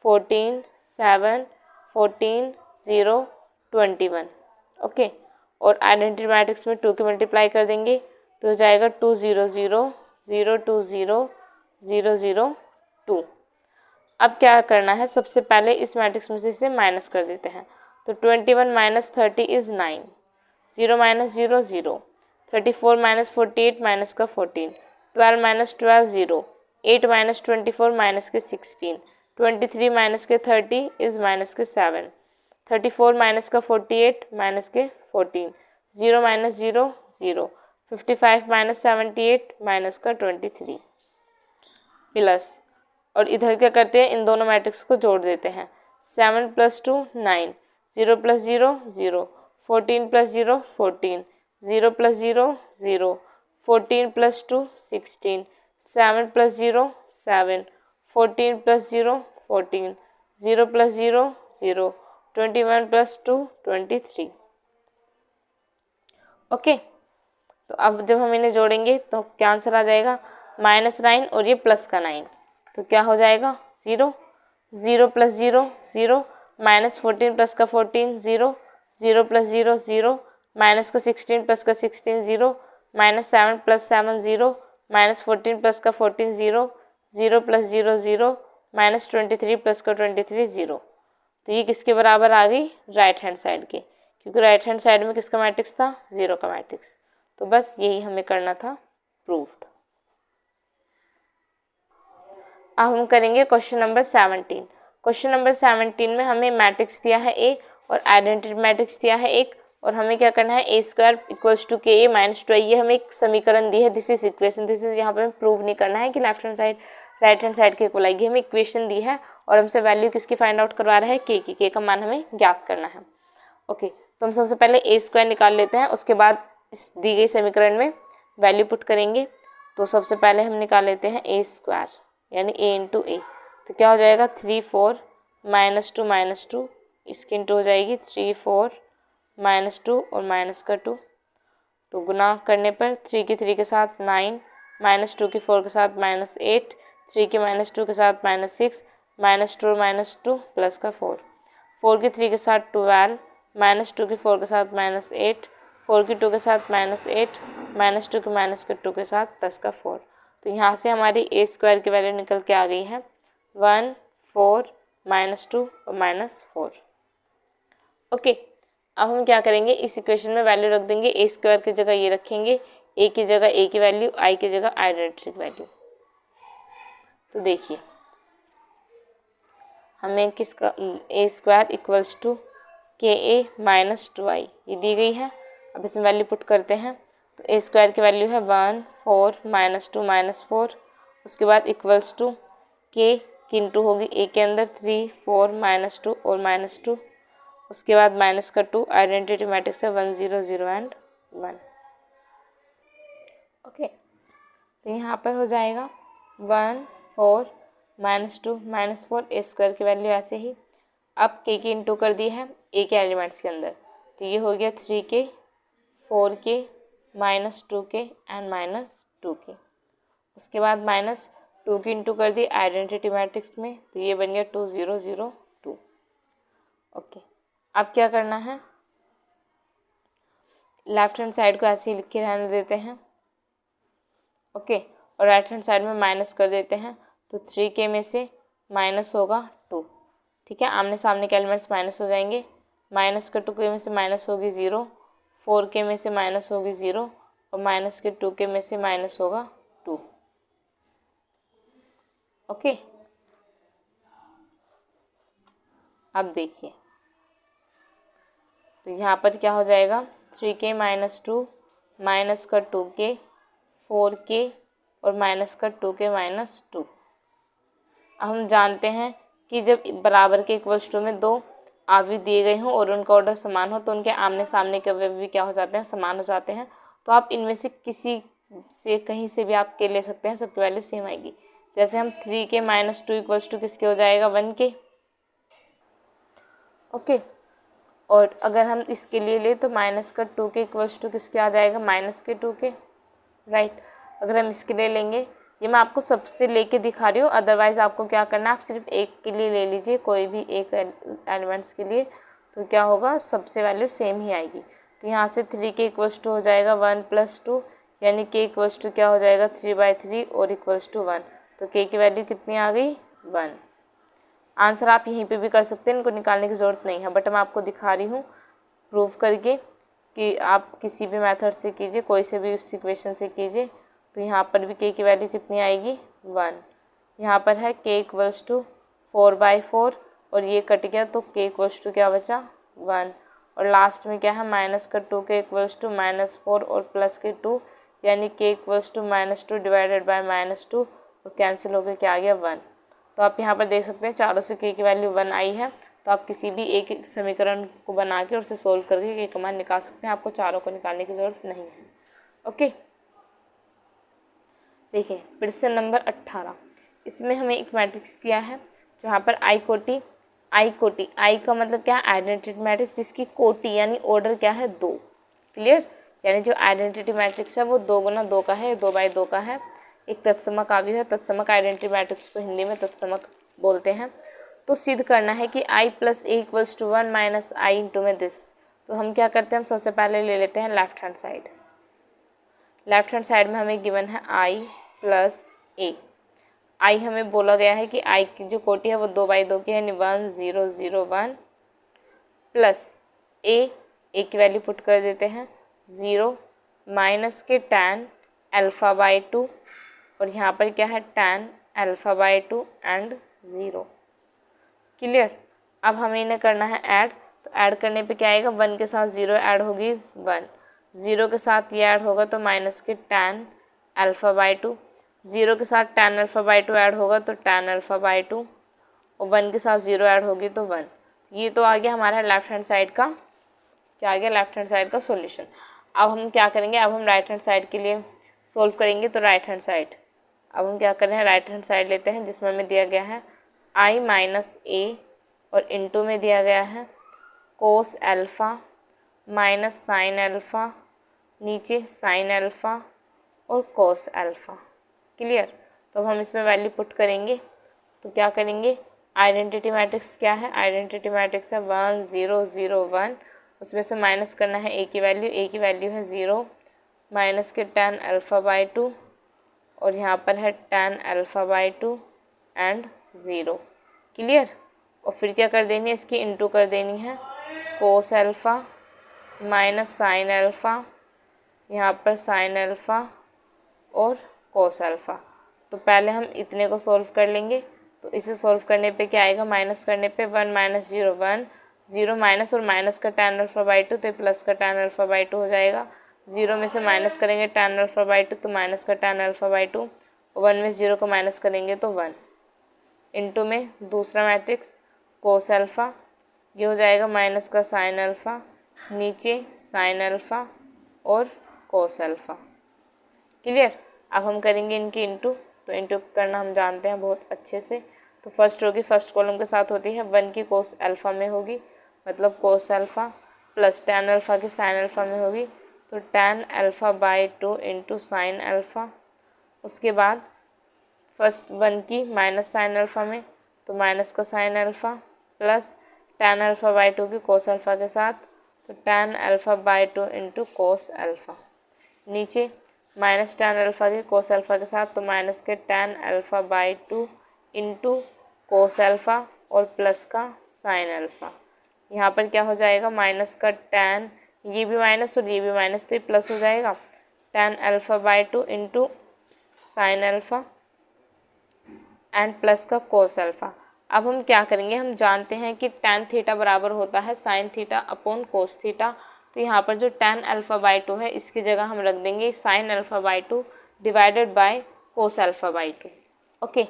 14, 7, 14, 0, 21। ओके, और आइडेंटिटी मैट्रिक्स में 2 की मल्टीप्लाई कर देंगे तो हो जाएगा 2 0 0 0 2 0 0 0 2। अब क्या करना है, सबसे पहले इस मैट्रिक्स में से इसे माइनस कर देते हैं, तो 21 minus 30 is 9, 0 minus 0 0, 34 minus 48 minus का 14, 12 माइनस 12 0, 8 माइनस 24 माइनस के 16, 23 माइनस के 30 इज़ माइनस के 7, 34 माइनस का 48 माइनस के 14, 0 माइनस 0 0, 55 माइनस 78 माइनस का 23 प्लस, और इधर क्या करते हैं, इन दोनों मैट्रिक्स को जोड़ देते हैं, 7 + 2 9, 0 + 0 0, 14 + 0 14, 0 + 0 0, 14 + 2 16, 7 + 0 7, 14 + 0 14, 0 + 0 0, 21 + 2 23। ओके, तो अब जब हम इन्हें जोड़ेंगे तो क्या आंसर आ जाएगा, -9 और ये प्लस का 9, तो क्या हो जाएगा 0, 0 + 0 0, -14 प्लस का 14 0, 0 + 0 0, माइनस का 16 प्लस का 16 0, -7 + 7 0, -14 प्लस का 14 0, 0 + 0 0, -23 प्लस का 23 0। तो ये किसके बराबर आ गई, राइट हैंड साइड के, क्योंकि राइट हैंड साइड में किसका मैट्रिक्स था, 0 का मैट्रिक्स। तो बस यही हमें करना था, प्रूव्ड। अब हम करेंगे क्वेश्चन नंबर 17। क्वेश्चन नंबर 17 में हमें मैट्रिक्स दिया है ए और आइडेंटिटी मैट्रिक्स दिया है एक, और हमें क्या करना है, a² = ka - 2i, ये हमें एक समीकरण दी है, this is equation, this is, यहाँ पर हमें प्रूव नहीं करना है कि left hand side right hand side के इक्वल आएगी, हमें इक्वेशन दी है और हमसे वैल्यू किसकी फाइंड आउट करवा रहा है, k की, k का मान हमें ज्ञात करना है। ओके, तो हम सबसे पहले a² निकाल लेते हैं, उसके बाद इस दी गई समीकरण में वैल्यू पुट करेंगे। तो सबसे पहले हम निकाल लेते हैं a² यानी a × a, तो क्या हो जाएगा 3 4 -2 -2, इसकी इंटू हो जाएगी 3 4 -2 और माइनस का 2, तो गुना करने पर 3 की 3 के साथ 9, -2 की 4 के साथ -8, 3 की -2 के साथ -6, -2 -2 प्लस का 4, 4 की 3 के साथ 12, -2 की 4 के साथ -8, 4 की 2 के साथ -8, -2 की -2 के साथ प्लस का 4। तो यहाँ से हमारी a² की वैल्यू निकल के आ गई है 1 4 -2 और -4। ओके, अब हम क्या करेंगे, इस इक्वेशन में वैल्यू रख देंगे, a² की जगह ये रखेंगे, a की जगह a की वैल्यू, i की जगह आइडेंटिटी वैल्यू। तो देखिए हमें किसका a² = ka - 2i ये दी गई है। अब इसमें वैल्यू पुट करते हैं, तो a² की वैल्यू है 1 4 -2 -4, उसके बाद इक्वल्स टू k की इंटू होगी a के अंदर 3 4 -2 और -2, उसके बाद माइनस का 2, आइडेंटिटी मैट्रिक्स है 1 0 0 एंड 1। ओके, तो यहाँ पर हो जाएगा 1 4 -2 -4, a² की वैल्यू ऐसे ही। अब k की इंटू कर दी है a के एलिमेंट्स के अंदर, तो ये हो गया 3k 4k -2k and -2k, उसके बाद -2 की इंटू कर दी आइडेंटिटी मैट्रिक्स में, तो ये बन गया 2 0 0 2। ओके, अब क्या करना है, लेफ्ट हैंड साइड को ऐसे ही लिख के रहने देते हैं। ओके, और राइट हैंड साइड में माइनस कर देते हैं, तो 3k में से माइनस होगा 2, ठीक है, आमने सामने के एलिमेंट्स माइनस हो जाएंगे, माइनस का 2k में से माइनस होगी 0, 4k में से माइनस होगी 0 और माइनस के 2k में से माइनस होगा 2। ओके, अब देखिए, तो यहाँ पर क्या हो जाएगा 3k - 2 माइनस का 2k 4k और माइनस का 2k - 2, हम जानते हैं कि जब बराबर के इक्वल्स टू में दो अवयव दिए गए हों और उनका ऑर्डर समान हो तो उनके आमने सामने के अवयव भी क्या हो जाते हैं, समान हो जाते हैं। तो आप इनमें से किसी से कहीं से भी आप के ले सकते हैं, सबकी वैल्यू सेम आएगी। जैसे हम 3k - 2 इक्वल्स टू किसके हो जाएगा, 1 के। ओके, और अगर हम इसके लिए ले तो -2 के इक्वल्स टू किसके आ जाएगा, -2 के, राइट। अगर हम इसके लिए लेंगे, ये मैं आपको सबसे लेके दिखा रही हूँ, अदरवाइज आपको क्या करना है, आप सिर्फ एक के लिए ले लीजिए, कोई भी एक एलिमेंट्स के लिए, तो क्या होगा, सबसे वैल्यू सेम ही आएगी। तो यहाँ से 3k इक्वल्स टू हो जाएगा 1 + 2, यानी k इक्वल्स टू क्या हो जाएगा, 3/3 और इक्वल्स टू 1। तो k की वैल्यू कितनी आ गई, 1। आंसर आप यहीं पे भी कर सकते हैं, इनको निकालने की ज़रूरत नहीं है, बट मैं आपको दिखा रही हूँ प्रूफ करके कि आप किसी भी मेथड से कीजिए, कोई से भी उस इक्वेशन से कीजिए। तो यहाँ पर भी k की वैल्यू कितनी आएगी, 1। यहाँ पर है k इक्वल्स टू 4/4 और ये कट गया तो k इक्वल्स टू क्या बचा, 1। और लास्ट में क्या है, -2k इक्वल्स टू -4 और +2, यानी k equals to -2 divided by -2 और कैंसिल हो गया, क्या आ गया, 1। तो आप यहाँ पर देख सकते हैं चारों से k की वैल्यू 1 आई है। तो आप किसी भी एक समीकरण को बना के और उसे सोल्व करके k का मान निकाल सकते हैं, आपको चारों को निकालने की ज़रूरत नहीं है। ओके, देखिए प्रश्न नंबर 18, इसमें हमें एक मैट्रिक्स दिया है जहाँ पर आई कोटि, आई का मतलब क्या है, आइडेंटिटी मैट्रिक्स जिसकी कोटि यानी ऑर्डर क्या है, 2। क्लियर, यानी जो आइडेंटिटी मैट्रिक्स है वो 2 × 2 का है, 2/2 का है। एक तत्समक अवयव है, तत्समक आइडेंटिटी मैट्रिक्स को हिंदी में तत्समक बोलते हैं। तो सिद्ध करना है कि i + a = 1 - i इंटू में दिस। तो हम क्या करते हैं, हम सबसे पहले ले लेते हैं left hand side. Left hand side में हमें गिवन है i + a। i हमें बोला गया है कि i की जो कोटि है वो 2/2 की है, यानी 1 0 0 1 प्लस a की वैल्यू पुट कर देते हैं 0 माइनस के tan α/2 और यहाँ पर क्या है tan α/2 एंड 0। क्लियर, अब हमें इन्हें करना है ऐड। तो ऐड करने पे क्या आएगा, 1 के साथ 0 ऐड होगी 1, 0 के साथ ये ऐड होगा तो माइनस के tan α/2, 0 के साथ tan α/2 ऐड होगा तो tan α/2 और 1 के साथ 0 ऐड होगी तो 1। ये तो आ गया हमारा लेफ्ट हैंड साइड का, क्या आ गया, लेफ्ट हैंड साइड का सॉल्यूशन। अब हम क्या करेंगे, अब हम राइट हैंड साइड के लिए सोल्व करेंगे। तो राइट हैंड साइड, अब हम क्या कर रहे हैं, राइट हैंड साइड लेते हैं जिसमें हमें दिया गया है i - a और इनटू में दिया गया है cos α माइनस sin α, नीचे sin α और cos α। क्लियर, तो अब हम इसमें वैल्यू पुट करेंगे। तो क्या करेंगे, आइडेंटिटी मैट्रिक्स क्या है, आइडेंटिटी मैट्रिक्स है 1 0 0 1, उसमें से माइनस करना है a की वैल्यू है 0 माइनस के tan α/2 और यहाँ पर है tan α/2 एंड 0। क्लियर, और फिर क्या कर देनी है, इसकी इंटू कर देनी है cos α माइनस sin α, यहाँ पर sin α और cos α। तो पहले हम इतने को सॉल्व कर लेंगे। तो इसे सॉल्व करने पे क्या आएगा, माइनस करने पे 1 - 0 1, 0 माइनस और माइनस का tan α/2 तो प्लस का tan α/2 हो जाएगा। 0 में से माइनस करेंगे tan α/2 तो माइनस का tan α/2, 1 में 0 को माइनस करेंगे तो 1। इनटू में दूसरा मैट्रिक्स cos α, ये हो जाएगा माइनस का sin α, नीचे sin α और cos α। क्लियर, अब हम करेंगे इनकी इंटू। तो इंटू करना हम जानते हैं बहुत अच्छे से। तो फर्स्ट होगी, फर्स्ट कॉलम के साथ होती है 1 की cos α में होगी, मतलब cos α प्लस tan α की sin α में होगी तो tan α/2 इंटू sin α। उसके बाद फर्स्ट 1 की माइनस sin α में तो माइनस का sin α प्लस tan α/2 की cos α के साथ तो tan α/2 इंटू cos α, नीचे माइनस tan α की cos α के साथ तो माइनस के tan α/2 इंटू cos α और प्लस का sin α। यहाँ पर क्या हो जाएगा, माइनस का tan, ये भी माइनस और ये भी माइनस तो ये प्लस हो जाएगा, tan α/2 into sin α and plus का cos α। अब हम क्या करेंगे, हम जानते हैं कि tan थीटा बराबर होता है sin theta upon cos theta. तो यहाँ पर जो tan α/2 है इसकी जगह हम रख देंगे sin α/2 divided by cos α/2। Okay,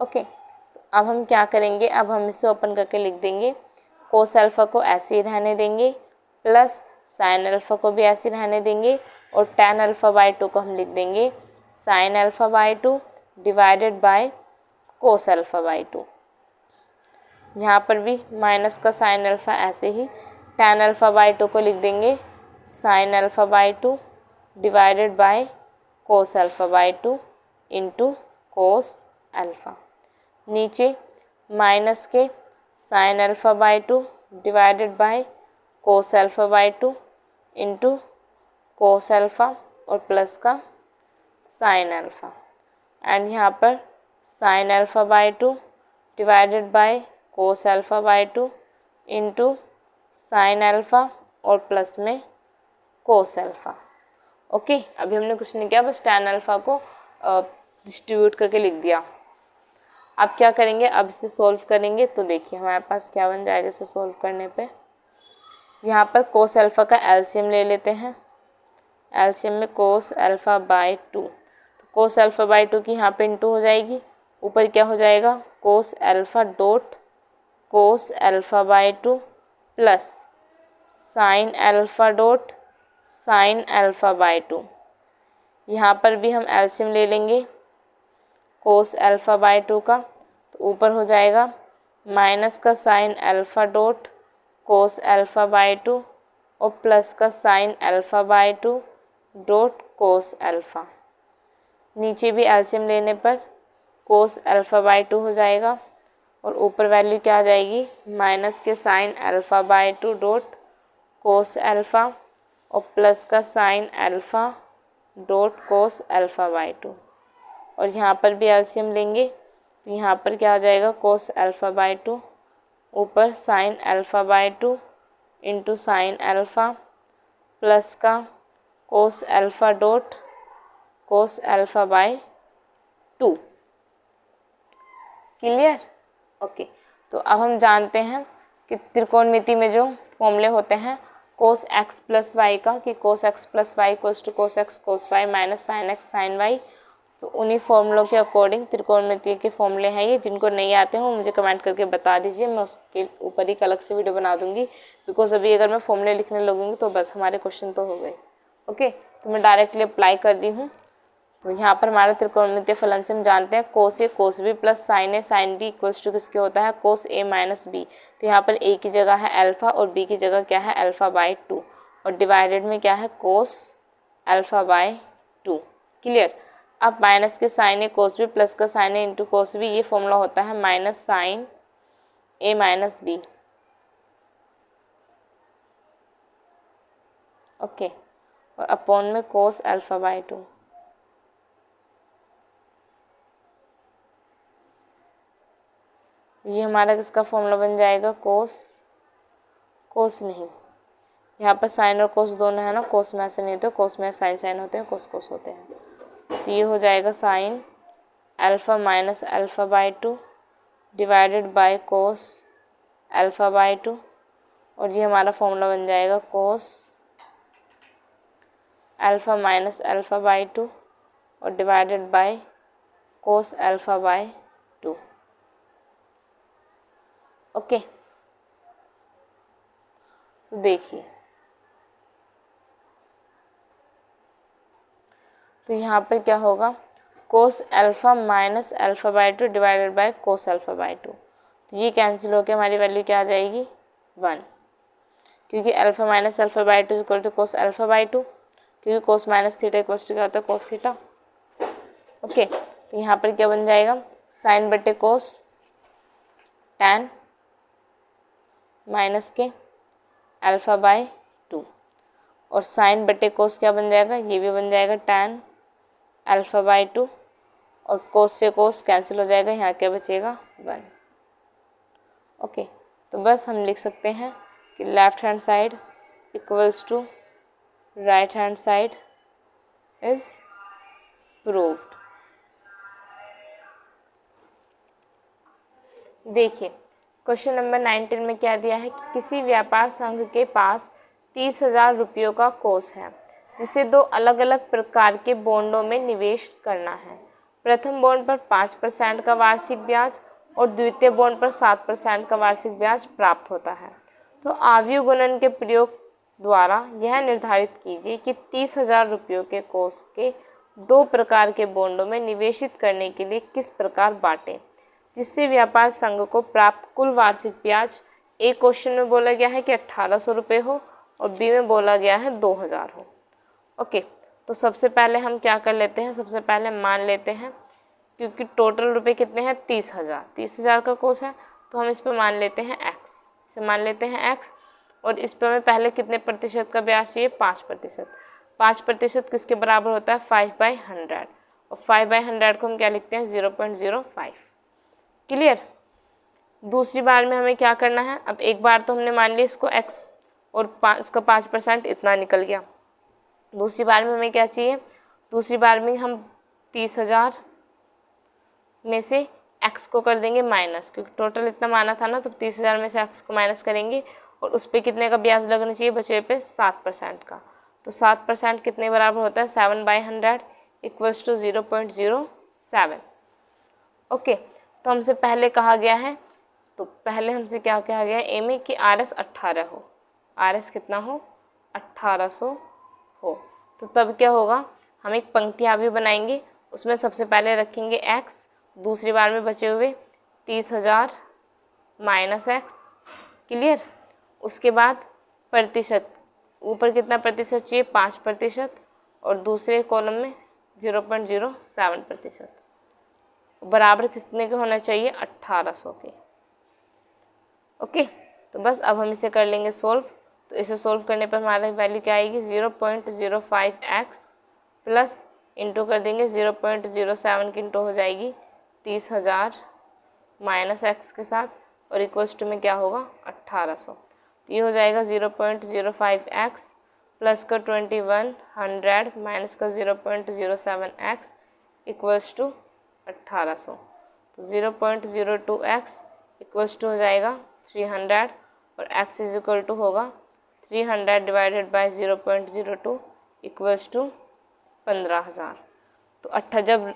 okay, तो अब हम क्या करेंगे, अब हम इसे ओपन करके लिख देंगे, कोस अल्फ़ा को ऐसे ही रहने देंगे, प्लस साइन अल्फ़ा को भी ऐसे रहने देंगे, और tan अल्फ़ा बाई 2 को हम लिख देंगे sign alpha by 2 divided by cos alpha by 2। यहाँ पर भी माइनस का साइन अल्फ़ा ऐसे ही tan अल्फ़ा बाई 2 को लिख देंगे sign alpha by 2 divided by cos alpha by 2 into cos alpha. नीचे माइनस के sign alpha by 2 divided by cos alpha by 2 into cos alpha और प्लस का साइन अल्फ़ा, एंड यहाँ पर sign alpha by 2 divided by cos alpha by 2 into sine alpha और plus में cos alpha. Okay, अभी हमने कुछ नहीं किया, बस tan अल्फ़ा को डिस्ट्रीब्यूट करके लिख दिया। अब क्या करेंगे, अब इसे सोल्व करेंगे, तो देखिए हमारे पास क्या बन जाएगा इसे सोल्व करने पे। यहाँ पर कोस अल्फ़ा का एलसीएम ले लेते हैं, एलसीएम में कोस अल्फ़ा बाई 2, तो कोस अल्फ़ा बाई 2 की यहाँ पे इंटू हो जाएगी, ऊपर क्या हो जाएगा कोस alpha dot cos alpha by 2 plus sine alpha dot sign alpha by 2। यहाँ पर भी हम एलसीएम ले लेंगे कोस अल्फ़ा बाई 2 का, तो ऊपर हो जाएगा माइनस का sine alpha dot cos alpha by 2 और प्लस का sign alpha by 2 dot cos alpha. नीचे भी एलसीएम लेने पर कोस अल्फ़ा बाई 2 हो जाएगा, और ऊपर वैल्यू क्या आ जाएगी माइनस के sign alpha by 2 dot cos alpha और प्लस का sine alpha dot cos alpha by 2। और यहाँ पर भी एलसीएम लेंगे, तो यहाँ पर क्या आ जाएगा कोस अल्फ़ा बाई 2 ऊपर sine alpha by 2 into sine alpha plus का cos alpha dot cos alpha by 2। Clear? Okay, तो अब हम जानते हैं कि त्रिकोणमिति में जो फॉर्मूले होते हैं कोस एक्स प्लस वाई का, कि cos x plus Y equals to cos x cos Y minus sine x sine Y, तो उन्हीं फॉर्मूलों के अकॉर्डिंग त्रिकोणमिति के फॉर्मूले हैं ये। जिनको नहीं आते हैं वो मुझे कमेंट करके बता दीजिए, मैं उसके ऊपर एक अलग से वीडियो बना दूंगी, बिकॉज अभी अगर मैं फॉर्मूले लिखने लगूंगी तो बस हमारे क्वेश्चन तो हो गए। ओके, तो मैं डायरेक्टली अप्लाई कर रही हूँ। तो यहाँ पर हमारा त्रिकोणमितीय फलन से हम जानते हैं cos A cos B plus sine A sine B equals to किसके होता है कोस ए माइनस बी। तो यहाँ पर ए की जगह है अल्फ़ा और बी की जगह क्या है अल्फ़ा बाई 2, और डिवाइडेड में क्या है कोस अल्फ़ा बाई 2। क्लियर? अब माइनस के साइन ए कोस बी प्लस का साइन ए इंटू कोस बी, ये फॉर्मूला होता है माइनस साइन ए माइनस बी। ओके, और अपॉन में कोस अल्फ़ा बाई 2। ये हमारा किसका फॉर्मूला बन जाएगा कोस नहीं, यहाँ पर साइन और कोस दोनों है ना, कोस में ऐसे नहीं होते, कोस में साइन साइन होते हैं, कोस कोस होते हैं। तो ये हो जाएगा sine alpha minus alpha by 2 divided by cos alpha by 2, और ये हमारा फॉर्मूला बन जाएगा cos alpha minus alpha by 2 और divided by cos alpha by 2। Okay, तो देखिए, तो यहाँ पर क्या होगा cos alpha minus alpha by 2 divided by cos alpha by 2, तो ये कैंसिल होकर हमारी वैल्यू क्या आ जाएगी 1, क्योंकि alpha minus alpha by 2 equal to cos alpha by 2, क्योंकि cos minus theta equal to क्या होता है कोस थीटा। ओके, तो यहाँ पर क्या बन जाएगा साइन बटे कोस tan माइनस के अल्फ़ा बाई 2, और साइन बटे कोस क्या बन जाएगा, ये भी बन जाएगा tan अल्फ़ा बाई 2, और कोस से कोस कैंसिल हो जाएगा, यहाँ क्या बचेगा 1। ओके, तो बस हम लिख सकते हैं कि left hand side equals to right hand side is proved. देखिए क्वेश्चन नंबर 19 में क्या दिया है कि किसी व्यापार संघ के पास 30,000 रुपयों का कोष है जिसे दो अलग अलग प्रकार के बॉन्डों में निवेश करना है। प्रथम बॉन्ड पर 5% का वार्षिक ब्याज और द्वितीय बॉन्ड पर 7% का वार्षिक ब्याज प्राप्त होता है। तो आव्यूह गुणन के प्रयोग द्वारा यह निर्धारित कीजिए कि 30,000 रुपयों के कोष के 2 प्रकार के बॉन्डों में निवेशित करने के लिए किस प्रकार बांटें, जिससे व्यापार संघ को प्राप्त कुल वार्षिक ब्याज ए क्वेश्चन में बोला गया है कि 1800 रुपये हो और बी में बोला गया है 2000 हो। ओके, तो सबसे पहले हम क्या कर लेते हैं, सबसे पहले मान लेते हैं क्योंकि टोटल रुपए कितने हैं 30,000 का कोष है, तो हम इस पर मान लेते हैं x, इसे मान लेते हैं x और इस पर हमें पहले कितने प्रतिशत का ब्याज चाहिए 5%। 5% किसके बराबर होता है 5/100 और 5/100 को हम क्या लिखते हैं 0.05। क्लियर। दूसरी बार में हमें क्या करना है, अब एक बार तो हमने मान लिया इसको x और इसका 5% इतना निकल गया। दूसरी बार में हमें क्या चाहिए, दूसरी बार में हम 30,000 में से x को कर देंगे माइनस, क्योंकि टोटल इतना माना था ना, तो 30,000 में से x को माइनस करेंगे और उस पर कितने का ब्याज लगना चाहिए बचे पे 7% का। तो 7% कितने बराबर होता है 7/100 इक्वल्स टू 0.07। ओके, तो हमसे पहले कहा गया है, तो पहले हमसे क्या कहा गया है ए में कि RS 18 हो, RS कितना हो 1800 हो। तो तब क्या होगा, हम एक पंक्ति आव्यूह बनाएंगे, उसमें सबसे पहले रखेंगे x, दूसरी बार में बचे हुए 30,000 माइनस x। क्लियर। उसके बाद प्रतिशत, ऊपर कितना प्रतिशत चाहिए 5% और दूसरे कॉलम में 0.07%, बराबर कितने के होना चाहिए 1800 के। ओके, तो बस अब हम इसे कर लेंगे सोल्व। तो इसे सोल्व करने पर हमारी वैल्यू क्या आएगी 0.05x प्लस इंटू कर देंगे 0.07 की इंटू हो जाएगी 30,000 माइनस x के साथ और इक्वल्स टू में क्या होगा 1800। तो ये हो जाएगा 0.05x प्लस का 2100 माइनस का 0.07x इक्वल्स टू 1800। तो 0.02x इक्वल्स टू हो जाएगा 300 और x इज इक्वल टू होगा 300 डिवाइडेड बाई 0.02 इक्वल्स टू 15,000। तो जब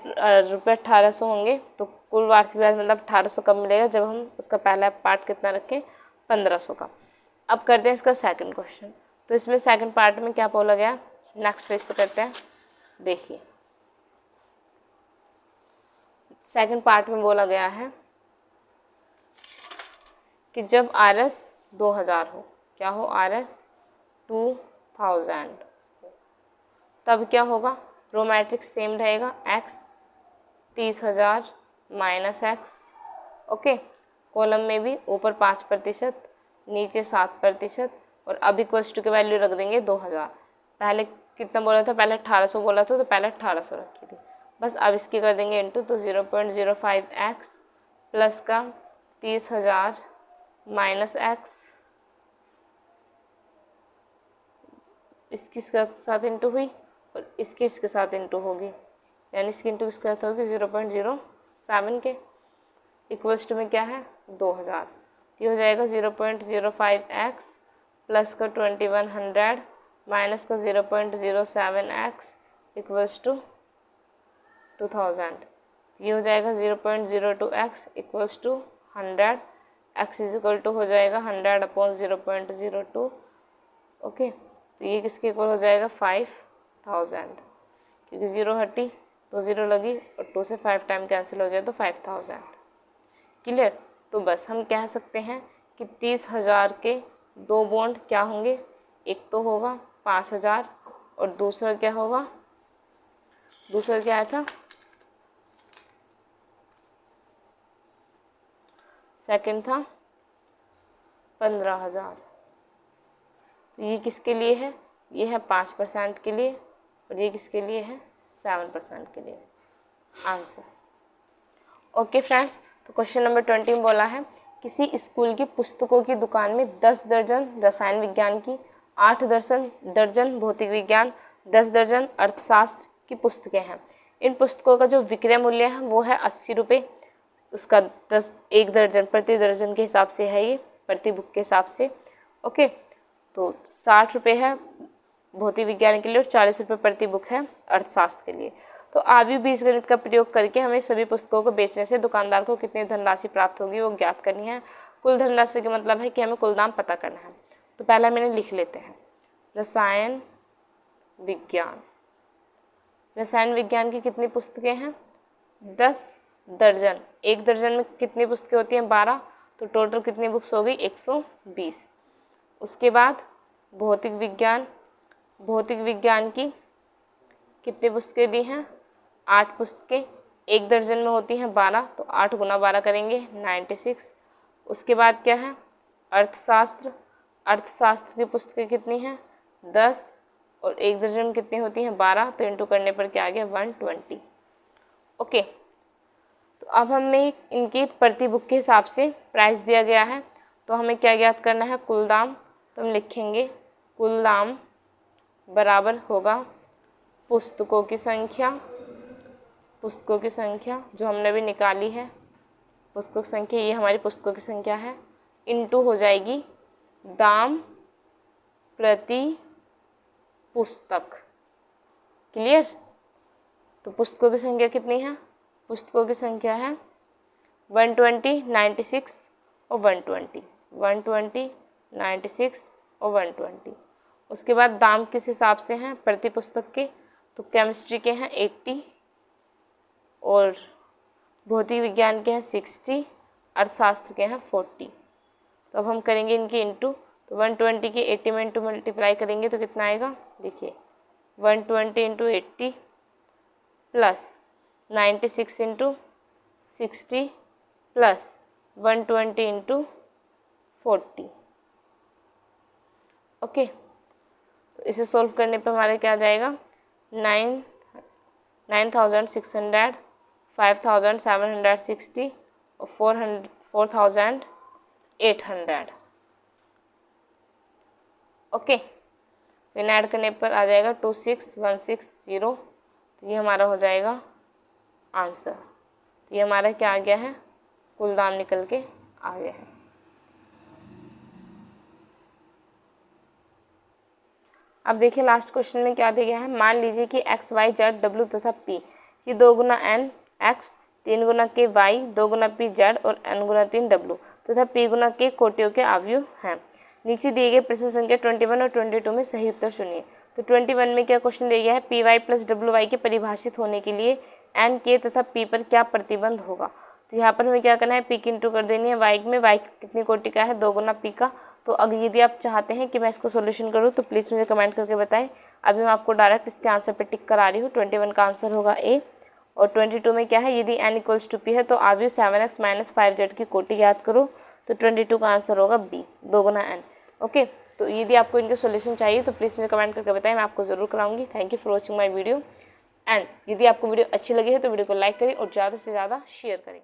रुपये 1800 होंगे तो कुल वार्षिक ब्याज मतलब 1800 कब मिलेगा, जब हम उसका पहला पार्ट कितना रखें 1500 का। अब करते हैं इसका सेकंड क्वेश्चन। तो इसमें सेकंड पार्ट में क्या बोला गया, नेक्स्ट पेज पे करते हैं। देखिए सेकंड पार्ट में बोला गया है कि जब RS 2000 हो, क्या हो RS 2000, तब क्या होगा, रो मैट्रिक्स सेम रहेगा x 30,000 minus x। Okay, column में भी ऊपर 5% नीचे 7% और अब इक्वल्स टू की वैल्यू रख देंगे 2000। पहले कितना बोला था, पहले 1800 बोला था, तो पहले 1800 रखी थी। बस अब इसकी कर देंगे इंटू, तो 0.05x प्लस का 30,000 माइनस x इसके साथ इंटू हुई और इसके साथ इंटू होगी, यानी इसकी इंटू इसके साथ होगी 0.07 के इक्वल्स टू में क्या है 2000। ये हो जाएगा 0.05x प्लस का 2100 माइनस का 0.07x इक्वल्स टू 2000। ये हो जाएगा 0.02x equals to 100, x is equal to हो जाएगा 100/0.02। ओके, तो ये किसके इक्वल हो जाएगा 5000, क्योंकि 0 हटी तो 0 लगी और 2 से 5 टाइम कैंसिल हो गया तो 5000। क्लियर। तो बस हम कह सकते हैं कि 30,000 के 2 बॉन्ड क्या होंगे, एक तो होगा 5,000 और दूसरा क्या होगा, दूसरा क्या था सेकंड था 15,000। तो ये किसके लिए है, ये है 5% के लिए और ये किसके लिए है 7% के लिए आंसर। ओके फ्रेंड्स, तो क्वेश्चन नंबर 20 में बोला है किसी स्कूल की पुस्तकों की दुकान में 10 दर्जन रसायन विज्ञान की, 8 दर्जन भौतिक विज्ञान, 10 दर्जन अर्थशास्त्र की पुस्तकें हैं। इन पुस्तकों का जो विक्रय मूल्य है वो है 80 रुपये। उसका 1 दर्जन प्रति दर्जन के हिसाब से है, ये प्रति बुक के हिसाब से। ओके, तो 60 रुपये है भौतिक विज्ञान के लिए और 40 रुपये प्रति बुक है अर्थशास्त्र के लिए। तो आव्यूह बीजगणित का प्रयोग करके हमें सभी पुस्तकों को बेचने से दुकानदार को कितनी धनराशि प्राप्त होगी वो ज्ञात करनी है। कुल धनराशि का मतलब है कि हमें कुल दाम पता करना है। तो पहला मैंने लिख लेते हैं रसायन विज्ञान। रसायन विज्ञान की कितनी पुस्तकें हैं? 10 दर्जन। 1 दर्जन में कितनी पुस्तकें होती हैं? 12। तो टोटल कितनी बुक्स हो गई? 120। उसके बाद भौतिक विज्ञान। भौतिक विज्ञान की कितनी पुस्तकें दी हैं? 8 पुस्तकें। 1 दर्जन में होती हैं 12, तो 8 गुना 12 करेंगे 96। उसके बाद क्या है? अर्थशास्त्र। अर्थशास्त्र की पुस्तकें कितनी हैं? 10 और 1 दर्जन में कितनी होती हैं? 12, तो इंटू करने पर क्या आ गया? 120। ओके, तो अब हमें इनकी प्रति बुक के हिसाब से प्राइस दिया गया है, तो हमें क्या ज्ञात करना है? कुल दाम। तो हम लिखेंगे कुल दाम बराबर होगा पुस्तकों की संख्या। पुस्तकों की संख्या जो हमने भी निकाली है, पुस्तक संख्या, ये हमारी पुस्तकों की संख्या है, इंटू हो जाएगी दाम प्रति पुस्तक। क्लियर? तो पुस्तकों की संख्या कितनी है? पुस्तकों की संख्या है 120, 96 और 120। 120, 96 और 120। उसके बाद दाम किस हिसाब से हैं प्रति पुस्तक के? तो केमिस्ट्री के हैं 80 और भौतिक विज्ञान के हैं 60, अर्थशास्त्र के हैं 40। तो अब हम करेंगे इनकी इंटू। तो 120 की 80 में इंटू मल्टीप्लाई करेंगे तो कितना आएगा? देखिए 120 into 80 plus 96 into 60 plus 120 into 40। Okay, तो इसे सोल्व करने पर हमारे क्या आ जाएगा? 9,600, 5,760 और 4,800। ओके, तो इन्हें ऐड करने पर आ जाएगा 26,160। तो ये हमारा हो जाएगा आंसर। तो ये हमारा क्या आ गया है? कुल दाम निकल के आ गया है। अब देखिए लास्ट क्वेश्चन में क्या दिया गया है। मान लीजिए कि x, y, z, w तथा p ये 2 गुना n x, 3 गुना k y, 2 गुना p z और n गुना 3 w तथा p गुना k कोटियों के अवयव हैं। नीचे दिए गए प्रश्न संख्या 21 और 22 में सही उत्तर चुनिए। तो 21 में क्या क्वेश्चन दिया गया है? पी वाई प्लस डब्ल्यू वाई के परिभाषित होने के लिए एन के तथा पी पर क्या प्रतिबंध होगा? तो यहाँ पर हमें क्या करना है? पी की इंटू कर देनी है वाई में। वाई कितनी कोटि का है? 2 गुना पी का। तो अगर यदि आप चाहते हैं कि मैं इसको सोल्यूशन करूँ तो प्लीज़ मुझे कमेंट करके बताएं। अभी मैं आपको डायरेक्ट इसके आंसर पे टिक करा रही हूँ। 21 का आंसर होगा ए। और 22 में क्या है? यदि n इक्वल्स टू पी है तो अवयव 7x माइनस 5z की कोटि याद करो। तो 22 का आंसर होगा बी, 2 गुना n। ओके, तो यदि आपको इनके सोल्यूशन चाहिए तो प्लीज़ मुझे कमेंट करके बताएं, मैं आपको ज़रूर कराऊंगी। Thank you for watching my video. And यदि आपको वीडियो अच्छी लगी है तो वीडियो को लाइक करें और ज़्यादा से ज़्यादा शेयर करें।